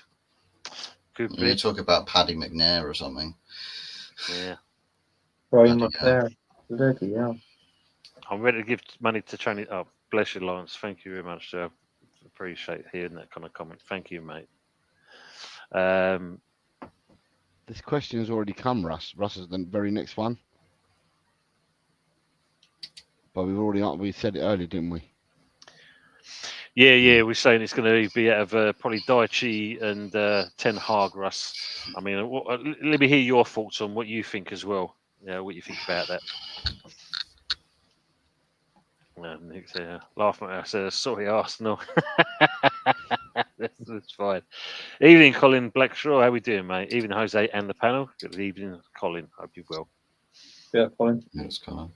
A: Could
E: You
A: be.
E: talk about Paddy McNair or something.
A: Yeah.
D: Brian
E: Bloody
D: McClare. Bloody hell.
A: I'm ready to give money to training. Oh, bless you, Lawrence. Thank you very much, sir. Appreciate hearing that kind of comment. Thank you, mate.
C: This question has already come, Russ. Russ is the very next one. But we said it earlier, didn't we?
A: Yeah, we're saying it's going to be out of probably Daichi and Ten Hag, Russ. I mean, let me hear your thoughts on what you think as well. Yeah, what you think about that. Nick's laughing at us. Sorry, Arsenal. That's fine. Evening, Colin Blackshaw. How we doing, mate? Evening, Jose and the panel. Good evening, Colin. Hope you're well.
D: Yeah, Colin.
E: It's kind of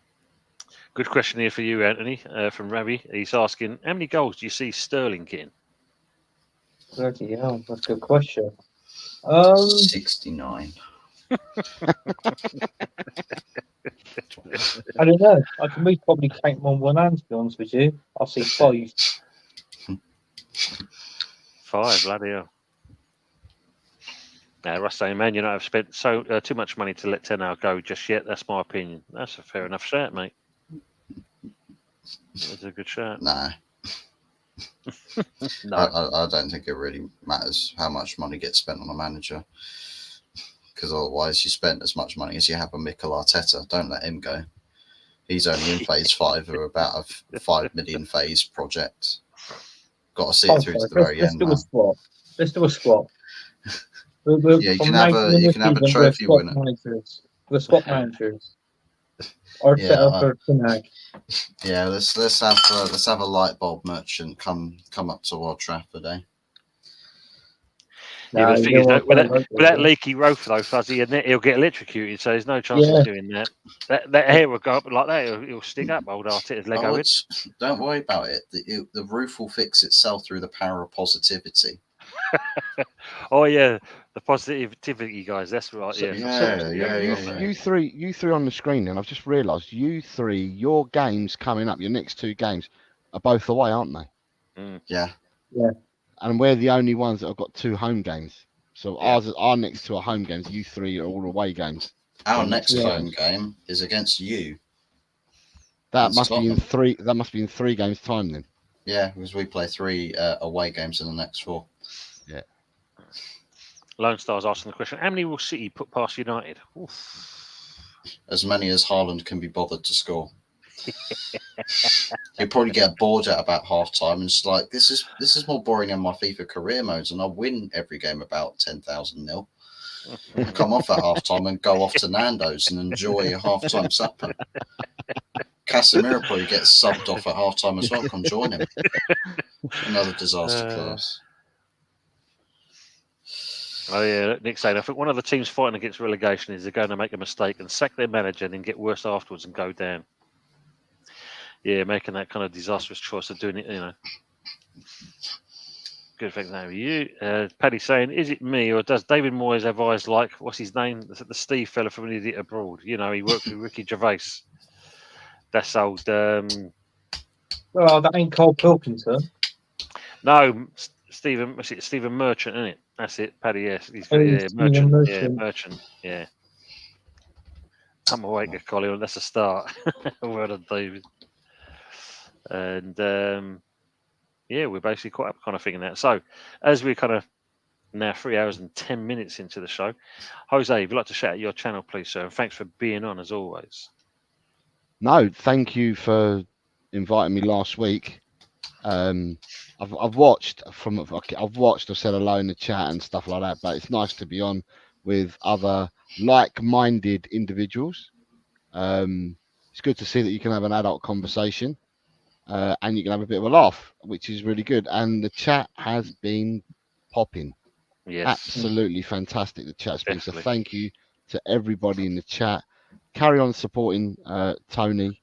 A: Good question here for you, Anthony, from Ravi. He's asking, how many goals do you see Sterling getting?
D: Bloody hell. That's a good question.
E: 69.
D: I don't know. I can most probably count them on one hand, to be honest with you. I'll say 5.
A: 5, bloody hell. Russ saying, man, you know, I've spent too much money to let 10 Hag go just yet. That's my opinion. That's a fair enough shout, mate. That's a good shout.
E: Nah.
A: No.
E: I don't think it really matters how much money gets spent on a manager, because otherwise you spend as much money as you have on Mikel Arteta. Don't let him go. He's only in phase 5 of about a 5 million phase project. Got to see it through to the very end.
D: Let's do a squat.
E: Yeah, you can have a trophy winner.
D: We'll swap managers. Arteta for Ten.
E: Yeah, let's have a light bulb merchant come up to Old Trafford, eh?
A: Yeah, but the thing is, with that leaky roof though, Fuzzy, and he'll get electrocuted, so there's no chance of doing that. That hair will go up like that; it'll stick up old Arteta's Lego.
E: Don't worry about it. The roof will fix itself through the power of positivity.
C: Oh yeah, the positivity guys. That's right.
E: So,
C: yeah. You three on the screen, and I've just realised you three, your games coming up, your next 2 games, are both away, aren't they?
A: Mm.
E: Yeah.
D: Yeah.
C: And we're the only ones that have got 2 home games. So our next 2 are home games. You 3 are all away games.
E: Our next home game is against you.
C: That must be in 3. That must be in 3 games' time then.
E: Yeah, because we play 3 away games in the next 4.
C: Yeah.
A: Lone Star's asking the question: how many will City put past United?
E: Oof. As many as Haaland can be bothered to score. You'll probably get bored at about half time, and it's like this is more boring than my FIFA career modes, and I win every game about 10,000-0. And come off at half time and go off to Nando's and enjoy a half time supper. Casemiro probably gets subbed off at half time as well. Come join him. Another disaster class.
A: Oh yeah, Nick saying, I think one of the teams fighting against relegation is they're going to make a mistake and sack their manager and then get worse afterwards and go down. Yeah, making that kind of disastrous choice of doing it, you know. Good, thanks, how are you? Paddy saying, is it me or does David Moyes have eyes like, what's his name? The Steve fella from An Idiot Abroad. You know, he worked with Ricky Gervais. That's old.
D: Well, that ain't Cole Pilkington.
A: No, Stephen Merchant, isn't it? That's it, Paddy. Yes, he's
D: Merchant.
A: Yeah, Merchant. Yeah. I'm awake, Colin. That's a start. Well done, David. And yeah, we're basically quite up kind of figuring that. So, as we're kind of now 3 hours and 10 minutes into the show, Jose, if you'd like to shout out your channel, please, sir, and thanks for being on as always.
C: No, thank you for inviting me last week. I've watched. I've said hello in the chat and stuff like that, but it's nice to be on with other like-minded individuals. It's good to see that you can have an adult conversation, and you can have a bit of a laugh, which is really good. And the chat has been popping.
A: Yes,
C: absolutely fantastic. The chat's been, so thank you to everybody in the chat. Carry on supporting Tony.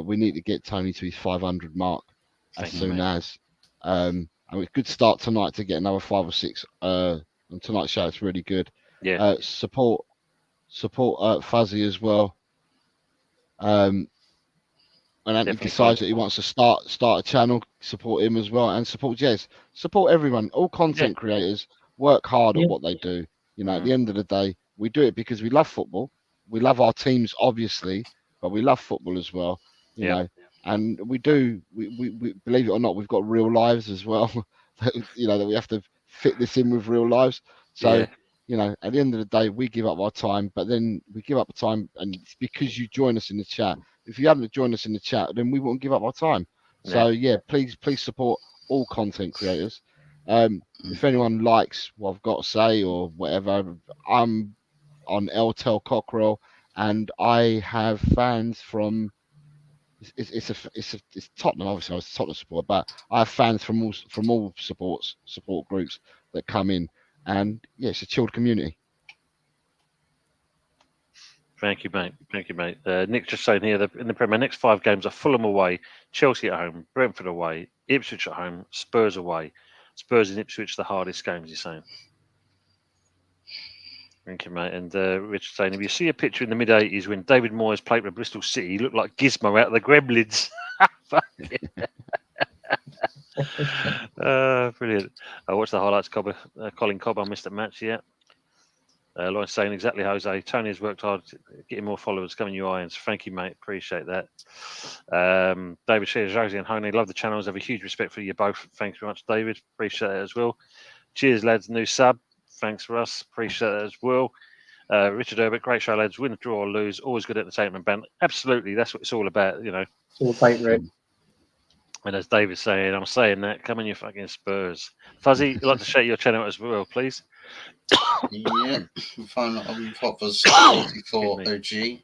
C: We need to get Tony to his 500 mark as soon as. And it's a good start tonight to get another 5 or 6 on tonight's show. It's really good.
A: Yeah.
C: Support Fuzzy as well. When Anthony decides that he wants to start a channel, support him as well, and support Jez. Support everyone. All content creators work hard at what they do. You know, at the end of the day, we do it because we love football. We love our teams, obviously, but we love football as well. You know, and we believe it or not, we've got real lives as well. You know, that we have to fit this in with real lives. So, you know, at the end of the day, we give up our time, but then we give up the time, and it's because you join us in the chat. If you hadn't joined us in the chat, then we wouldn't give up our time. So yeah, please support all content creators. If anyone likes what I've got to say or whatever, I'm on LTEL Cockerel, and I have fans from. It's Tottenham, obviously. I was a Tottenham supporter, but I have fans from all support groups that come in, and yeah, it's a chilled community.
A: Thank you, mate. Nick's just saying here, in the Premier, next 5 games are Fulham away, Chelsea at home, Brentford away, Ipswich at home, Spurs away. Spurs and Ipswich, the hardest games, he's saying. Thank you, mate. And Richard saying, if you see a picture in the mid-'80s when David Moyes played for Bristol City, he looked like Gizmo out of the Gremlins. Brilliant. I watched the highlights, Colin Cobb. I missed a match yet. Lawrence saying, exactly, Jose. Tony has worked hard getting more followers coming your irons. Thank you, mate. Appreciate that. David shares, Jose and Honey, love the channels. Have a huge respect for you both. Thanks very much, David. Appreciate it as well. Cheers, lads. New sub. Thanks for us. Appreciate it as well. Richard Herbert, great show, lads. Win, draw, or lose. Always good entertainment, band. Absolutely. That's what it's all about, you know.
D: It's all about, Rick.
A: And as David's saying, I'm saying that. Come on, you fucking Spurs. Fuzzy, you'd like to share your channel as well, please?
E: Yeah, I'm Poppers 44 OG.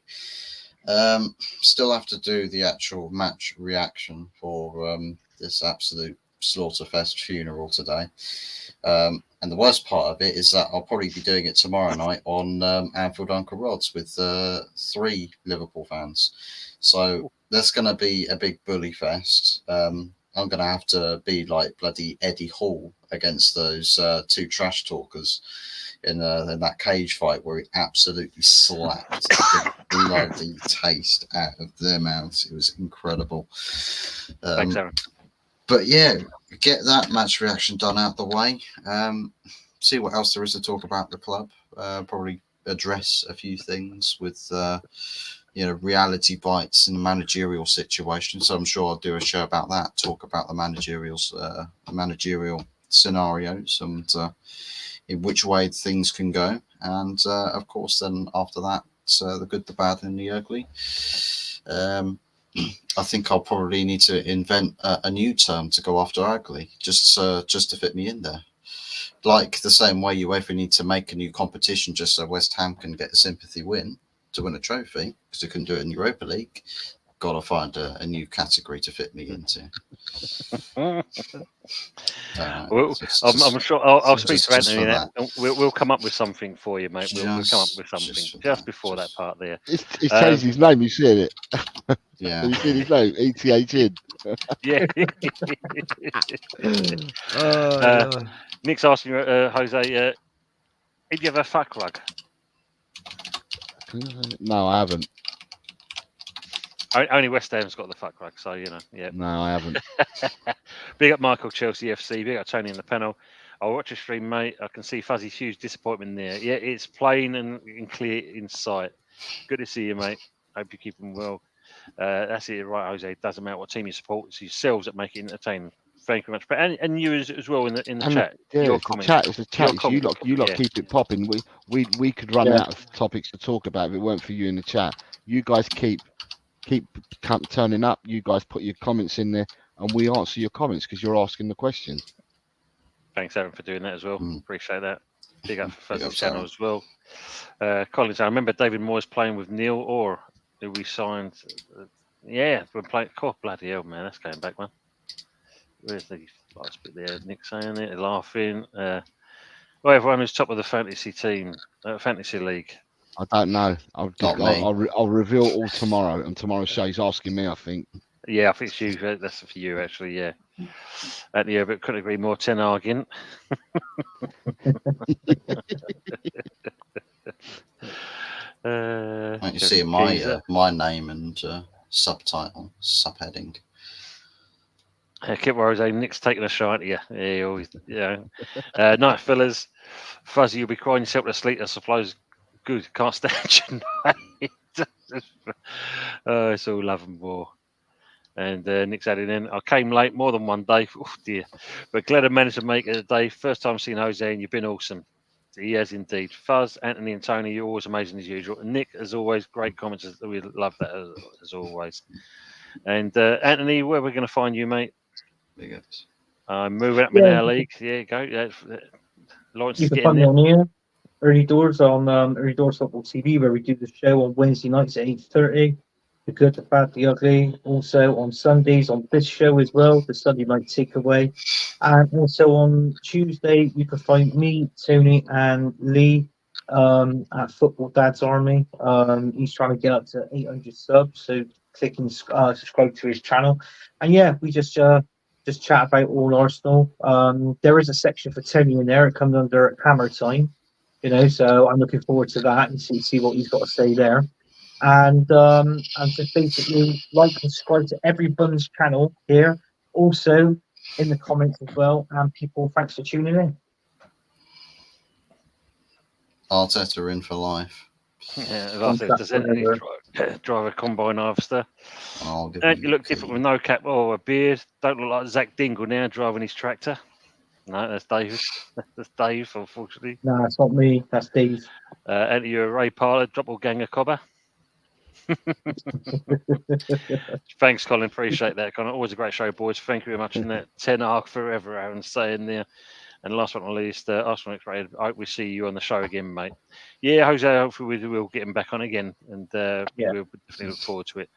E: Still have to do the actual match reaction for this absolute slaughterfest funeral today. And the worst part of it is that I'll probably be doing it tomorrow night on Anfield Uncle Rod's with 3 Liverpool fans. So that's going to be a big bully fest. I'm going to have to be like bloody Eddie Hall against those 2 trash talkers in that cage fight where he absolutely slapped the bloody taste out of their mouths. It was incredible.
A: Thanks, Aaron.
E: But yeah, get that match reaction done out the way. See what else there is to talk about the club. Probably address a few things with reality bites in the managerial situation. So I'm sure I'll do a show about that. Talk about the managerial scenarios and in which way things can go. And of course, then after that, the good, the bad, and the ugly. I think I'll probably need to invent a new term to go after ugly, just to fit me in there. Like the same way UEFA need to make a new competition just so West Ham can get a sympathy win to win a trophy, because they couldn't do it in Europa League. Got to find a new category to fit me into.
A: I'm sure I'll speak to Anthony. We'll come up with something for you, mate. We'll come up with something just before that part there.
C: He's changed his name. You seen it?
E: Yeah.
C: Have you seen his name? ETH.
A: Yeah. Nick's asking you, Jose, did you have a fuck rug?
C: No, I haven't.
A: Only West Ham's got the fuck rug, so yeah.
C: No, I haven't.
A: Big up Michael, Chelsea FC. Big up Tony in the panel. I'll watch your stream, mate. I can see Fuzzy's huge disappointment there. Yeah, it's plain and clear in sight. Good to see you, mate. Hope you're keeping well. That's it, right, Jose. It doesn't matter what team you support. It's yourselves that make it entertaining. Thank you very much. But and you as well in the chat.
C: Yeah,
A: your
C: it's
A: comments.
C: a chat. You lot keep it popping. We could run out of topics to talk about if it weren't for you in the chat. You guys keep turning up. You guys put your comments in there, and we answer your comments because you're asking the questions.
A: Thanks, Aaron, for doing that as well. Appreciate that. Big up for Fuzzy's channel as well. Collins, I remember David Moyes playing with Neil Orr, who we signed. We're playing. God, bloody hell, man, that's going back, man. Where's the last bit there? Nick saying it, laughing. Well, everyone who's top of the fantasy team, fantasy league.
C: I don't know. I'll reveal all tomorrow. And tomorrow's show, he's asking me, I think.
A: Yeah, I think it's you. That's for you, actually. Yeah. But couldn't agree more. 10 arguing.
E: You see my name and subheading.
A: Kip Rose, Nick's taking a shot at you. Yeah, always. Night fellas. Fuzzy, you'll be crying yourself to sleep. I suppose. Good. Can't stand you. It's all love and war. And Nick's adding in. I came late more than one day. Oh dear. But glad I managed to make it a day. First time seeing Jose, and you've been awesome. He has indeed. Fuzz, Anthony, and Tony, you're always amazing as usual. And Nick, as always, great comments. We love that as always. And Anthony, where are we going to find you, mate? I'm moving up in our league. Yeah, go. Yeah. Lawrence
D: You
A: is
D: can
A: getting
D: find me
A: there.
D: on here, Early Doors on Early Doors Football TV, where we do the show on Wednesday nights at 8:30. The Good, the Bad, the Ugly. Also on Sundays on this show as well, the Sunday Night Takeaway. And also on Tuesday, you can find me, Tony, and Lee at Football Dad's Army. He's trying to get up to 800 subs, so click and subscribe to his channel. And yeah, we just chat about all Arsenal. There is a section for Tony in there. It comes under Hammer Time, so I'm looking forward to that and see what he's got to say there. And just basically like and subscribe to everyone's channel here. Also in the comments as well. And people, thanks for tuning in.
E: Arteta in for life.
A: Yeah, does Anthony drive a combine harvester? And you look different with no cap or a beard. Don't look like Zach Dingle now driving his tractor. No, that's David. That's Dave, unfortunately.
D: No, it's not me. That's Dave.
A: Anthony, you're a Ray Parler, drop all gang of cobber. Thanks, Colin. Appreciate that, Colin. Always a great show, boys. Thank you very much. And that 10 arc forever, Aaron, saying there. And last but not least, Arsenal X-Rated. I hope we see you on the show again, mate. Yeah, Jose, hopefully we'll get him back on again. And we'll definitely look forward to it.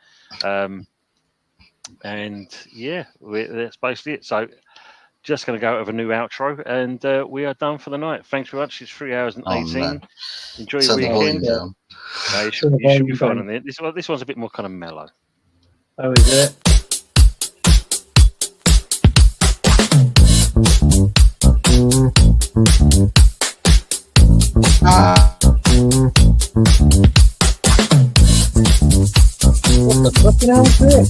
A: And yeah, that's basically it. So just going to go over a new outro. And we are done for the night. Thanks very much. It's 3 hours and 18. Enjoy your weekend. You should be fine on it. This one's a bit more kind of mellow.
D: Oh, is it? What the fucking hell is this?